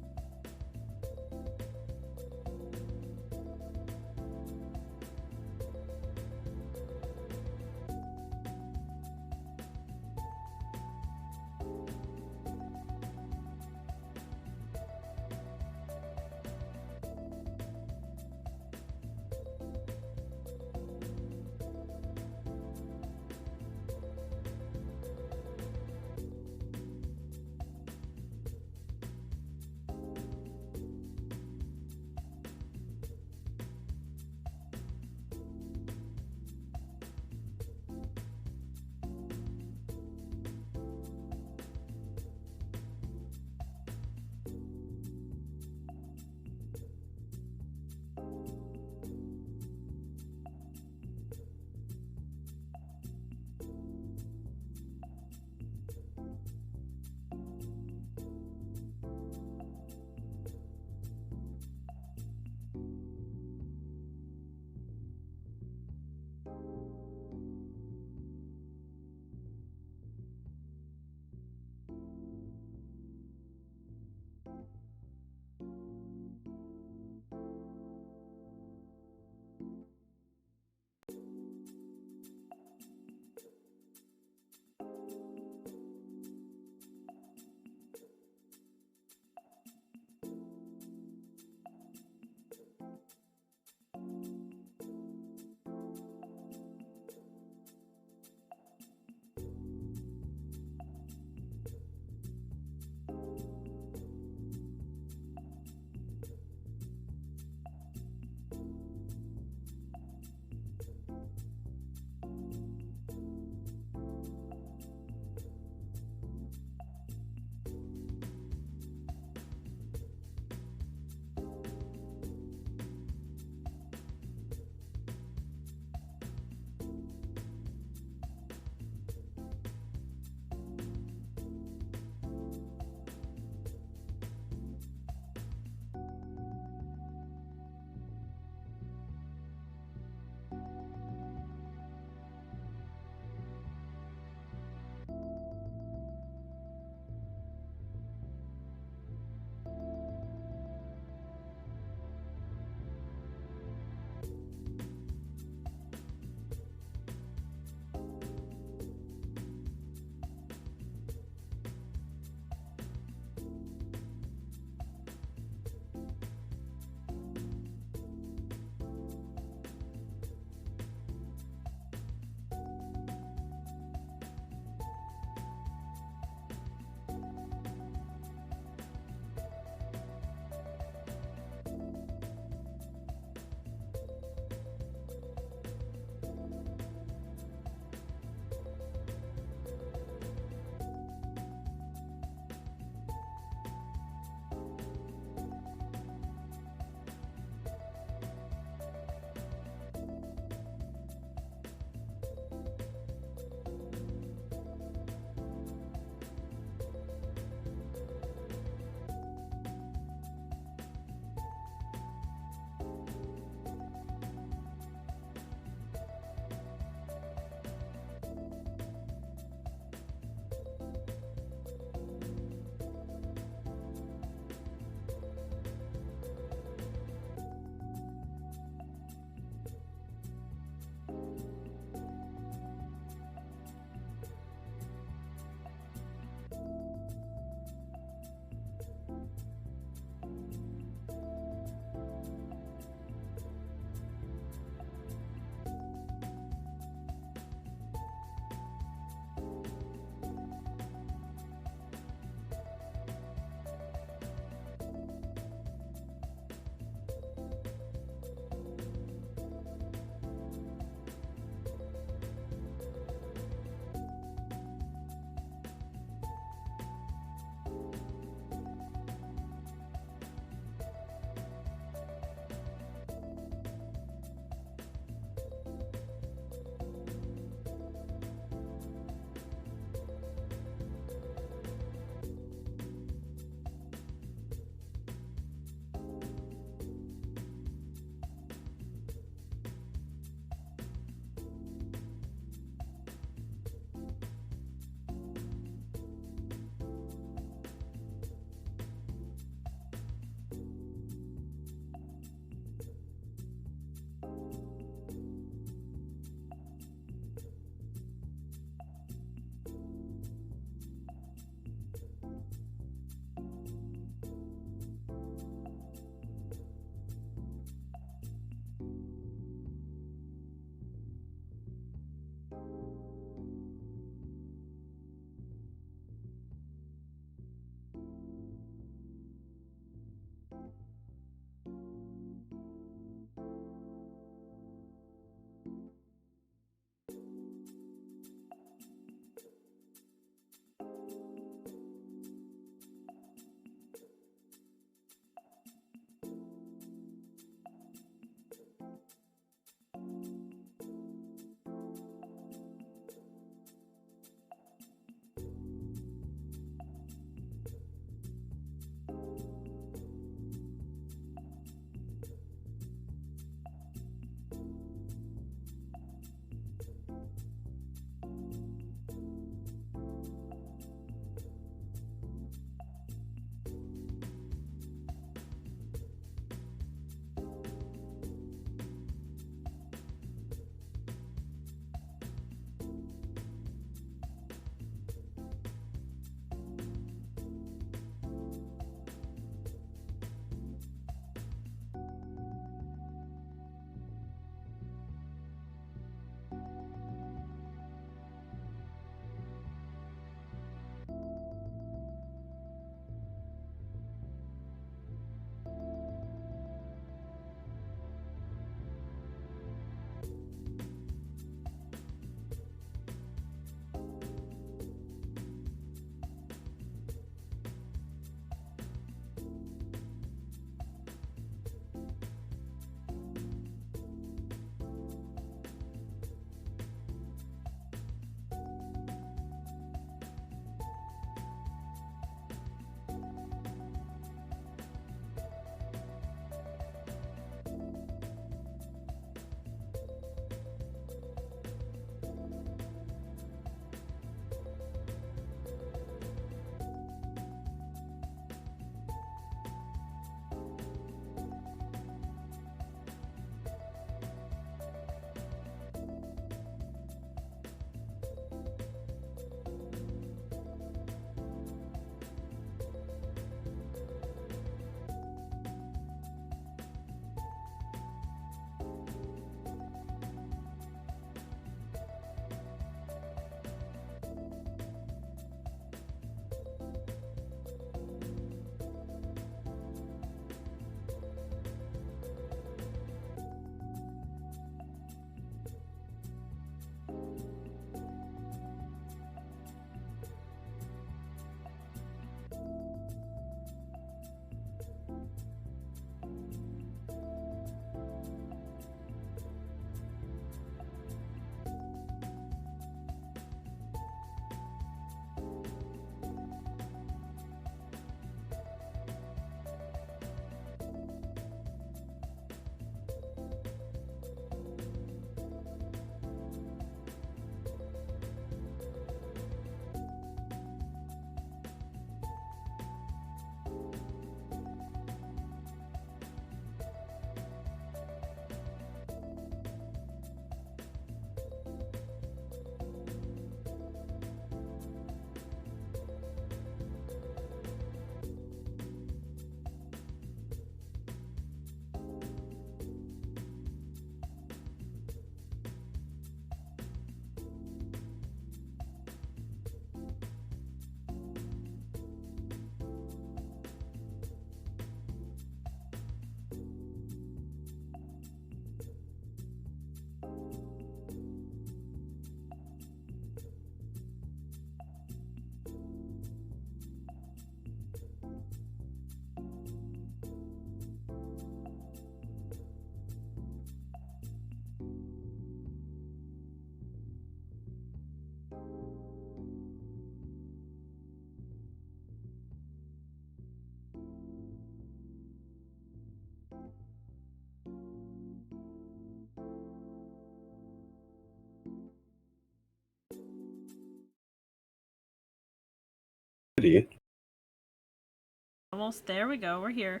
Almost there we go. We're here.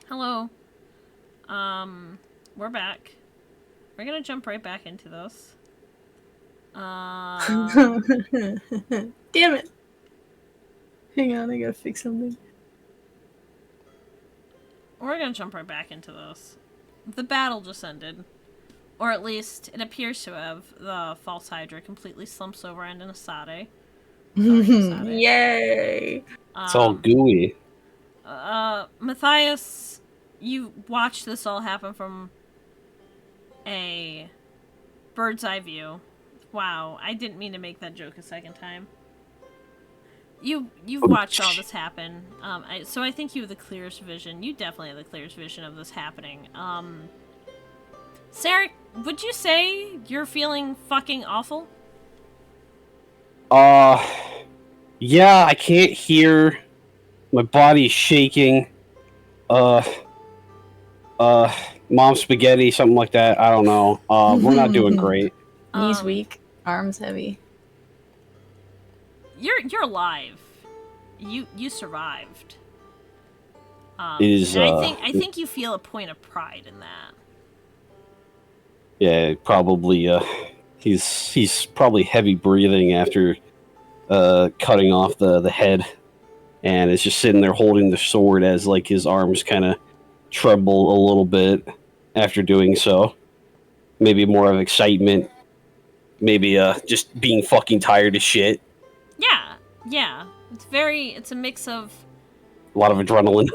Hello. We're back. We're gonna jump right back into this. Damn it! Hang on, I gotta fix something. We're gonna jump right back into this. The battle just ended. Or at least, it appears to have. The false Hydra completely slumps over and in a sade. Yay! It's all gooey. Matthias, you watched this all happen from a bird's eye view. Wow, I didn't mean to make that joke a second time. You've watched all this happen, so I think you have the clearest vision. You definitely have the clearest vision of this happening. Sarah, would you say you're feeling fucking awful? Yeah, I can't hear. My body's shaking. Mom spaghetti, something like that. I don't know. We're not doing great. Knees weak, arms heavy. You're alive. You survived. Is I think you feel a point of pride in that. Yeah, probably. He's probably heavy breathing after cutting off the head, and is just sitting there holding the sword as like his arms kind of tremble a little bit after doing so. Maybe more of excitement. Maybe just being fucking tired as shit. Yeah. It's a mix of A lot of adrenaline.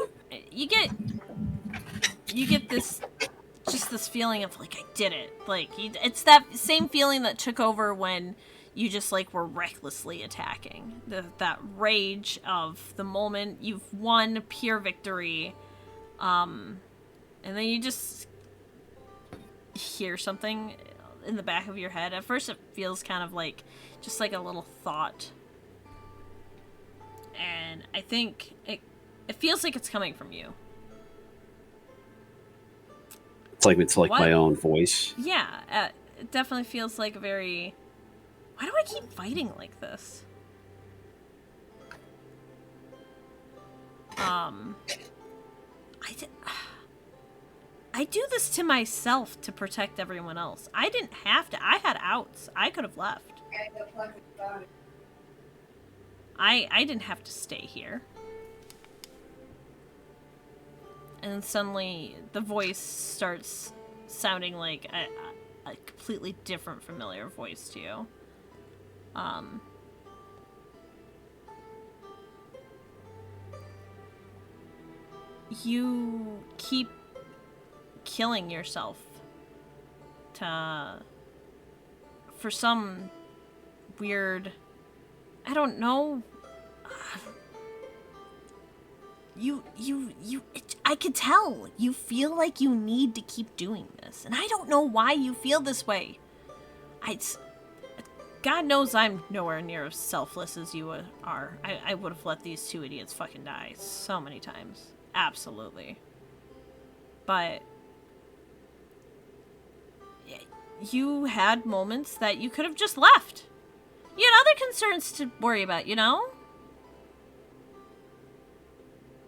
You get this feeling of like I did it. Like it's that same feeling that took over when you just like were recklessly attacking. That rage of the moment you've won pure victory, and then you just hear something in the back of your head. At first, it feels kind of like just like a little thought, and I think it feels like it's coming from you. It's like What? my own voice. Yeah, it definitely feels like a very... Why do I keep fighting like this? I do this to myself to protect everyone else. I didn't have to. I had outs. I could have left. I didn't have to stay here. And then suddenly the voice starts sounding like a completely different familiar voice to you. You keep killing yourself for some weird, I don't know. I could tell. You feel like you need to keep doing this. And I don't know why you feel this way. God knows I'm nowhere near as selfless as you are. I would have let these two idiots fucking die so many times. Absolutely. But you had moments that you could have just left. You had other concerns to worry about, you know?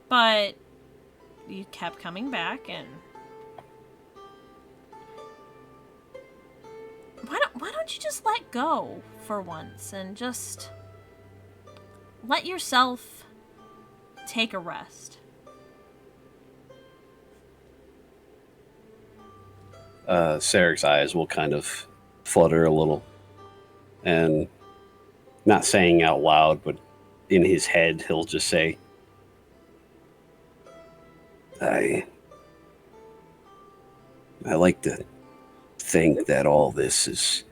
But you kept coming back, and why don't you just let go for once and just let yourself take a rest? Sarek's eyes will kind of flutter a little, and not saying out loud, but in his head, he'll just say, I like to think that all this is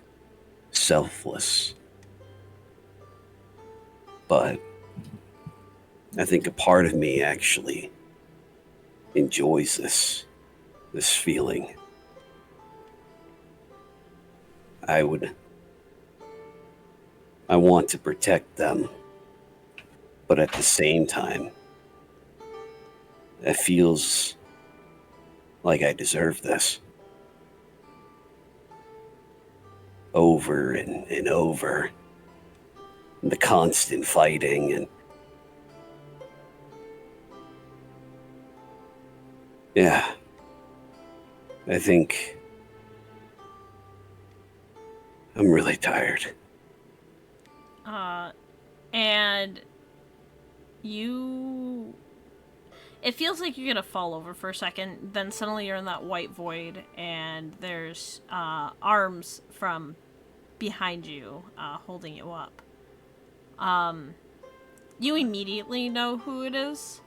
selfless, but I think a part of me actually enjoys this feeling. I want to protect them, but at the same time, it feels like I deserve this. Over and over. The constant fighting and Yeah. I think I'm really tired. And it feels like you're gonna fall over for a second, then suddenly you're in that white void, and there's arms from behind you holding you up. You immediately know who it is.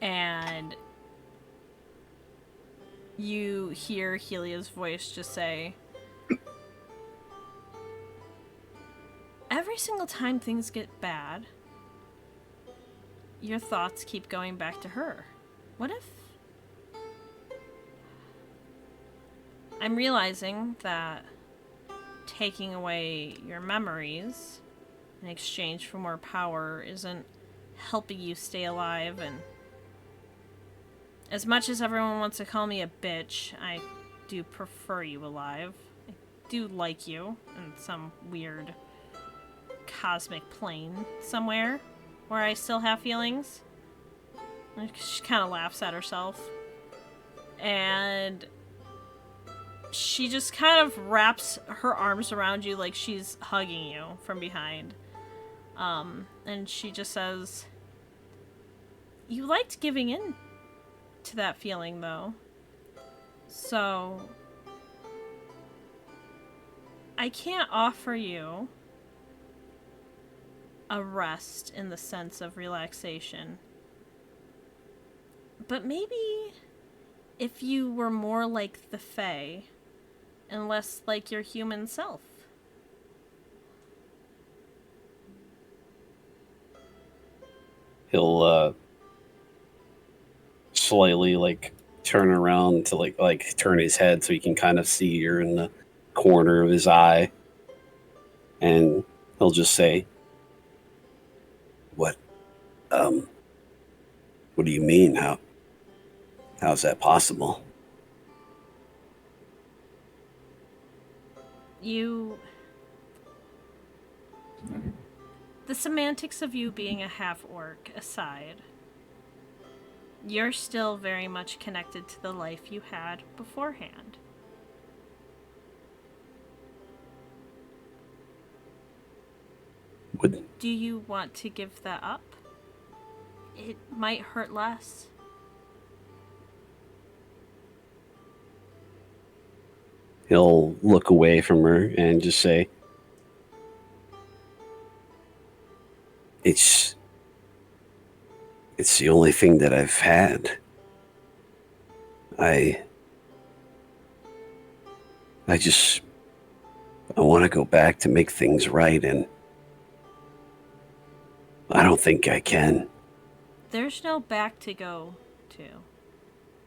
And you hear Helia's voice just say, every single time things get bad, your thoughts keep going back to her. What if... I'm realizing that taking away your memories in exchange for more power isn't helping you stay alive, and as much as everyone wants to call me a bitch, I do prefer you alive. I do like you in some weird cosmic plane somewhere where I still have feelings. And she kind of laughs at herself. And she just kind of wraps her arms around you like she's hugging you from behind. And she just says, you liked giving in to that feeling, though. So I can't offer you a rest in the sense of relaxation. But maybe if you were more like the Fae and less like your human self. He'll slightly like turn around to like turn his head so he can kind of see her in the corner of his eye, and he'll just say, "What? What do you mean? How's that possible?" The semantics of you being a half-orc aside, you're still very much connected to the life you had beforehand. Do you want to give that up? It might hurt less. He'll look away from her and just say, It's the only thing that I've had. I want to go back to make things right, and I don't think I can. There's no back to go to.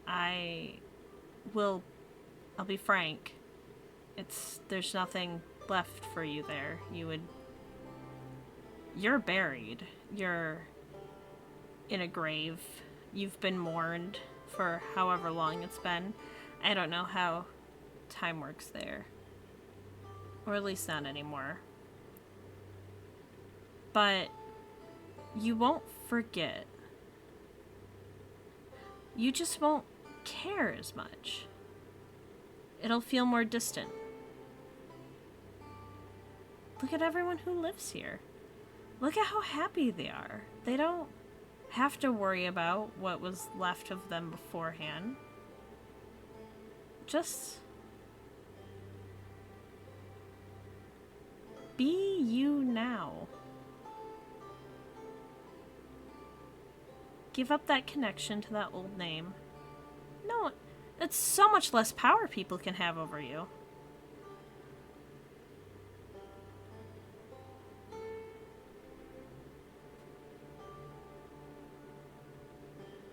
I'll be frank. There's nothing left for you there. You're buried. You're in a grave. You've been mourned for however long it's been. I don't know how time works there. Or at least not anymore. But you won't forget. You just won't care as much. It'll feel more distant. Look at everyone who lives here. Look at how happy they are. They don't have to worry about what was left of them beforehand. Just be you now. Give up that connection to that old name. No, it's so much less power people can have over you.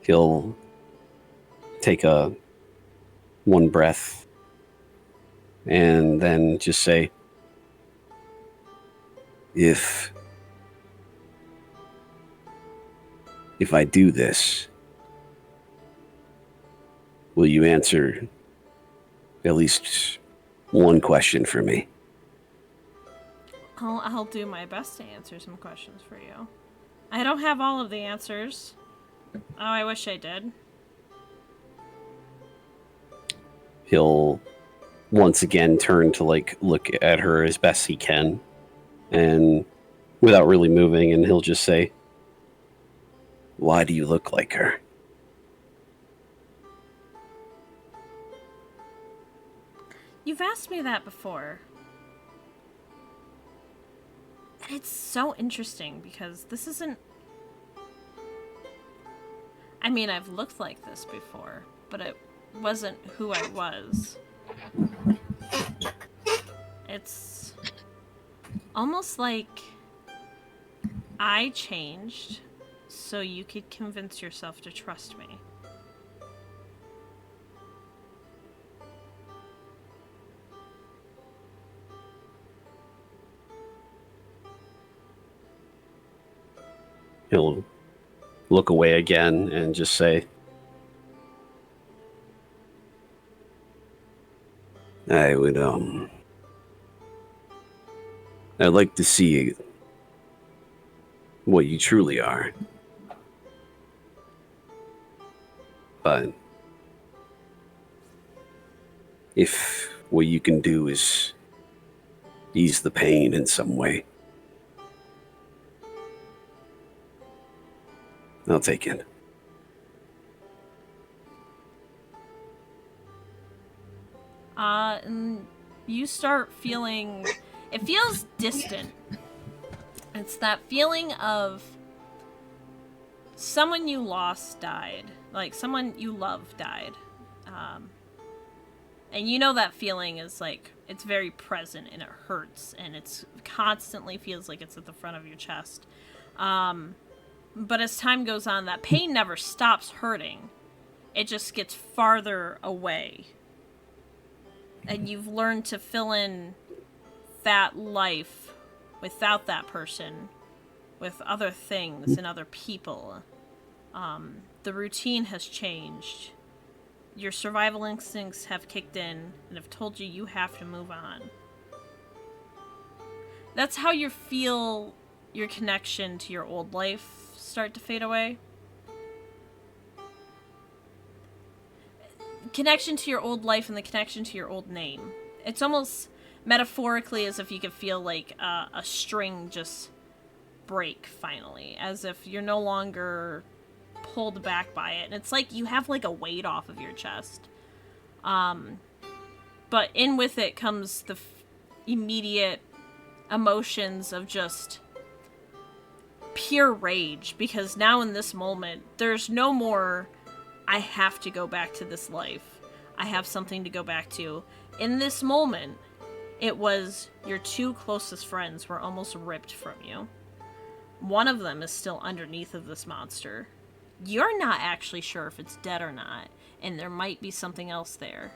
He'll take one breath and then just say, if I do this, will you answer at least one question for me? I'll do my best to answer some questions for you. I don't have all of the answers. Oh, I wish I did. He'll once again turn to like look at her as best he can, and without really moving, and he'll just say, "Why do you look like her?" You've asked me that before. And it's so interesting because this isn't... I mean, I've looked like this before, but it wasn't who I was. It's almost like I changed so you could convince yourself to trust me. He'll look away again and just say, I'd like to see what you truly are. But if what you can do is ease the pain in some way, I'll take it. And you start feeling... It feels distant. It's that feeling of someone you lost died. Like, someone you love died. And you know that feeling is, like, it's very present and it hurts. And it's constantly feels like it's at the front of your chest. But as time goes on, that pain never stops hurting. It just gets farther away. And you've learned to fill in that life without that person, with other things and other people. The routine has changed. Your survival instincts have kicked in and have told you you have to move on. That's how you feel your connection to your old life start to fade away. Connection to your old life and the connection to your old name. It's almost metaphorically as if you could feel like a string just break finally, as if you're no longer pulled back by it, and it's like you have like a weight off of your chest. But in with it comes the immediate emotions of just pure rage, because now in this moment there's no more I have to go back to this life. I have something to go back to. In this moment, it was your two closest friends were almost ripped from you. One of them is still underneath of this monster. You're not actually sure if it's dead or not, and there might be something else there.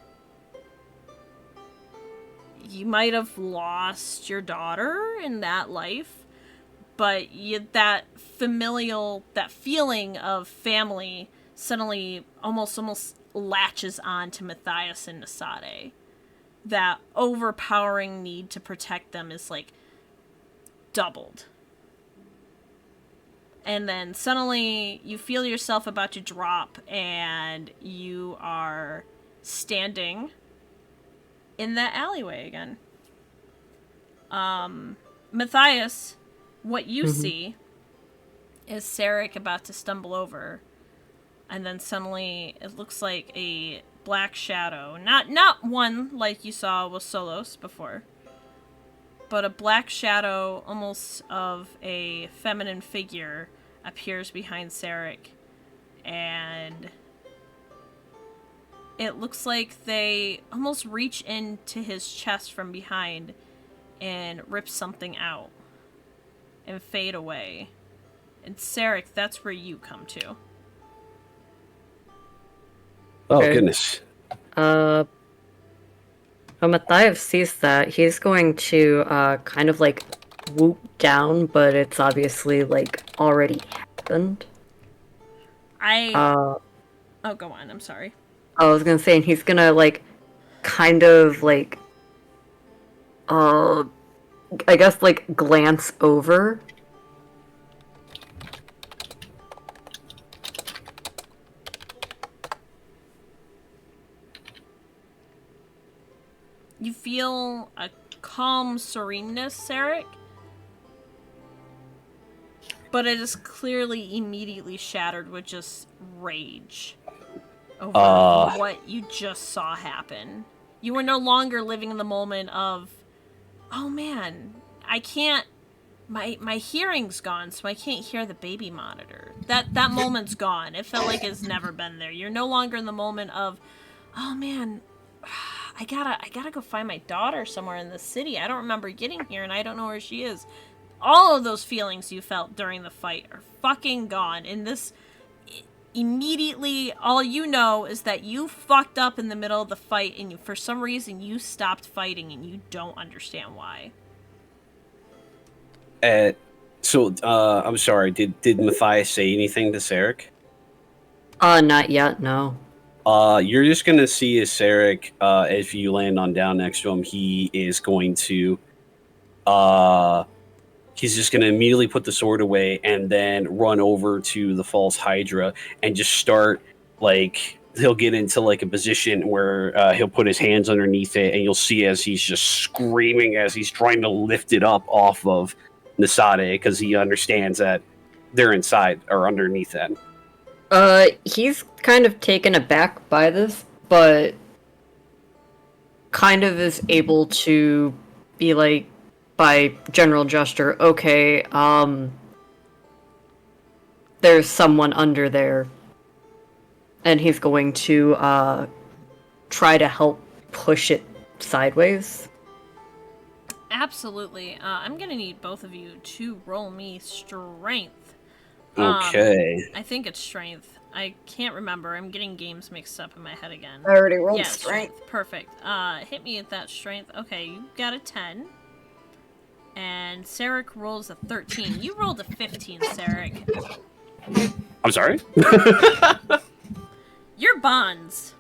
You might have lost your daughter in that life, but that familial, that feeling of family suddenly almost latches on to Matthias and Nasade. That overpowering need to protect them is like doubled. And then suddenly you feel yourself about to drop and you are standing in that alleyway again. Matthias, what you see is Sarek about to stumble over. And then suddenly it looks like a black shadow. Not one like you saw with Solos before. But a black shadow, almost of a feminine figure, appears behind Sarek. And it looks like they almost reach into his chest from behind and rip something out and fade away. And Sarek, that's where you come to. Oh, Okay. goodness. When Matthias sees that, he's going to kind of like whoop down, but it's obviously like already happened. Oh, go on, I'm sorry. I was gonna say, and he's gonna like kind of like I guess like glance over You feel a calm sereneness, Sarek. But it is clearly immediately shattered with just rage over what you just saw happen. You are no longer living in the moment of, oh man, I can't, my hearing's gone, so I can't hear the baby monitor. That moment's gone. It felt like it's never been there. You're no longer in the moment of, oh man, I gotta go find my daughter somewhere in the city. I don't remember getting here, and I don't know where she is. All of those feelings you felt during the fight are fucking gone. And this, immediately, all you know is that you fucked up in the middle of the fight, and for some reason you stopped fighting, and you don't understand why. I'm sorry. Did Matthias say anything to Sarek? Not yet, no. You're just gonna see as Sarek, if you land on down next to him, he is going to, he's just gonna immediately put the sword away and then run over to the false Hydra and just start, like, he'll get into like a position where he'll put his hands underneath it, and you'll see as he's just screaming as he's trying to lift it up off of Nasade, because he understands that they're inside or underneath that. He's kind of taken aback by this, but kind of is able to be like, by general gesture, okay, there's someone under there. And he's going to, try to help push it sideways. Absolutely. I'm gonna need both of you to roll me strength. Okay. I think it's strength. I can't remember. I'm getting games mixed up in my head again. I already rolled Yeah, strength. Perfect. Hit me at that strength. Okay, you got a 10. And Sarek rolls a 13. You rolled a 15, Sarek. I'm sorry? Your bonds.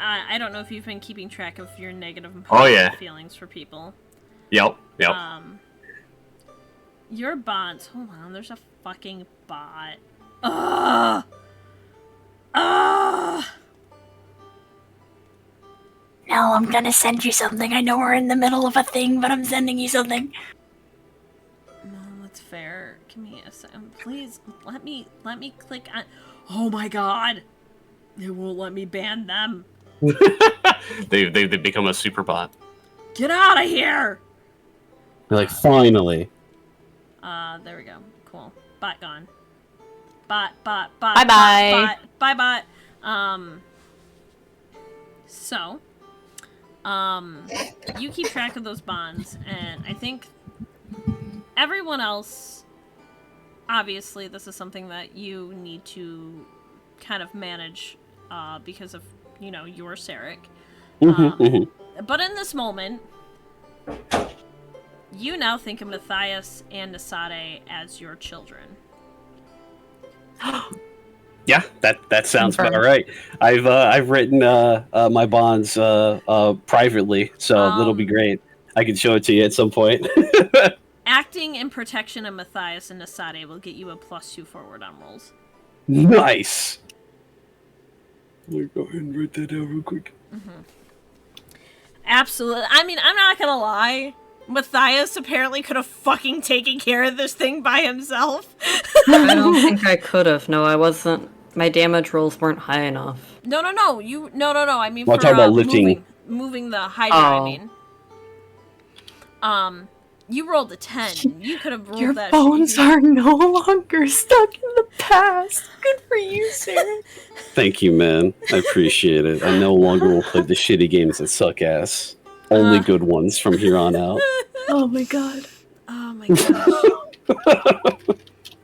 I don't know if you've been keeping track of your negative and positive feelings for people. Yep. Your bonds. Hold on, there's a fucking bot. Ugh! No, I'm gonna send you something. I know we're in the middle of a thing, but I'm sending you something. No, that's fair. Give me a second. Please, let me click on... Oh my god! They won't let me ban them. They've become a super bot. Get out of here! You're like, finally. There we go. Cool. Bot gone. Bot. Bye-bye. Bye. So, you keep track of those bonds, and I think everyone else, obviously, this is something that you need to kind of manage, because of, your Sarek. But in this moment, you now think of Matthias and Nasade as your children. Yeah, that sounds about right. I've written my bonds privately, so that'll be great. I can show it to you at some point. Acting in protection of Matthias and Nasade will get you a +2 forward on rolls. Nice. Let me go ahead and write that down real quick. Absolutely. I mean, I'm not gonna lie. Matthias apparently could have fucking taken care of this thing by himself. I don't think I could have. No, I wasn't. My damage rolls weren't high enough. No. I mean, Well, for talk about lifting. moving the Hydra. I mean, you rolled a 10. You could have rolled Your that. bones are no longer stuck in the past. Good for you, Sarah. Thank you, man. I appreciate it. I no longer will play the shitty games that suck ass. Only good ones from here on out. Oh my god. Oh my gosh.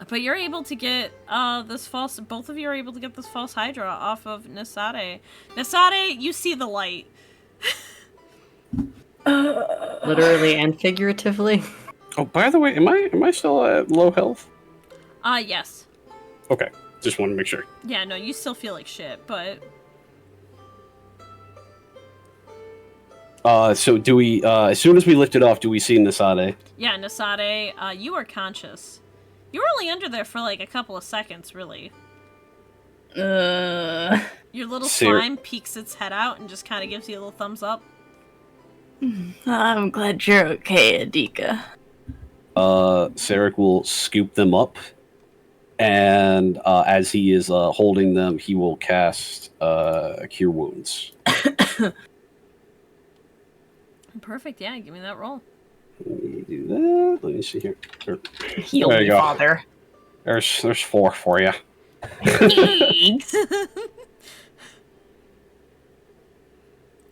But you're able to get both of you are able to get this false Hydra off of Nasade. Nasade, you see the light. Literally and figuratively. Oh, by the way, am I still at low health? Yes. Okay, just want to make sure. Yeah, no, you still feel like shit, but... So do we, as soon as we lift it off, do we see Nasade? Yeah, Nasade, you are conscious. You were only under there for like a couple of seconds, really. Your little Ser- slime peeks its head out and just kind of gives you a little thumbs up. I'm glad you're okay, Adika. Sarek will scoop them up, and as he is holding them, he will cast Cure Wounds. Perfect, yeah, give me that roll. Let me do that. Let me see here. Heal There me, you go. father. There's 4 for you.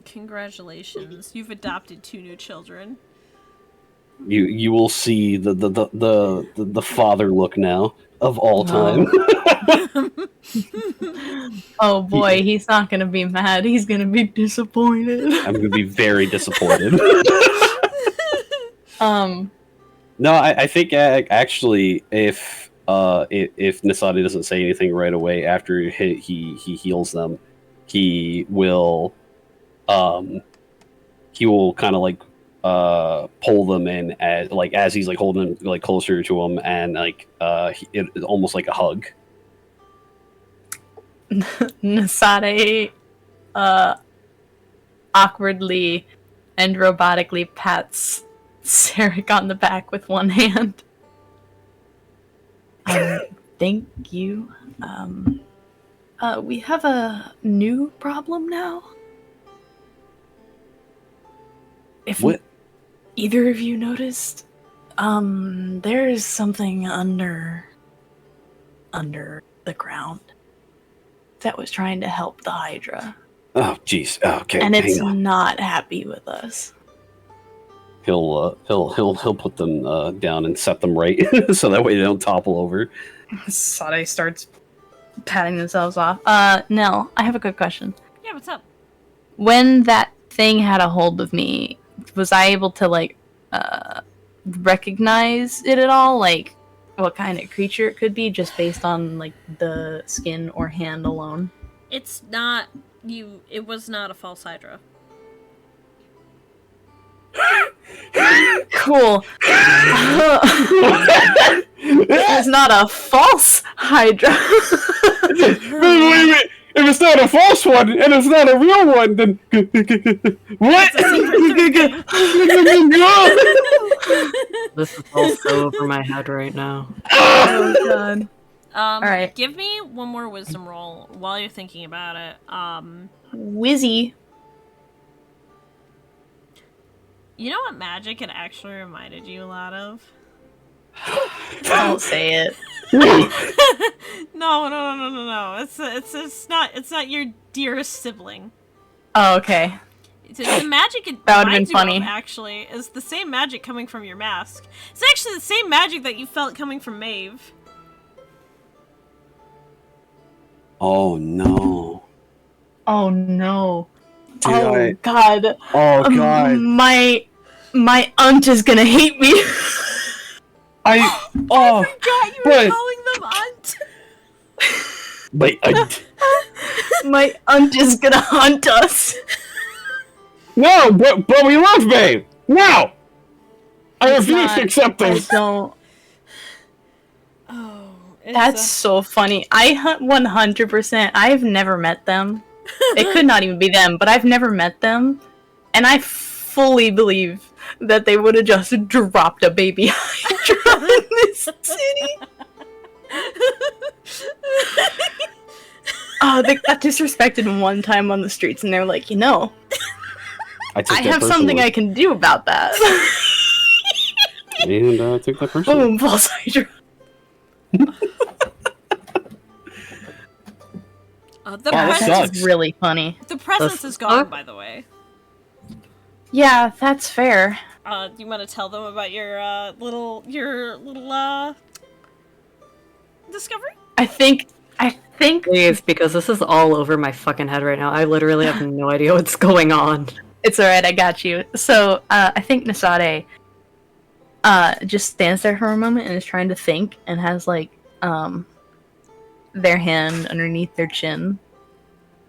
Congratulations, you've adopted 2 new children. You will see the father look now of all time. Oh boy, he's not gonna be mad. He's gonna be disappointed. I'm gonna be very disappointed. No, I think actually, if Nasadi doesn't say anything right away after he heals them, he will kind of like pull them in as he's like holding them like closer to him, and like it's almost like a hug. Nasade awkwardly and robotically pats Sarek on the back with one hand. Thank you. We have a new problem now. If What? either of you noticed, there's something under the ground that was trying to help the Hydra. Oh, jeez. Okay, And it's hang on. not happy with us. He'll put them down and set them right, so that way they don't topple over. Sade starts patting themselves off. Nell, I have a quick question. Yeah, what's up? When that thing had a hold of me, was I able to, like, recognize it at all? Like, what kind of creature it could be, just based on, like, the skin or hand alone? It's not you. It was not a false Hydra. Cool. It's not a false Hydra. Wait a minute. If it's not a false one and it's not a real one, then what? This is all so over my head right now. Oh god. Alright. Give me one more wisdom roll while you're thinking about it. Wizzy. You know what magic it actually reminded you a lot of? Don't say it. No. It's not your dearest sibling. Oh, okay. The magic it That would've reminds been you funny. of, actually, is the same magic coming from your mask. It's actually the same magic that you felt coming from Maeve. Oh no. Oh no. Dude, Oh god. Oh god. My aunt is gonna hate me. I forgot you were calling them aunt. My aunt is gonna hunt us. No, but we love Babe. No, I refuse to accept this. I don't. Oh, That's so funny. I hunt 100%. I've never met them. It could not even be them, but I've never met them, and I fully believe that they would have just dropped a baby Hydra in this city. They got disrespected one time on the streets, and they're like, you know, I have something I can do about that. And I took that personally. Boom, false Hydra. The that presence, sucks. That's really funny. the presence is gone, by the way. Yeah, that's fair. You want to tell them about your little discovery? I think. Please, because this is all over my fucking head right now. I literally have no idea what's going on. It's alright, I got you. So, I think Nasade just stands there for a moment and is trying to think and has, like, their hand underneath their chin.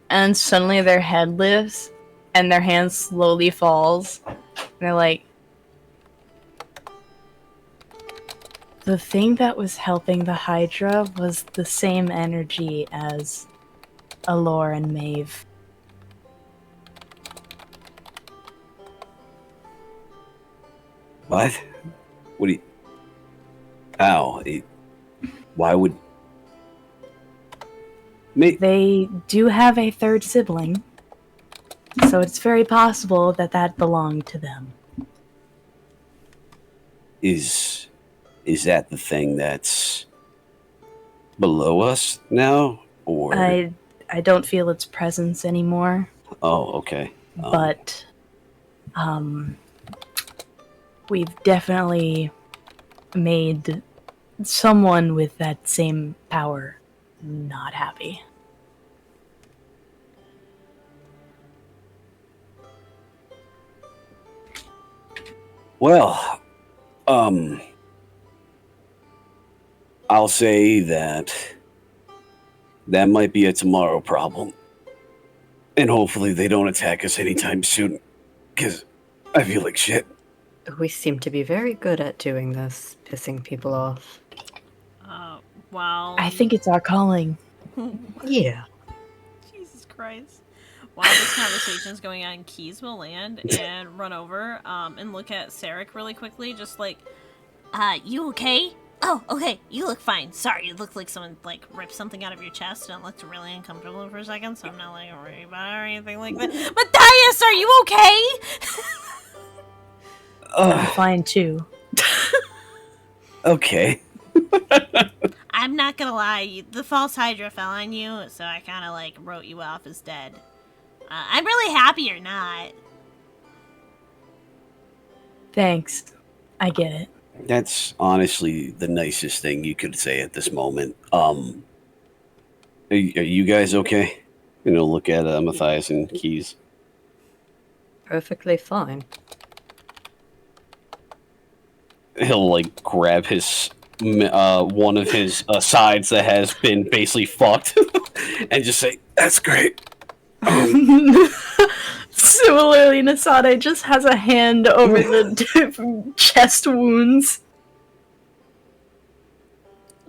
And suddenly their head lifts and their hand slowly falls. And they're like, the thing that was helping the Hydra was the same energy as Allure and Maeve. What? What do you... How? Why would... They do have a third sibling, so it's very possible that that belonged to them. Is that the thing that's below us now? Or... I don't feel its presence anymore, Oh, okay. but we've definitely made someone with that same power not happy. Well, I'll say that might be a tomorrow problem. And hopefully they don't attack us anytime soon, because I feel like shit. We seem to be very good at doing this, pissing people off. Well... I think it's our calling. Yeah. Jesus Christ. While this conversation is going on, Keys will land and run over and look at Sarek really quickly, just like, you okay? Oh, okay, you look fine. Sorry, you look like someone, like, ripped something out of your chest and it looked really uncomfortable for a second, so I'm not, like, worried about it or anything like that. Matthias, are you okay? I'm fine too. Okay. I'm not gonna lie, the false Hydra fell on you, so I kind of, like, wrote you off as dead. I'm really happy you're not. Thanks. I get it. That's honestly the nicest thing you could say at this moment. Are you guys okay? Look at Matthias and Keys. Perfectly fine. He'll like grab his one of his sides that has been basically fucked and just say, "That's great." Similarly, Nasade just has a hand over the chest wounds.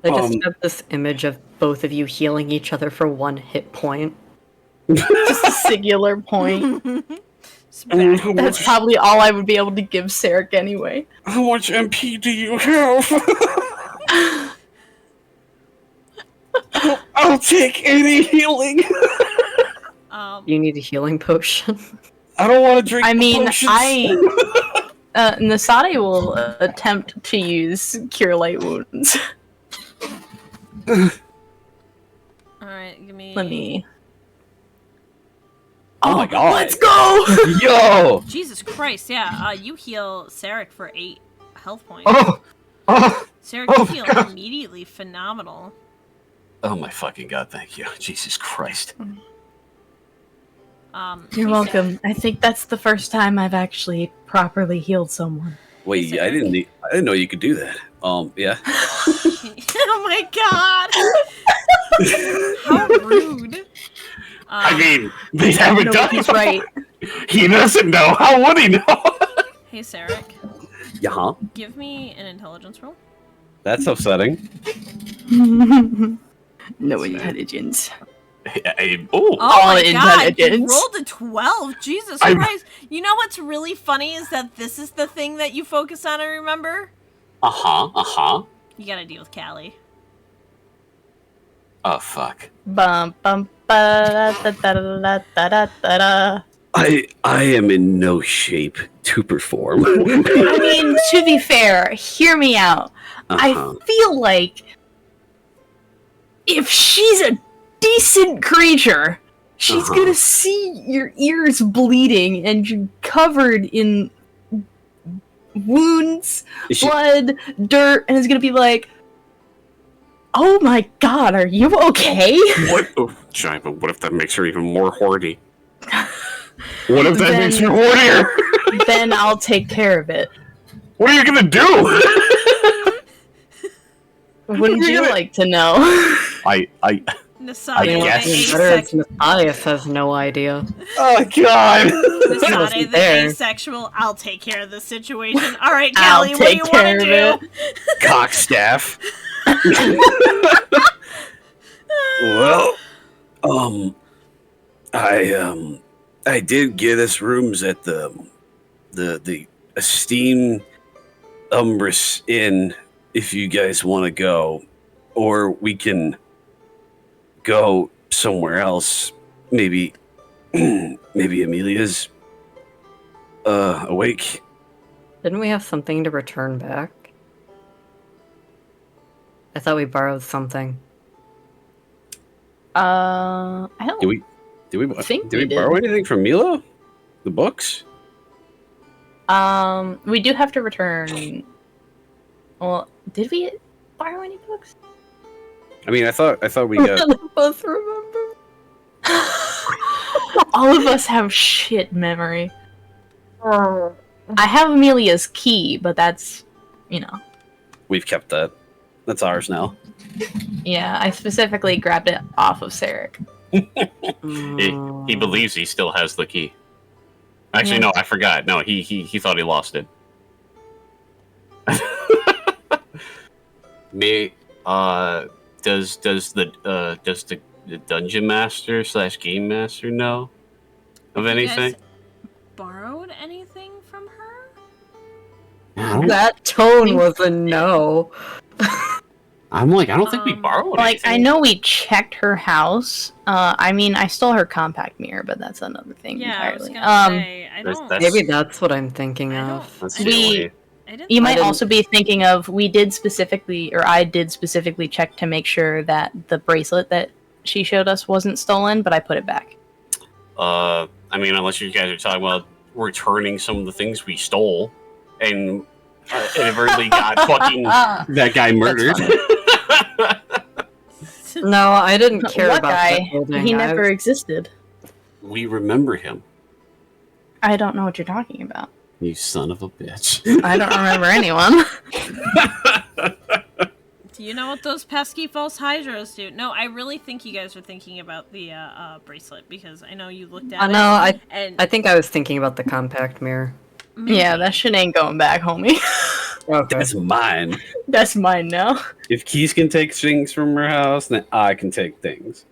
I just have this image of both of you healing each other for 1 hit point. Just a singular point. That's probably all I would be able to give Sarek anyway. How much MP do you have? I'll take any healing. You need a healing potion. I don't want to drink. I mean, potions. Nasade will attempt to use Cure Light Wounds. Alright, give me... Let me... Oh my god. Let's go! Yo! Jesus Christ, yeah, you heal Sarek for 8 health points. Oh! Sarek, you feel immediately phenomenal. Oh my fucking god, thank you. Jesus Christ. You're welcome. I think that's the first time I've actually properly healed someone. Wait, I didn't know you could do that. Yeah. Oh my god! How rude. I mean, they haven't No, done he's it. right. He doesn't know. How would he know? Hey, Sarek, Yeah. give me an intelligence roll. That's upsetting. No intelligence. Oh All my god, you intelligence. rolled a 12! Jesus I'm- Christ! You know what's really funny is that this is the thing that you focus on and remember? You gotta deal with Callie. Oh fuck. Bum bum ba da da da da da da da. I am in no shape to perform. I mean, to be fair, hear me out. I feel like if she's a decent creature, she's gonna see your ears bleeding and you covered in wounds, blood, dirt, and is gonna be like, "Oh my god, are you okay?" What? Oh, Jai, but what if that makes her even more horny? What if that makes her hornier? Then I'll take care of it. What are you gonna do? Wouldn't you like to know? Nasade, guess. the Better if Matthias has no idea. Oh god. Nasade, wasn't the there. asexual, I'll take care of the situation. Alright, I'll Callie, what do you take want care of to do? Cock staff. Well, I did get us rooms at the esteemed Umbrus Inn if you guys want to go, or we can go somewhere else. Maybe maybe Amelia's awake. Didn't we have something to return back? I thought we borrowed something. I don't Did we think did we we borrow did. anything from Milo? The books? We do have to return. Well, did we borrow any books? I mean, I thought we got. None of us remember. All of us have shit memory. I have Amelia's key, but that's, We've kept that. That's ours now. yeah, I specifically grabbed it off of Sarek. He believes he still has the key. Actually, Yeah. no, I forgot. No, he thought he lost it. Does the dungeon master / game master know of You anything? guys borrowed anything from her? That tone was a no. I'm like, I don't think we Um, borrowed Like, I anything. know we checked her house. I mean, I stole her compact mirror, but that's another thing Yeah, I was entirely. gonna say, I That's- don't. that's- Maybe that's what I'm thinking I of. don't. That's I the We- only- I didn't. You I might didn't- also be thinking of, we did specifically, or I did specifically check to make sure that the bracelet that she showed us wasn't stolen, but I put it back. I mean, unless you guys are talking about returning some of the things we stole, and inadvertently got fucking that guy murdered. No, I didn't care What about guy? that building. He never existed. We remember him. I don't know what you're talking about. You son of a bitch. I don't remember anyone. Do you know what those pesky false hydras do? No, I really think you guys are thinking about the bracelet, because I know you looked at I it. know. And I think I was thinking about the compact mirror. Yeah, that shit ain't going back, homie. Okay. That's mine. That's mine now. If Keys can take things from her house, then I can take things.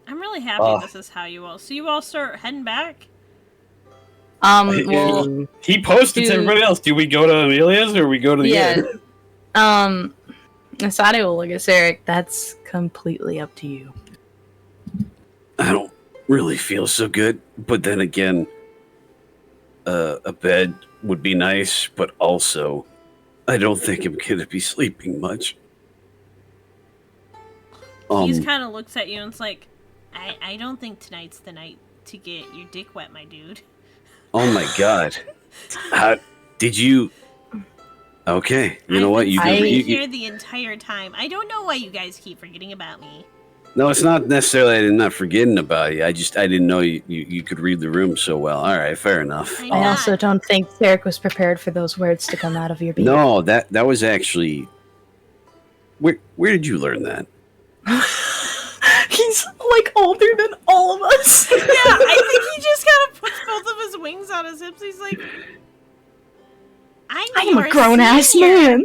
I'm really happy this is how you all. So you all start heading back. Well, He posted to Do- everybody else. Do we go to Amelia's or we go to the yeah. inn? Nasade will look at Sarek. That's completely up to you. I don't really feel so good, but then again, a bed would be nice, but also, I don't think I'm gonna be sleeping much. He kind of looks at you and it's like, I don't think tonight's the night to get your dick wet, my dude. Oh my god. How did you? Okay, you know what? You, I've do, been you, here the entire time. I don't know why you guys keep forgetting about me. No, it's not necessarily I'm not forgetting about you. I didn't know you could read the room so well. All right, fair enough. I'm I not. also don't think Sarek was prepared for those words to come out of your beak. No, that was actually. Where did you learn that? He's like older than all of us. Yeah, I think he just kind of puts both of his wings on his hips. He's like, I'm your a grown ass senior. man.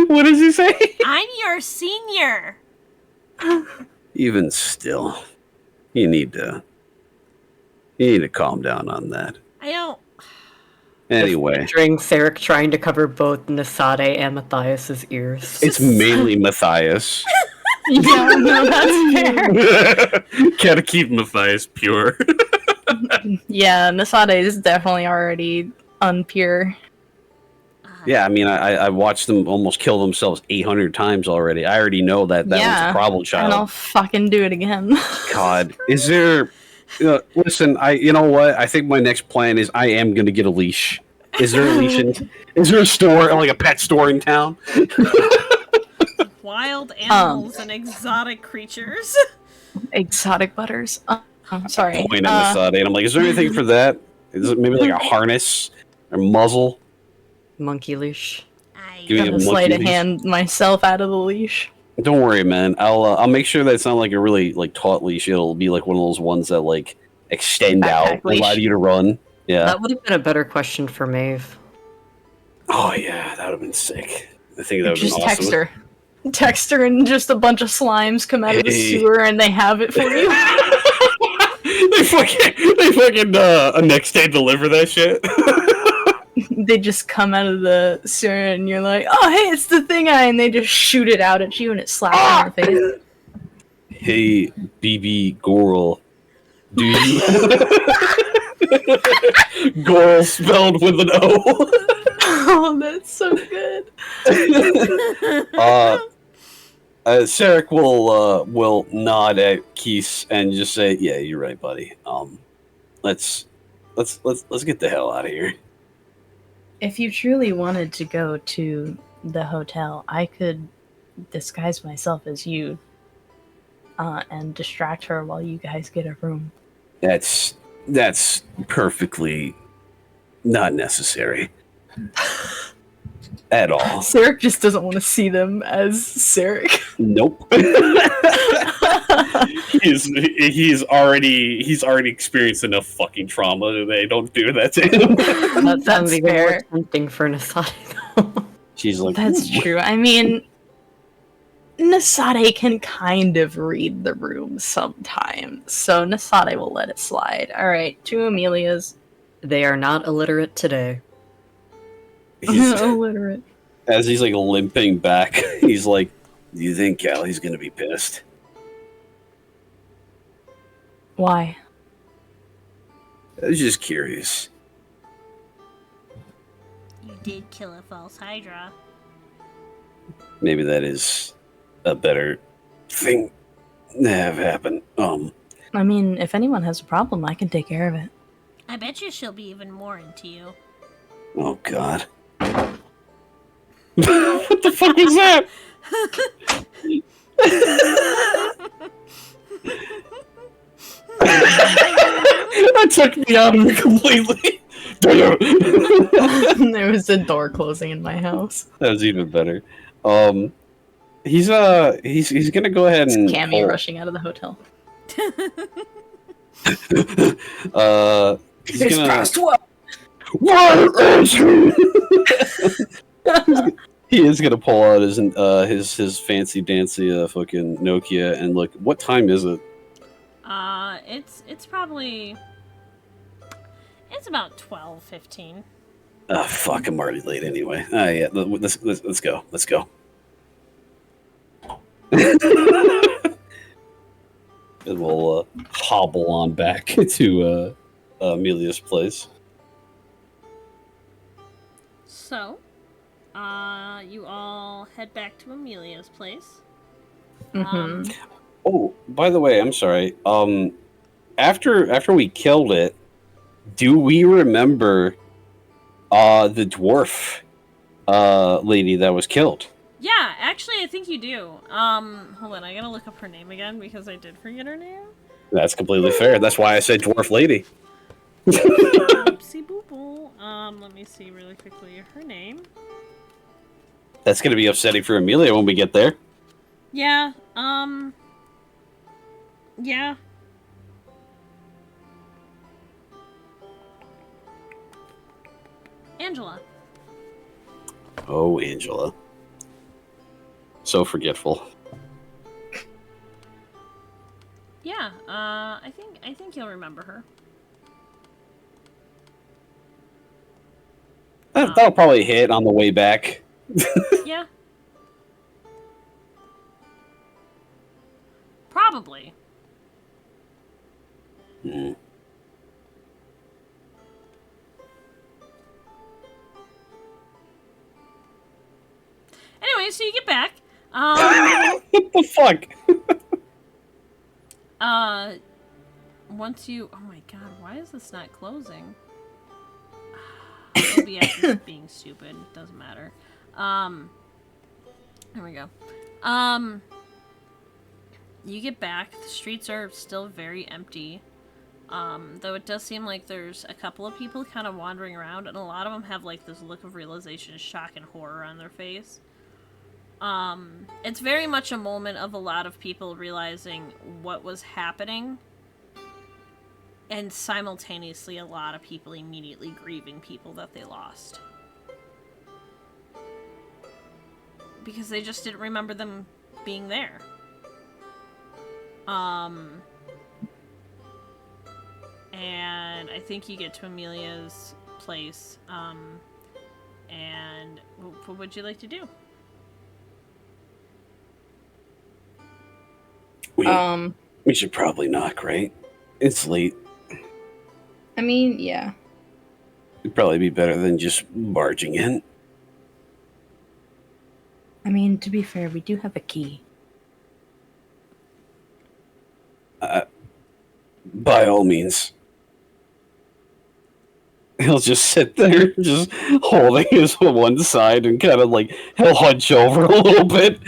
What does he say? I'm your senior. Even still, you need to calm down on that. I don't. Anyway, Picturing Sarek trying to cover both Nasade and Matthias's ears. it's mainly Matthias. Yeah, no, that's fair. Gotta keep Matthias pure. Yeah, Nasade is definitely already unpure. Yeah, I mean, I watched them almost kill themselves 800 times already. I already know that was a problem And I'll child. fucking do it again. God, is there? Listen, you know what? I think my next plan is I am gonna get a leash. Is there a leash in? Is there a store, like a pet store in town? Wild animals and exotic creatures. Exotic butters. I'm sorry. Point at Masada, and I'm like, is there anything for that? Is it maybe like a harness or muzzle? Monkey leash. Give me I'm a gonna slide a monkey leash. hand myself out of the leash. Don't worry, man. I'll make sure that it's not like a really like taut leash. It'll be like one of those ones that like extend Backpack out, leash. allow you to run. Yeah. That would have been a better question for Maeve. Oh yeah, that would have been sick. I think that would have been Just text awesome. her. text her and just a bunch of slimes come out of the Hey. sewer and they have it for you. they fucking next day deliver that shit. They just come out of the sewer and you're like, oh hey, it's the thing and they just shoot it out at you and it slaps you in the face. Hey, BB Goral, do you Goral spelled with an O? Oh, that's so good. Sarek will nod at Keith and just say, "Yeah, you're right, buddy. Let's get the hell out of here." If you truly wanted to go to the hotel, I could disguise myself as you and distract her while you guys get a room. That's perfectly not necessary at all. Sarek just doesn't want to see them as Sarek. Nope. he's already experienced enough fucking trauma. They don't do that to him. That sounds That's even more fair. tempting for Nasati, though. She's like, That's "Ooh." true. I mean, Nasade can kind of read the room sometimes, so Nasade will let it slide. Alright, 2 Amelias. They are not illiterate today. He's- Illiterate. as he's like limping back, he's like, "Do you think Callie's gonna be pissed?" Why? I was just curious. You did kill a false Hydra. Maybe that is a better thing to have happen. I mean, if anyone has a problem, I can take care of it. I bet you she'll be even more into you. Oh God. What the fuck was that? That took me out of it completely. There was a door closing in my house. That was even better. He's gonna go ahead and Cammy pull- rushing out of the hotel. he's gonna. 12. Where is he? He is gonna pull out his fancy dancy fucking Nokia and look. What time is it? It's probably... It's about 12:15. Oh fuck! I'm already late anyway. Yeah, let's go. Let's go. And we'll hobble on back to Amelia's place. So, you all head back to Amelia's place. Mm-hmm. Oh, by the way, I'm sorry. After we killed it, do we remember the dwarf lady that was killed? Yeah, actually, I think you do. Hold on, I gotta look up her name again because I did forget her name. That's completely fair. That's why I said dwarf lady. Oopsie booble. Let me see really quickly her name. That's gonna be upsetting for Amelia when we get there. Yeah, yeah. Angela. Oh, Angela. So forgetful. Yeah, I think you'll remember her. That'll probably hit on the way back. Yeah. Probably. Hmm. Anyway, so you get back. What the fuck? Once you... Oh my god, why is this not closing? OBS is being stupid. Doesn't matter. There we go. You get back. The streets are still very empty. Though it does seem like there's a couple of people kind of wandering around, and a lot of them have, like, this look of realization, shock, and horror on their face. It's very much a moment of a lot of people realizing what was happening, and simultaneously a lot of people immediately grieving people that they lost. because they just didn't remember them being there. And I think you get to Amelia's place. And what would you like to do? We should probably knock, right? It's late. I mean, yeah. It'd probably be better than just barging in. I mean, to be fair, we do have a key. By all means. He'll just sit there, just holding his one side and kind of like, he'll hunch over a little bit.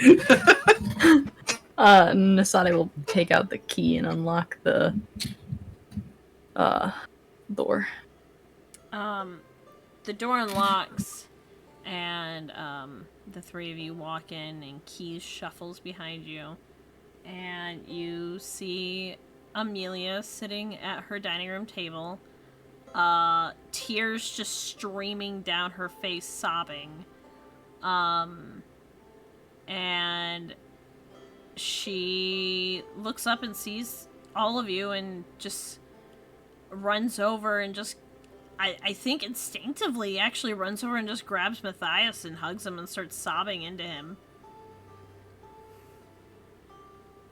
Nasade will take out the key and unlock the door. The door unlocks, and the three of you walk in, and Keys shuffles behind you, and you see Amelia sitting at her dining room table, tears just streaming down her face, sobbing, and she looks up and sees all of you and just runs over and just, I think instinctively actually runs over and just grabs Matthias and hugs him and starts sobbing into him.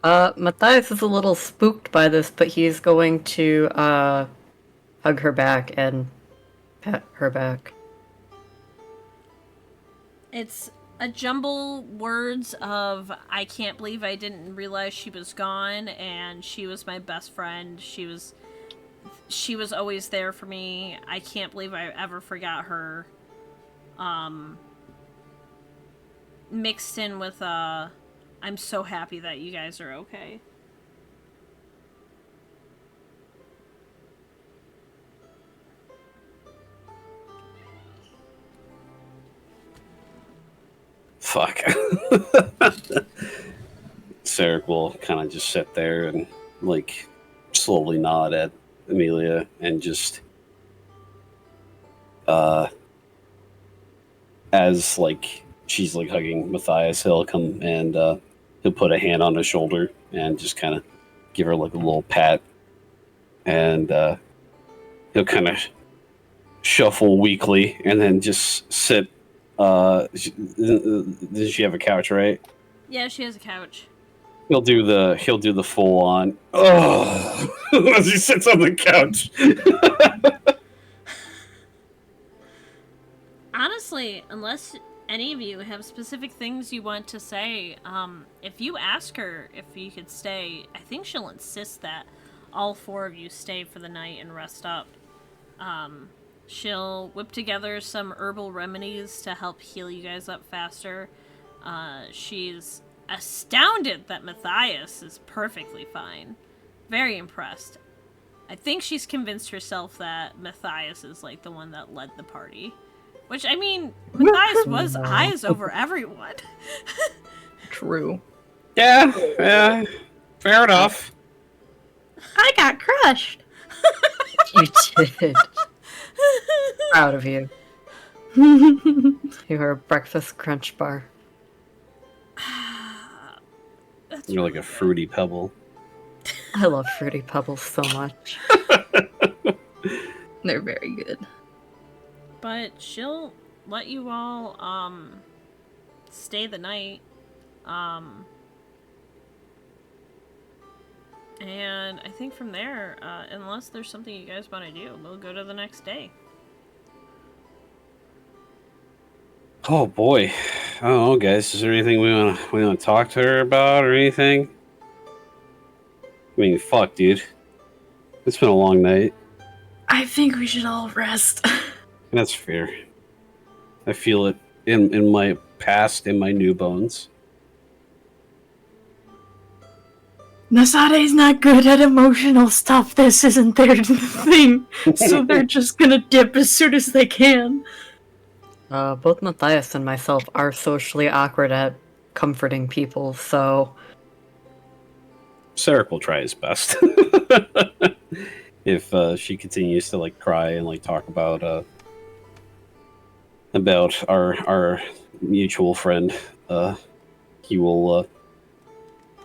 Matthias is a little spooked by this, but he's going to hug her back and pat her back. It's a jumble words of, I can't believe I didn't realize she was gone, and she was my best friend. She was always there for me. I can't believe I ever forgot her. Mixed in with, I'm so happy that you guys are okay. Fuck. Sarek will kind of just sit there and, like, slowly nod at Amelia and just, as, like, she's, like, hugging Matthias, he'll come and, he'll put a hand on her shoulder and just kind of give her, like, a little pat. And, he'll kind of shuffle weakly and then just sit. Does she have a couch, right? Yeah, she has a couch. He'll do the full on as he sits on the couch. Honestly, unless any of you have specific things you want to say, if you ask her if you could stay, I think she'll insist that all four of you stay for the night and rest up. She'll whip together some herbal remedies to help heal you guys up faster. She's astounded that Matthias is perfectly fine. Very impressed. I think she's convinced herself that Matthias is like the one that led the party. Which, I mean, Matthias was eyes over everyone. True. Yeah, fair enough. I got crushed. You did. Proud of you. You're a breakfast crunch bar. You're like a fruity pebble. I love Fruity Pebbles so much. They're very good. But she'll let you all, stay the night. And I think from there, unless there's something you guys want to do, we'll go to the next day. Oh boy, I don't know, guys. Is there anything we want to talk to her about or anything? I mean, fuck, dude. It's been a long night. I think we should all rest. That's fair. I feel it in my past, in my new bones. Nasade's not good at emotional stuff. This isn't their thing. So they're just gonna dip as soon as they can. Both Matthias and myself are socially awkward at comforting people, so... Sarek will try his best. If she continues to, like, cry and, like, talk about our mutual friend. He will.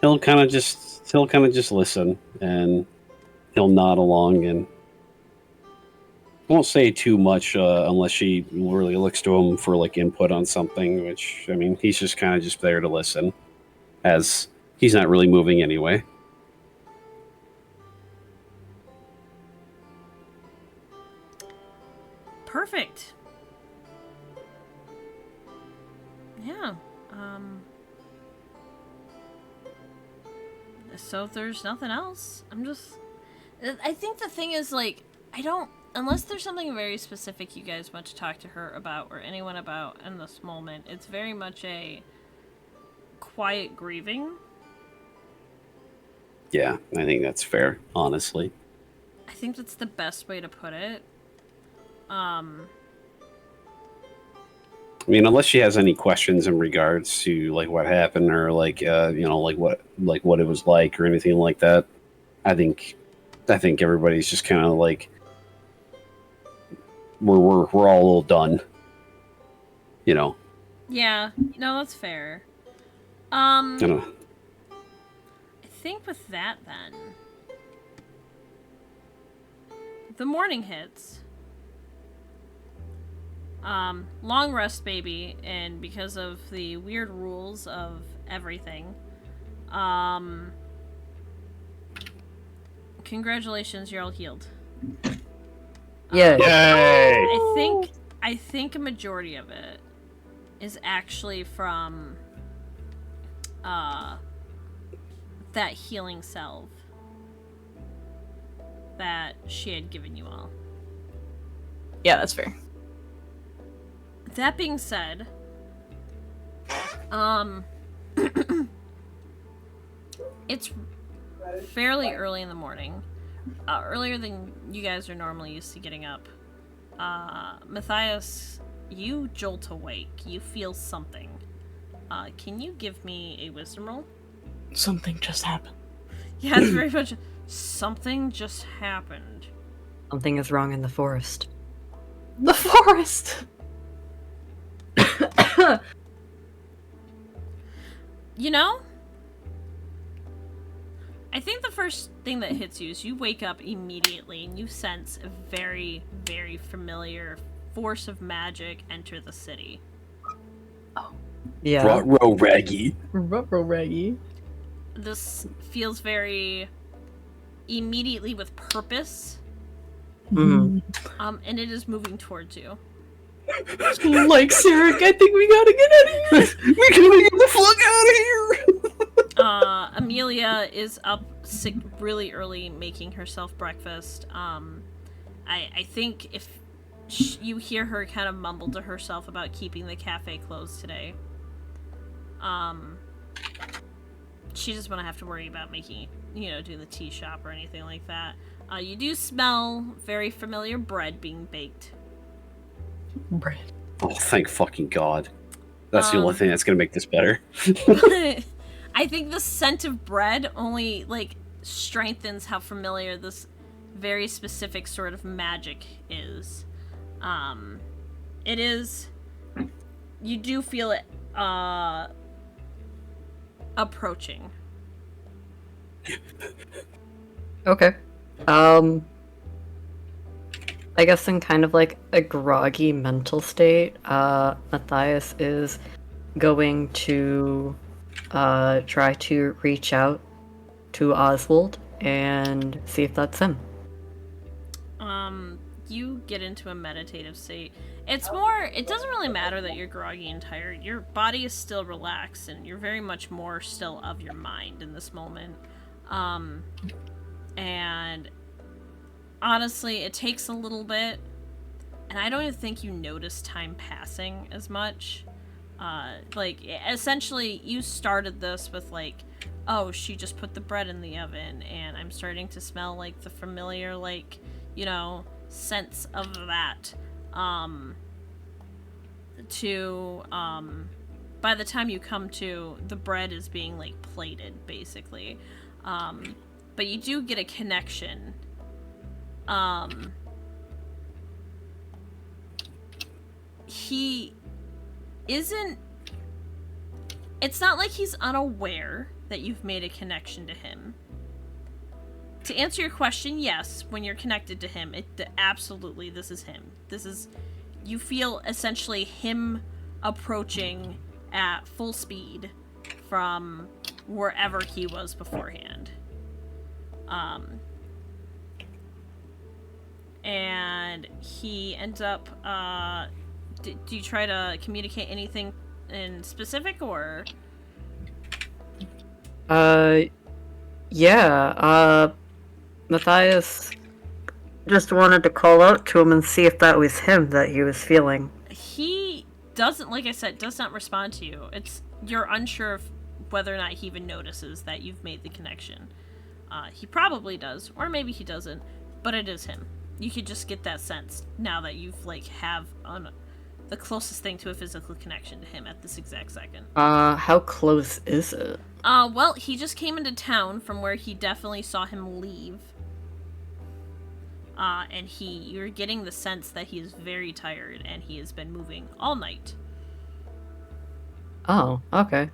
He'll kind of just listen, and he'll nod along, and won't say too much unless she really looks to him for like input on something. Which, I mean, he's just kind of just there to listen, as he's not really moving anyway. Perfect. Yeah. So if there's nothing else, I think the thing is, like, unless there's something very specific you guys want to talk to her about or anyone about in this moment, it's very much a quiet grieving. Yeah, I think that's fair, honestly. I think that's the best way to put it. I mean, unless she has any questions in regards to like what happened or like like what it was like or anything like that, I think everybody's just kind of like we're all a little done, you know. Yeah, no, that's fair. I don't know. I think with that then, the morning hits. Long rest, baby, and because of the weird rules of everything, congratulations, you're all healed. Yeah. Yay! I think a majority of it is actually from that healing salve that she had given you all. Yeah, that's fair. That being said, it's fairly early in the morning. Earlier than you guys are normally used to getting up. Matthias, you jolt awake. You feel something. Can you give me a wisdom roll? Something just happened. Yeah, it's very much something just happened. Something is wrong in the forest. The forest! You know, I think the first thing that hits you is you wake up immediately and you sense a very, very familiar force of magic enter the city. Yeah. Ruh-roh raggy. Ruh-roh raggy. This feels very immediately with purpose. Mhm. And it is moving towards you. Like, Sarah, I think we gotta get out of here. We gotta get the fuck out of here! Amelia is up sick really early making herself breakfast. I think if you hear her kind of mumble to herself about keeping the cafe closed today. She doesn't want to have to worry about making, doing the tea shop or anything like that. You do smell very familiar bread being baked. Bread. Oh, thank fucking God. That's the only thing that's gonna make this better. I think the scent of bread only, strengthens how familiar this very specific sort of magic is. It is... You do feel it, approaching. Okay. I guess in kind of like a groggy mental state, Matthias is going to try to reach out to Oswald and see if that's him. You get into a meditative state. It doesn't really matter that you're groggy and tired. Your body is still relaxed, and you're very much more still of your mind in this moment. And honestly, it takes a little bit, and I don't even think you notice time passing as much. Essentially, you started this with, oh, she just put the bread in the oven, and I'm starting to smell, the familiar, sense of that. By the time you come to, the bread is being, plated, basically. But you do get a connection. He isn't It's not like he's unaware that you've made a connection to him. To answer your question, yes, when you're connected to him, absolutely, this is him. You feel essentially him approaching at full speed from wherever he was beforehand. And he ends up, do you try to communicate anything in specific, or? Yeah, Matthias just wanted to call out to him and see if that was him that he was feeling. He doesn't, like I said, does not respond to you. You're unsure of whether or not he even notices that you've made the connection. He probably does, or maybe he doesn't, but it is him. You could just get that sense now that you've, have the closest thing to a physical connection to him at this exact second. How close is it? Well, he just came into town from where he definitely saw him leave. And you're getting the sense that he is very tired and he has been moving all night. Oh, okay.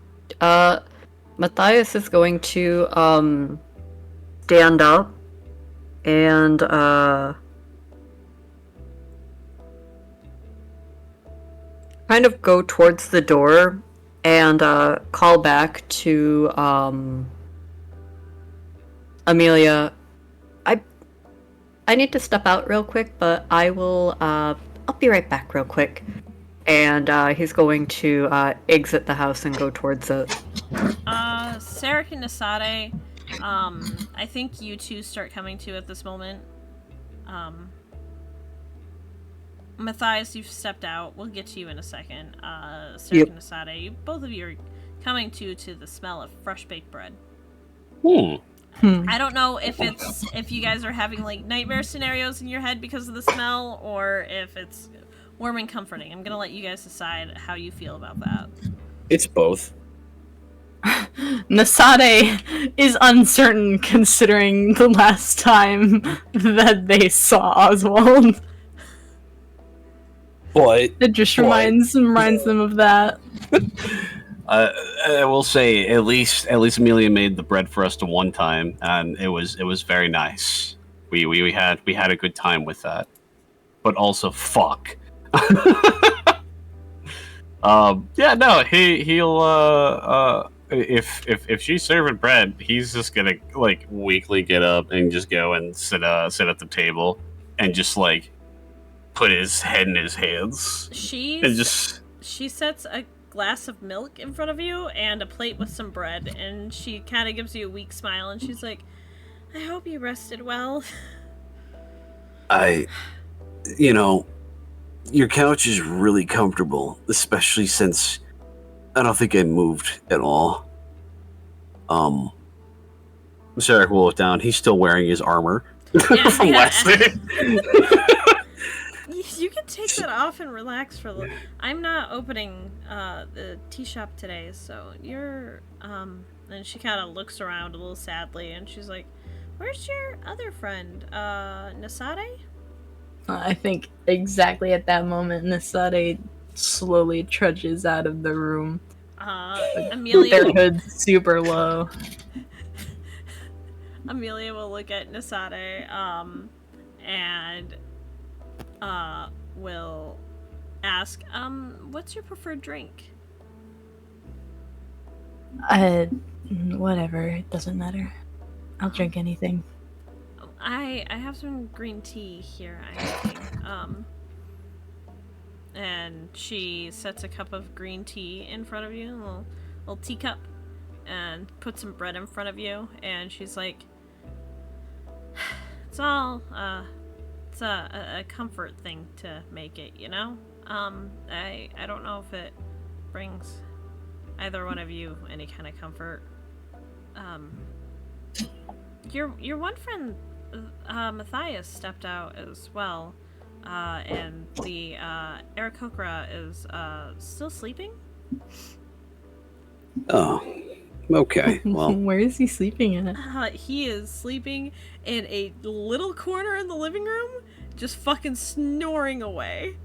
Matthias is going to, stand up and, kind of go towards the door and, call back to, Amelia. I need to step out real quick, but I'll be right back real quick. And, he's going to, exit the house and go towards it. Sarek and Nasade, I think you two start coming to at this moment. Matthias, you've stepped out. We'll get to you in a second. Sarek and Nasade, both of you are coming to the smell of fresh baked bread. I don't know if you guys are having nightmare scenarios in your head because of the smell, or if it's warm and comforting. I'm gonna let you guys decide how you feel about that. It's both. Nasade is uncertain considering the last time that they saw Oswald. But It just reminds them of that. I will say, at least Amelia made the bread for us the one time, and it was very nice. We had a good time with that, but also fuck. Yeah, no, he'll if she's serving bread, he's just gonna weakly get up and just go and sit at the table and just put his head in his hands. She sets a glass of milk in front of you and a plate with some bread, and she kind of gives you a weak smile, and she's like, I hope you rested well. Your couch is really comfortable, especially since I don't think I moved at all. Sarek will look down. He's still wearing his armor from last day. You can take that off and relax for a little. I'm not opening the tea shop today, so you're and she kind of looks around a little sadly, and she's like, where's your other friend, Nasade? I think exactly at that moment, Nasade slowly trudges out of the room. Amelia, their hood's super low. Amelia will look at Nasade, and will ask, what's your preferred drink? Whatever, it doesn't matter. I'll drink anything. I have some green tea here, I'm thinking. And she sets a cup of green tea in front of you, a little teacup, and puts some bread in front of you, and she's like, it's all, it's a comfort thing to make it, you know? I don't know if it brings either one of you any kind of comfort. Your one friend, Matthias, stepped out as well, and the Aarakocra is still sleeping? Oh, okay. Well, where is he sleeping at? He is sleeping in a little corner in the living room, just fucking snoring away.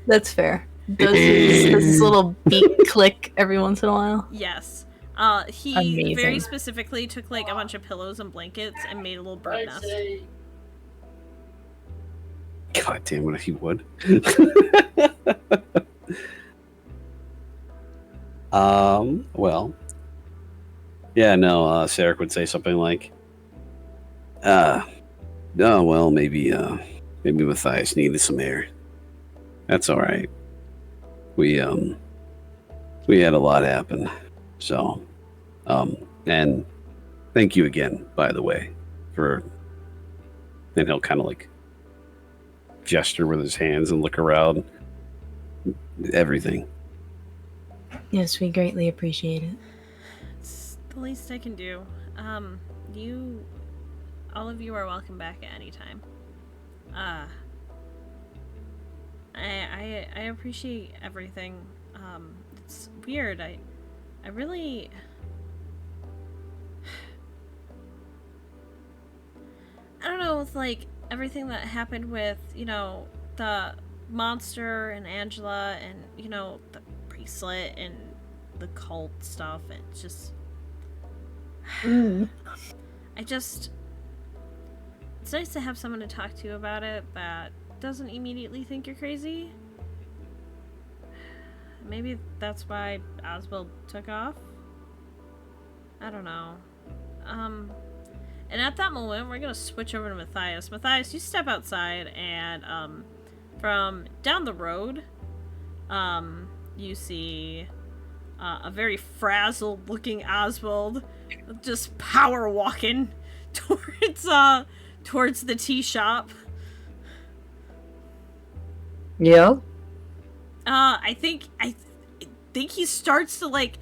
That's fair. does his little beak click every once in a while. Yes. He Amazing. very specifically took like a bunch of pillows and blankets and made a little bird nest. God damn it, he would. Well, yeah, no, Sarek would say something like, no, well, maybe Matthias needed some air. That's all right. We had a lot happen. So, and thank you again, by the way, for, and he'll kind of like gesture with his hands and look around. Everything. Yes, we greatly appreciate it. It's the least I can do. All of you are welcome back at any time. I appreciate everything. It's weird. I really... I don't know, with like everything that happened with, you know, the monster and Angela and, you know, the bracelet and the cult stuff. It's just... It's nice to have someone to talk to about it that doesn't immediately think you're crazy. Maybe that's why Oswald took off. I don't know. And at that moment, we're gonna switch over to Matthias. Matthias, you step outside, and from down the road, you see a very frazzled-looking Oswald just power walking towards the tea shop. Yeah. I think he starts to like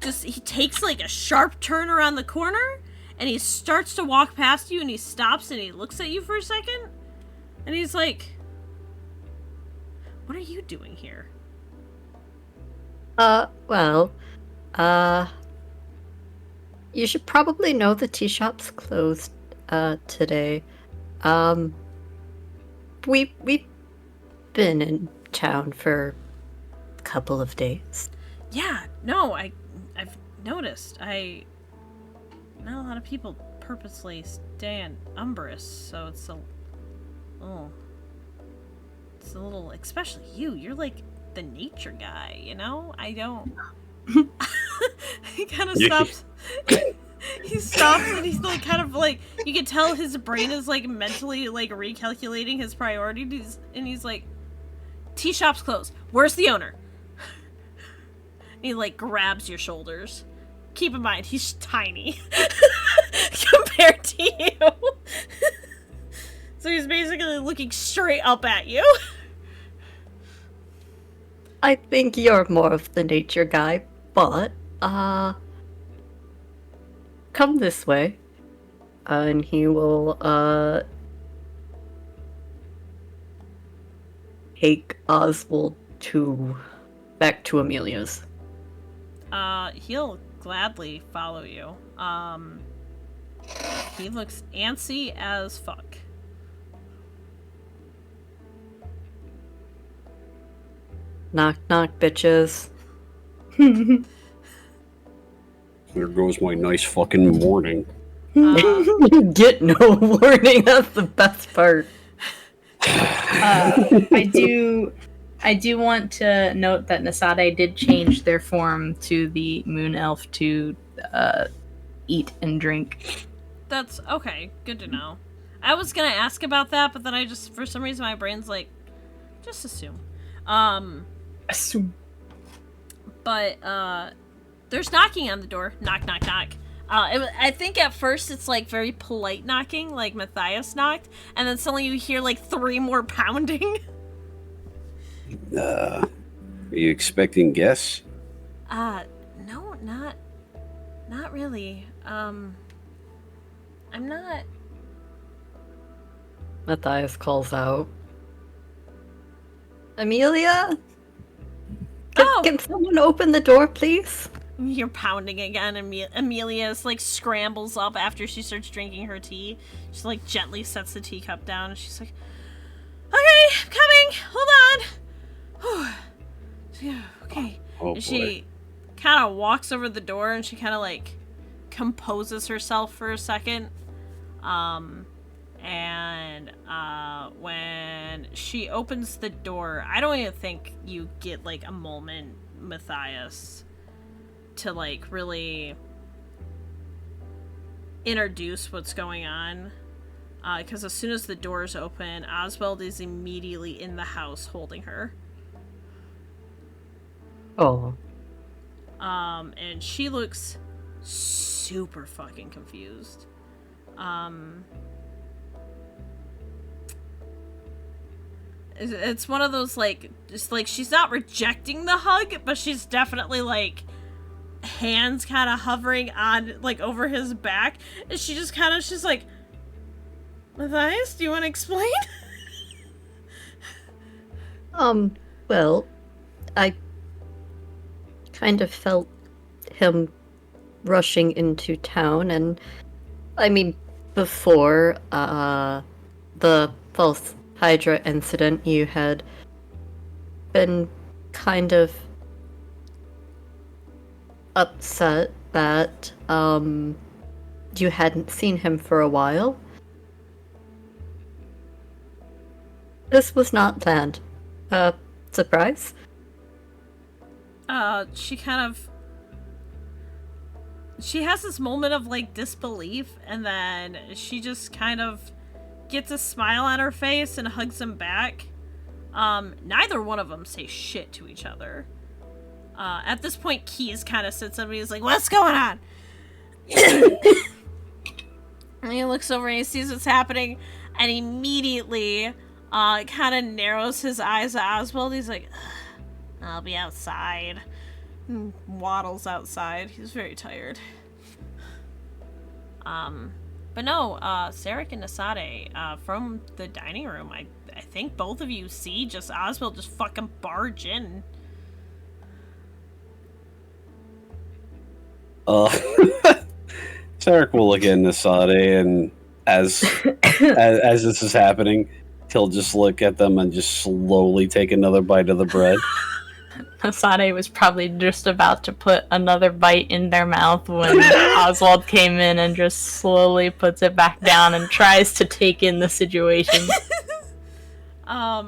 he takes like a sharp turn around the corner and he starts to walk past you and he stops and he looks at you for a second and he's like, "What are you doing here?" Well, you should probably know the tea shop's closed, today. We've been in town for a couple of days. Yeah, no, I've noticed. Not a lot of people purposely stay in Umbrus, so it's a little, especially you. You're like the nature guy, you know? I don't. He kind of stops. He stops and he's like kind of like, you can tell his brain is like mentally like recalculating his priorities, and he's like, "Tea shop's closed. Where's the owner?" And he like grabs your shoulders. Keep in mind, he's tiny compared to you. So he's basically looking straight up at you. I think you're more of the nature guy, but, come this way. And he will, take Oswald back to Amelia's. He'll gladly follow you. He looks antsy as fuck. Knock knock, bitches. There goes my nice fucking morning. You get no warning, that's the best part. I do want to note that Nasade did change their form to the moon elf to eat and drink. That's okay. Good to know. I was gonna ask about that, but then I just, for some reason, my brain's like, just assume. Assume. But there's knocking on the door. Knock, knock, knock. I think at first it's like very polite knocking, like Matthias knocked, and then suddenly you hear like 3 more pounding. Are you expecting guests? No, not really. I'm not. Matthias calls out. Amelia? Can someone open the door, please? You're pounding again, and Amelia's like scrambles up after she starts drinking her tea. She like gently sets the teacup down, and she's like, "Okay, I'm coming. Hold on." Yeah, okay. Oh, And she kind of walks over the door and she kind of like composes herself for a second. When she opens the door, I don't even think you get like a moment, Matthias, to like really introduce what's going on. Because as soon as the doors open, Oswald is immediately in the house holding her. Oh. And she looks super fucking confused. It's one of those, like, just like, she's not rejecting the hug, but she's definitely, like, hands kind of hovering on, like, over his back. And she just kind of, she's like, Matthias, do you want to explain? Well, I kind of felt him rushing into town, and I mean, before the false Hydra incident, you had been kind of upset that you hadn't seen him for a while. This was not planned. Surprise? She kind of... She has this moment of, like, disbelief, and then she just kind of gets a smile on her face and hugs him back. Neither one of them say shit to each other. At this point, Keys kind of sits up and he's like, what's going on? And he looks over and he sees what's happening, and immediately kind of narrows his eyes at Oswald. He's like, I'll be outside. And waddles outside. He's very tired. But no, Sarek and Nasade, from the dining room, I think both of you see just Oswald just fucking barge in. Sarek will look at Nasade, and as this is happening, he'll just look at them and just slowly take another bite of the bread. Asade was probably just about to put another bite in their mouth when Oswald came in and just slowly puts it back down and tries to take in the situation. I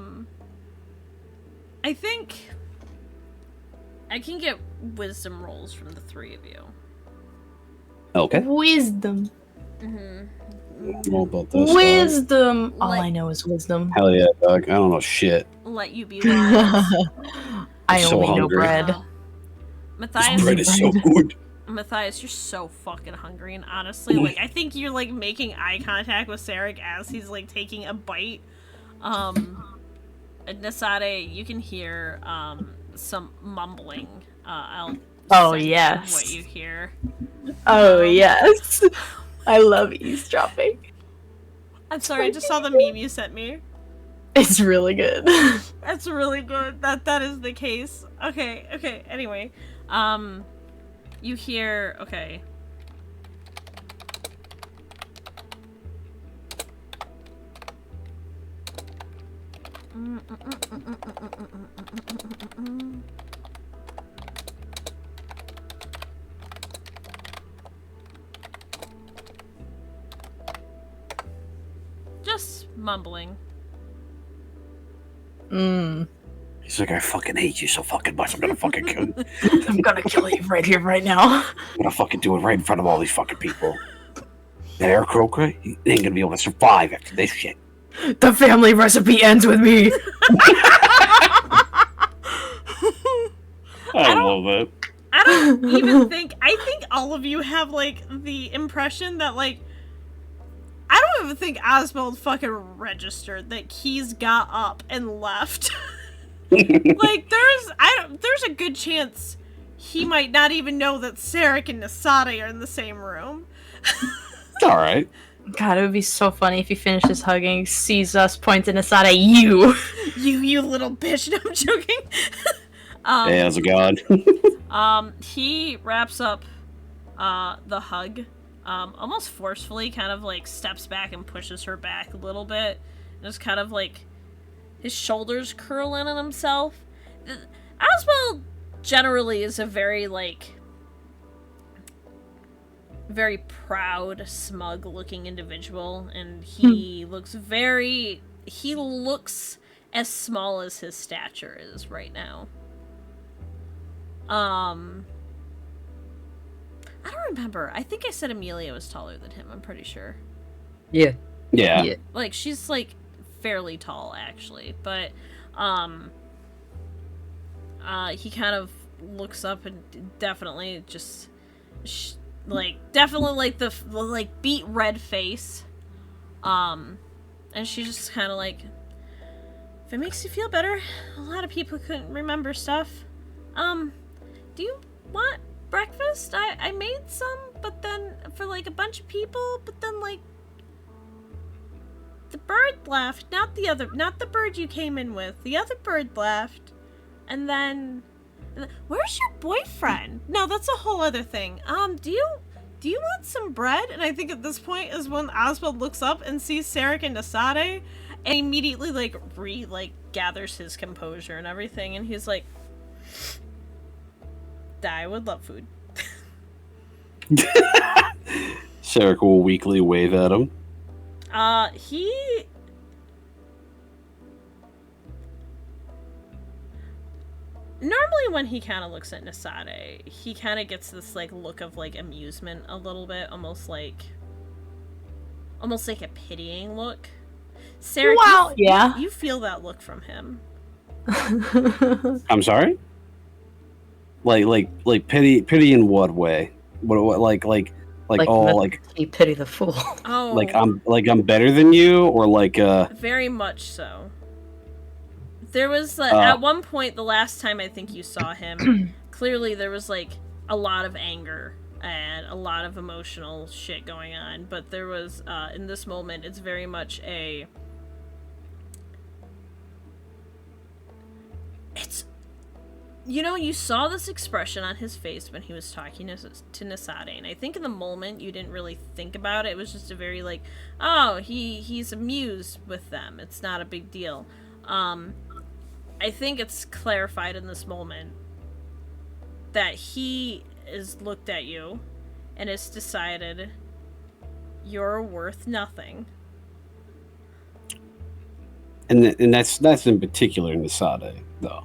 think I can get wisdom rolls from the three of you. Okay. Wisdom. Mm-hmm. I don't know about this. Wisdom. All I know is wisdom. Hell yeah, dog. I don't know shit. Let you be wise. I so only know hungry. bread. Matthias, This bread is so good. Matthias, you're so fucking hungry, and honestly, like, I think you're, like, making eye contact with Sarek as he's, like, taking a bite. Nasade, you can hear, some mumbling. I'll send you yes. what you hear. Oh, yes. I love eavesdropping. I'm sorry, I just saw the meme you sent me. It's really good. That's really good. That is the case. Okay, anyway. You hear, okay. Just mumbling. He's like, I fucking hate you so fucking much. I'm gonna fucking kill you. I'm gonna kill you right here, right now. I'm gonna fucking do it right in front of all these fucking people. That Air Croaker, he ain't gonna be able to survive after this shit. The family recipe ends with me. I love that. I don't even think, I think all of you have, like, the impression that, like, I don't even think Oswald fucking registered that Keys got up and left. Like, there's a good chance he might not even know that Sarek and Nasade are in the same room. It's alright. God, it would be so funny if he finishes hugging, sees us, points at Asada, you! You little bitch. No, I'm joking. Yeah, as a god. He wraps up the hug, almost forcefully, kind of like steps back and pushes her back a little bit. Just kind of like his shoulders curl in on himself. Oswald generally is a very, like, very proud, smug-looking individual, and he looks as small as his stature is right now. I don't remember. I think I said Amelia was taller than him, I'm pretty sure. Yeah. Yeah. Like, she's, like, fairly tall, actually, but, he kind of looks up and definitely just, definitely, like, the, like, beet red face, and she's just kind of like, if it makes you feel better, a lot of people couldn't remember stuff. Do you want breakfast? I made some, but then, for, like, a bunch of people, but then, like, the bird left, not the bird you came in with. The other bird left. And then, where's your boyfriend? No, that's a whole other thing. Do you want some bread? And I think at this point is when Oswald looks up and sees Sarek and Nasade, and immediately, gathers his composure and everything, and he's like, I would love food. Sarek will weakly wave at him. Normally when he kind of looks at Nasade, he kind of gets this, like, look of, like, amusement a little bit, almost like a pitying look. Sarah, Wow, yeah. you feel that look from him. I'm sorry? Like pity in what way? What He pity the fool. Oh, I'm better than you, or like very much so. There was at one point the last time I think you saw him, clearly there was, like, a lot of anger and a lot of emotional shit going on, but there was in this moment it's very much you saw this expression on his face when he was talking to Nasade, and I think in the moment you didn't really think about it. It was just a very, like, oh, he's amused with them. It's not a big deal. I think it's clarified in this moment that he has looked at you and has decided you're worth nothing. and that's in particular Nasade, though.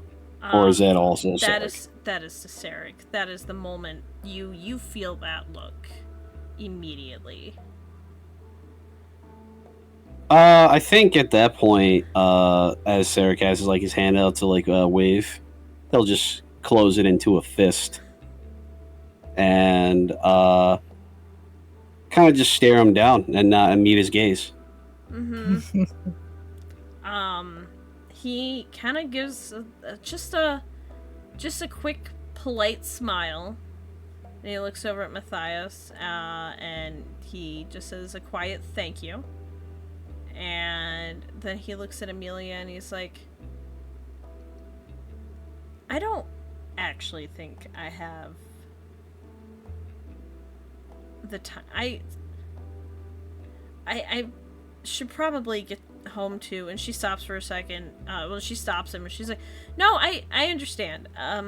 Or is that also Sarek? That is to Sarek. That is the moment you feel that look immediately. I think at that point, as Sarek has like his hand out to like wave, he'll just close it into a fist and kind of just stare him down and meet his gaze. Mm-hmm. He kind of gives just a quick, polite smile, and he looks over at Matthias, and he just says a quiet thank you. And then he looks at Amelia and he's like, I don't actually think I have the time. I should probably get home too. And she stops for a second. She stops him and she's like, no, I understand. A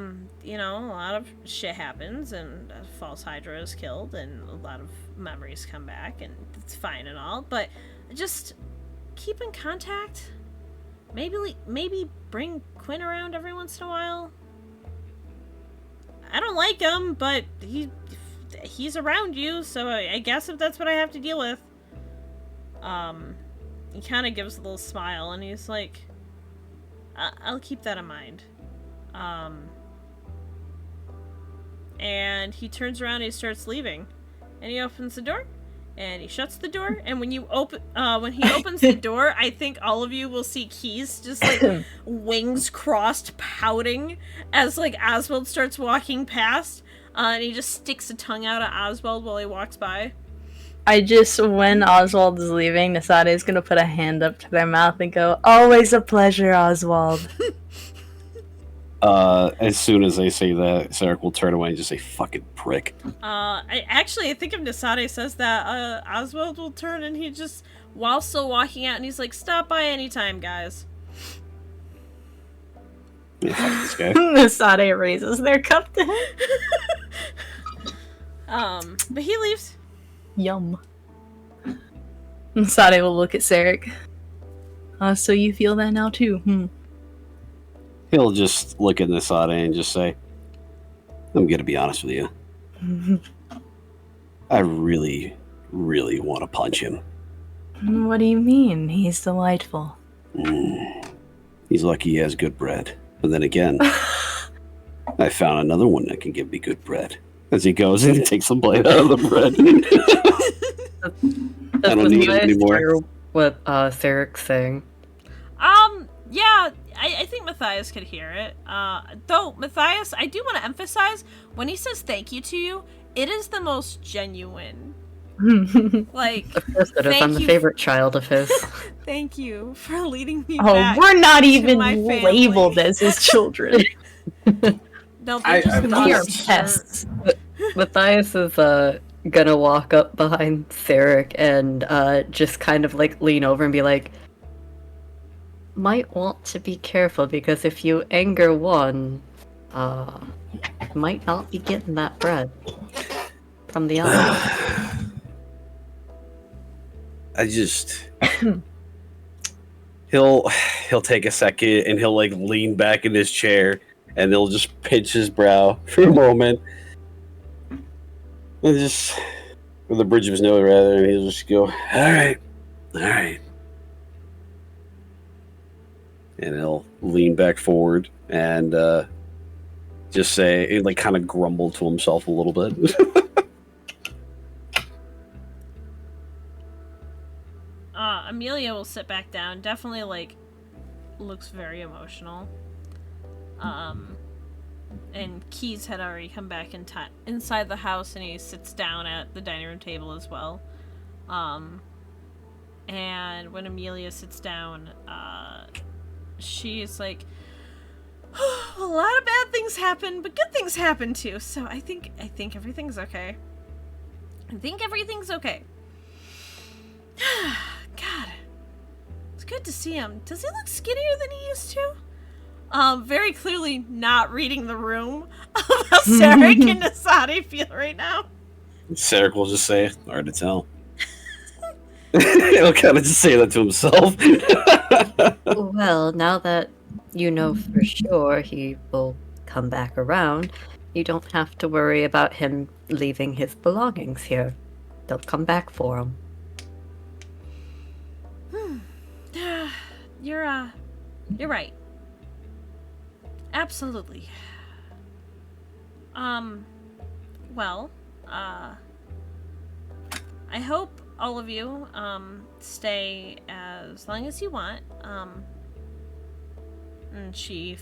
lot of shit happens and a false Hydra is killed and a lot of memories come back and it's fine and all, but just keep in contact. Maybe bring Quinn around every once in a while. I don't like him, but he's around you, so I guess if that's what I have to deal with. He kind of gives a little smile, and he's like, I'll keep that in mind. And he turns around and he starts leaving. And he opens the door, and he shuts the door, and when he opens the door, I think all of you will see Keys just, like, wings crossed, pouting, as, like, Oswald starts walking past, and he just sticks a tongue out at Oswald while he walks by. When Oswald is leaving, Nasade is gonna put a hand up to their mouth and go, always a pleasure, Oswald. As soon as they say that, Sarek will turn away and just say, fucking prick. I think if Nasade says that, Oswald will turn and he just, while still walking out, and he's like, stop by anytime, guys. Yeah, fuck this guy. Masade raises their cup to him. But he leaves. Yum. Masade will look at Sarek. So you feel that now too, He'll just look at Nisade and just say, I'm gonna be honest with you. I really, really want to punch him. What do you mean? He's delightful. He's lucky he has good bread. But then again, I found another one that can give me good bread. As he goes and he takes a bite out of the bread. I don't need it anymore. What Sarek's saying. Yeah, I think Matthias could hear it. Though, Matthias, I do want to emphasize, when he says thank you to you, it is the most genuine. Like, Of course it is. I'm the favorite child of his. Thank you for leading me Oh, back we're not to even my family. labeled as his children. No, I- just I- We are thoughts. pests. Matthias is gonna walk up behind Sarek and just kind of like lean over and be like, might want to be careful because if you anger one, might not be getting that bread from the other. I just he'll take a second and he'll like lean back in his chair and he'll just pinch his brow for a moment. And just with the bridge of his nose rather, and he'll just go, Alright. And he'll lean back forward and just say, like, kind of grumble to himself a little bit. Amelia will sit back down. Definitely, like, looks very emotional. And Keys had already come back inside the house, and he sits down at the dining room table as well. And when Amelia sits down, she's like, a lot of bad things happen, but good things happen too. So I think everything's okay. God, it's good to see him. Does he look skinnier than he used to? Very clearly not reading the room of how Sarek and Nasadi feel right now. Sarek will just say, hard to tell. He'll kind of just say that to himself. Well, now that you know for sure he will come back around, you don't have to worry about him leaving his belongings here. They'll come back for him. You're right. Absolutely. Well, I hope all of you, stay as long as you want. And she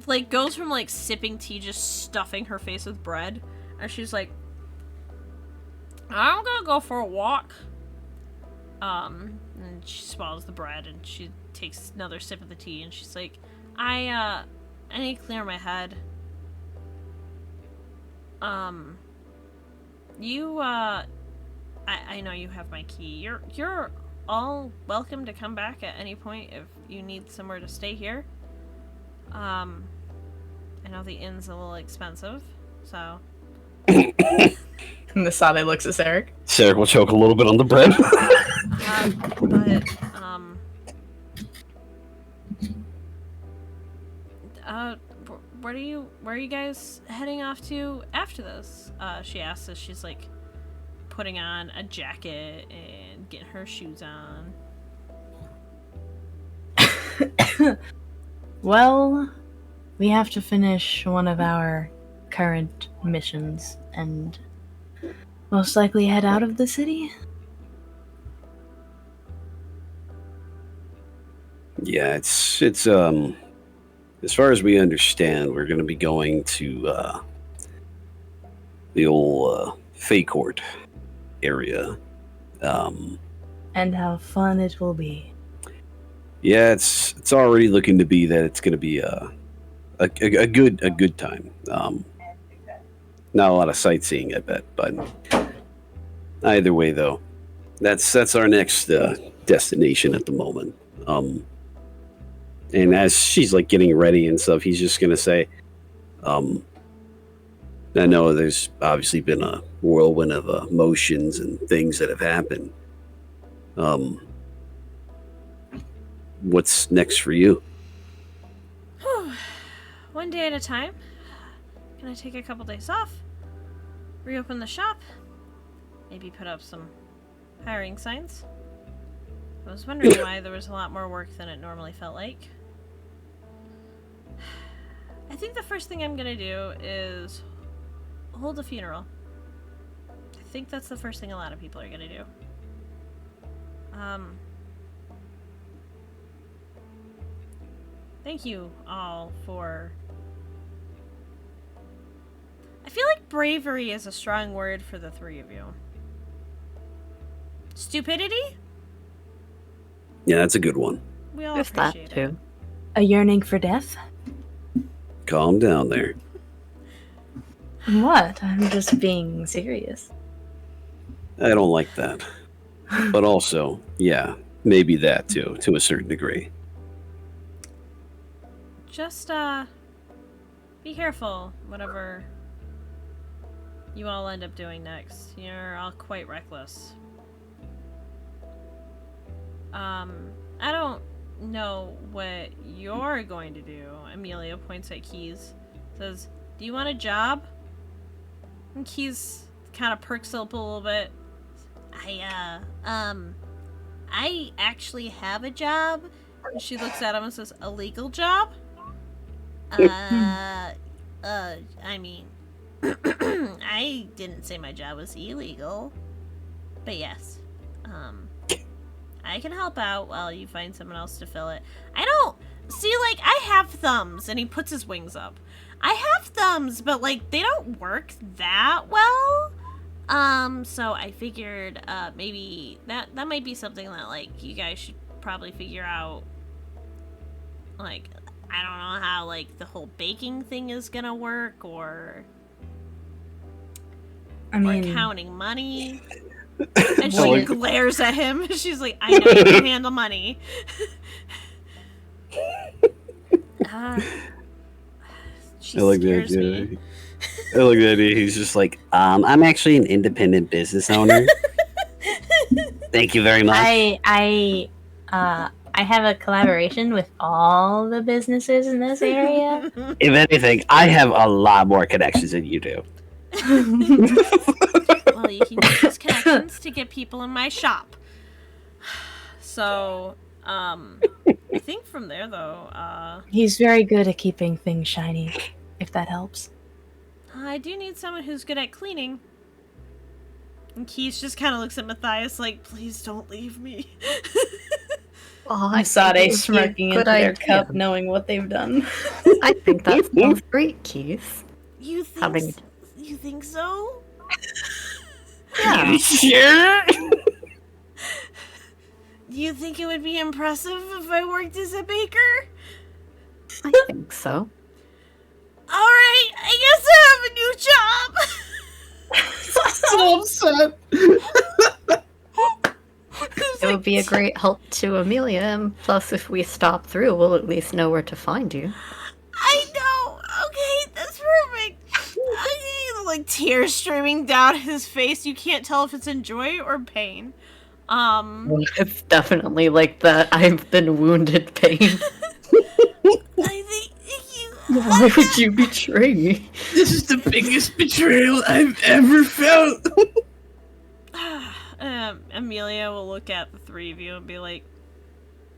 like goes from like sipping tea, just stuffing her face with bread, and she's like, I'm gonna go for a walk. And she swallows the bread and she takes another sip of the tea and she's like, I need to clear my head. I know you have my key. You're all welcome to come back at any point if you need somewhere to stay here. I know the inn's a little expensive, so. Nasade looks at Sarek. Sarek will choke a little bit on the bread. Where are you guys heading off to after this? She asks as she's like putting on a jacket and getting her shoes on. Well, we have to finish one of our current missions and most likely head out of the city. Yeah, it's as far as we understand, we're going to be going to the old Fey Court area. And how fun it will be. Yeah, it's already looking to be that it's going to be a good time. Not a lot of sightseeing, I bet, but either way, though, that's our next destination at the moment. And as she's like getting ready and stuff, he's just gonna say, I know there's obviously been a whirlwind of emotions and things that have happened. What's next for you? One day at a time. Gonna take a couple days off. Reopen the shop. Maybe put up some hiring signs. I was wondering why there was a lot more work than it normally felt like. I think the first thing I'm gonna do is hold a funeral. I think that's the first thing a lot of people are gonna do. Thank you all for... I feel like bravery is a strong word for the three of you. Stupidity? Yeah, that's a good one. We all There's that appreciate it. too. A yearning for death? Calm down there. What? I'm just being serious. I don't like that. But also, yeah, maybe that too, to a certain degree. Just, be careful, whatever you all end up doing next. You're all quite reckless. I don't know what you're going to do. Amelia points at Keys. Says, do you want a job? And Keys kind of perks up a little bit. I actually have a job. And she looks at him and says, a legal job? I mean, I didn't say my job was illegal. But yes, I can help out while you find someone else to fill it. I don't, see, like, I have thumbs, and he puts his wings up. I have thumbs, but, like, they don't work that well. So I figured, maybe that might be something that, like, you guys should probably figure out. Like, I don't know how, like, the whole baking thing is gonna work, or counting money. And she glares at him. She's like, I know you can handle money. She I like the scares idea. me. I like the idea. He's just like, I'm actually an independent business owner. Thank you very much. I have a collaboration with all the businesses in this area. If anything, I have a lot more connections than you do. Well, you can use those connections to get people in my shop. So, I think from there, though, He's very good at keeping things shiny, if that helps. I do need someone who's good at cleaning. And Keith just kind of looks at Matthias like, please don't leave me. Oh, Masade smirking into their cup, knowing what they've done. I think that sounds great, Keith. You think you think so? Yeah. Sure. Do you think it would be impressive if I worked as a baker? I think so. Alright, I guess I have a new job! So upset. It would be a great help to Amelia, and plus if we stop through, we'll at least know where to find you. I know! Okay, that's perfect! Okay, like tears streaming down his face. You can't tell if it's in joy or pain. It's definitely like that I've been wounded pain. I think you... Why would you betray me? This is the biggest betrayal I've ever felt. Amelia will look at the three of you and be like,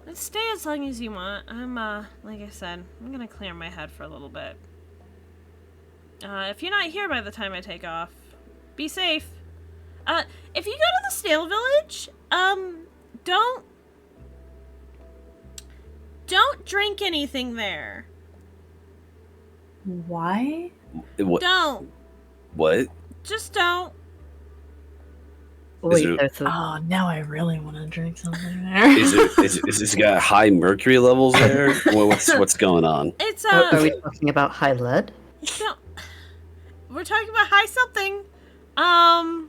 let's stay as long as you want. I'm, like I said, I'm gonna clear my head for a little bit. If you're not here by the time I take off, be safe. If you go to the Snail Village, don't drink anything there. Why? What? Don't. What? Just don't. Wait, it- there's a... Oh, now I really want to drink something there. Is this got high mercury levels there? What's going on? It's, Are we talking about high lead? no. We're talking about high something. Oh.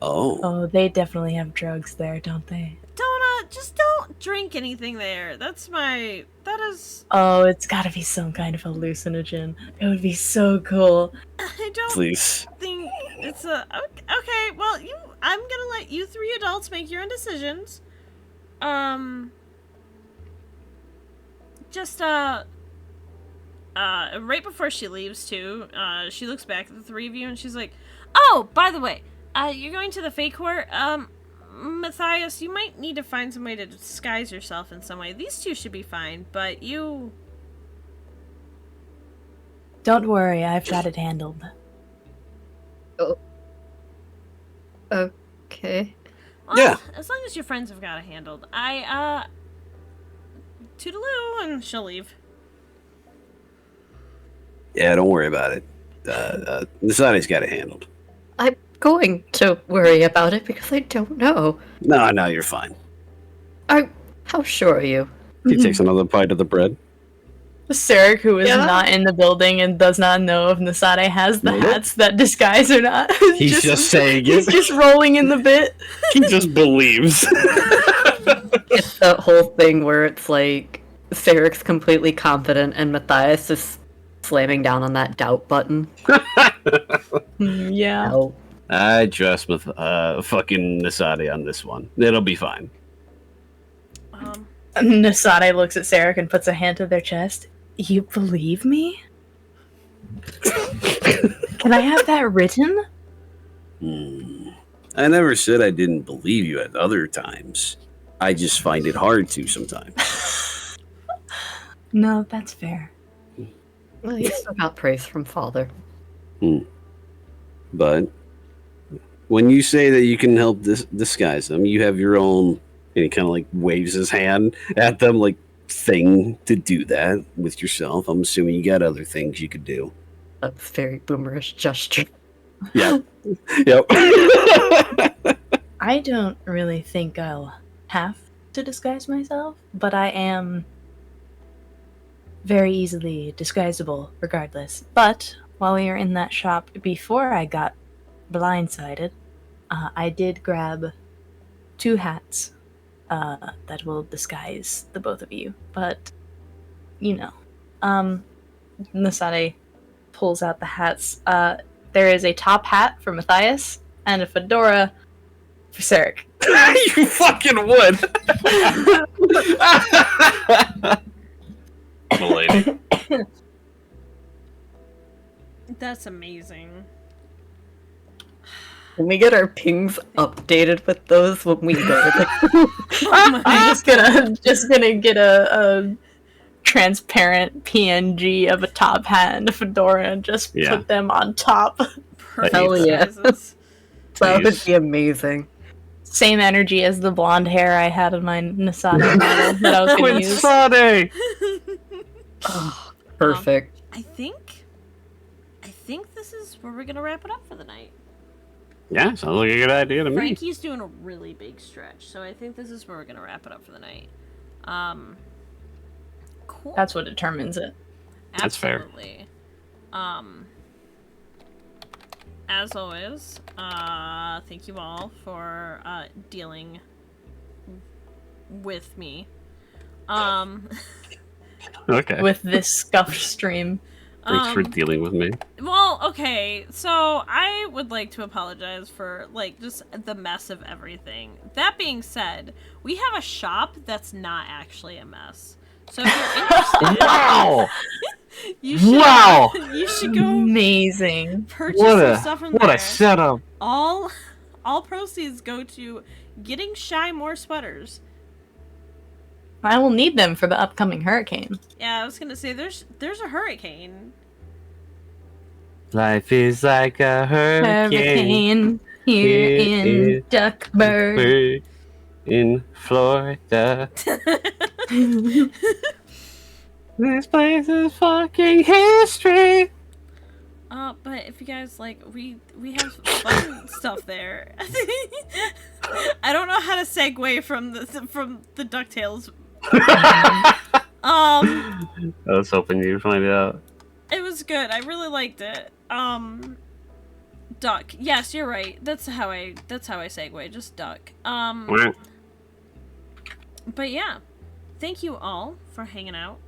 Oh, they definitely have drugs there, don't they? Just don't. don't drink anything there. That is... Oh, it's gotta be some kind of hallucinogen. It would be so cool. I don't Please. think it's a... Okay, well, I'm gonna let you three adults make your own decisions. Just, right before she leaves, too, she looks back at the three of you and she's like, oh, by the way, you're going to the fake court? Matthias, you might need to find some way to disguise yourself in some way. These two should be fine, but you... Don't worry, I've got it handled. Oh. Okay. Well, Yeah. as long as your friends have got it handled. Toodaloo, and she'll leave. Yeah, don't worry about it. Nasade's got it handled. I'm going to worry about it because I don't know. No, you're fine. How sure are you? He takes another bite of the bread. Sarek, who is Yeah. not in the building and does not know if Nasade has the Nope. hats that disguise or not. He's just saying He's it. just rolling in the bit. He just believes. It's that whole thing where it's like Sarek's completely confident and Matthias is slamming down on that doubt button. Yeah. No. I trust with fucking Nasade on this one. It'll be fine. Nasade looks at Sarek and puts a hand to their chest. You believe me? Can I have that written? I never said I didn't believe you at other times. I just find it hard to sometimes. No, that's fair. Well, you still got praise from Father. But when you say that you can help disguise them, you have your own, and he kind of like waves his hand at them, like, thing to do that with yourself. I'm assuming you got other things you could do. That's very boomerish gesture. Yeah. Yep. I don't really think I'll have to disguise myself, but I am very easily disguisable regardless. But while we were in that shop, before I got blindsided, I did grab 2 hats that will disguise the both of you. But, you know, Nasade pulls out the hats. There is a top hat for Matthias and a fedora for Sarek. You fucking would. Lady. That's amazing. Can we get our pings updated with those when we go to the... I'm just gonna get a transparent PNG of a top hat and a fedora and just Yeah. put them on top. Perfect Hell yeah. sizes. That would Please. be amazing. Same energy as the blonde hair I had in my Nasade model that I was gonna use. Sunday. Oh, perfect. I think this is where we're gonna wrap it up for the night. Yeah, sounds like a good idea to me. Frankie's doing a really big stretch, so I think this is where we're gonna wrap it up for the night. Cool. That's what determines it. That's fair. Absolutely. As always, thank you all for dealing with me. Okay. With this scuffed stream. Thanks for dealing with me. Well, okay, so I would like to apologize for, like, just the mess of everything. That being said, we have a shop that's not actually a mess. So if you're interested, Wow! you should, Wow! you should go Amazing. purchase some stuff from there. setup! All proceeds go to getting Shy more sweaters. I will need them for the upcoming hurricane. Yeah, I was gonna say there's a hurricane. Life is like a hurricane. Here Here in is Duckburg. In Florida. This place is fucking history. But if you guys like, we have fun stuff there. I don't know how to segue from the DuckTales. I was hoping you'd find out. It was good. I really liked it. Duck. Yes, you're right. That's how I segue. Just duck. But yeah, thank you all for hanging out.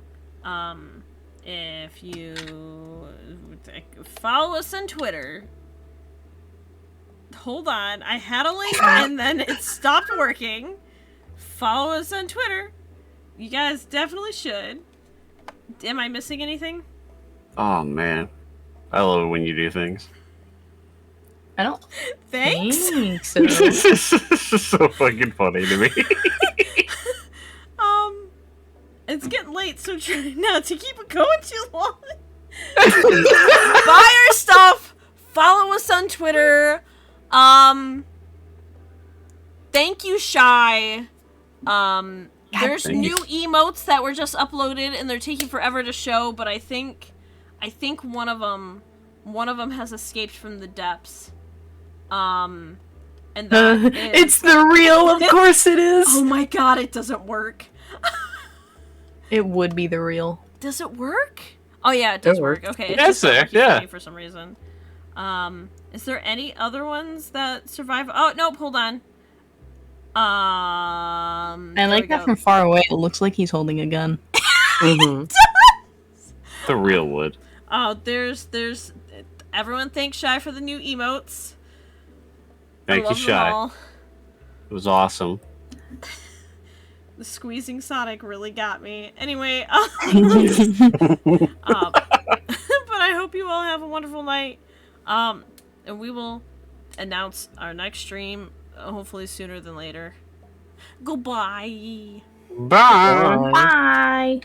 If you follow us on Twitter, hold on, I had a link and then it stopped working. Follow us on Twitter. You guys definitely should. Am I missing anything? Oh man, I love it when you do things. I don't Thanks. think so. This is so fucking funny to me. It's getting late, so try not to keep it going too long. Buy our stuff. Follow us on Twitter. Thank you, Shy. There's thank new emotes that were just uploaded, and they're taking forever to show. But I think one of them has escaped from the depths. And that is... It's the real, of course it is. Oh my god, it doesn't work. It would be the real. Does it work? Oh yeah, it does It work. works. Okay, it's Yes, just not sir, working for yeah. me for some reason. Is there any other ones that survive? Oh nope, hold on. I there like we that go. from far away. It looks like he's holding a gun. Mhm. The real wood. Oh, there's everyone thanks Shy for the new emotes. I Thank you, love them Shy. all. It was awesome. The squeezing Sonic really got me. Anyway, but I hope you all have a wonderful night. And we will announce our next stream hopefully sooner than later. Goodbye. Bye. Bye.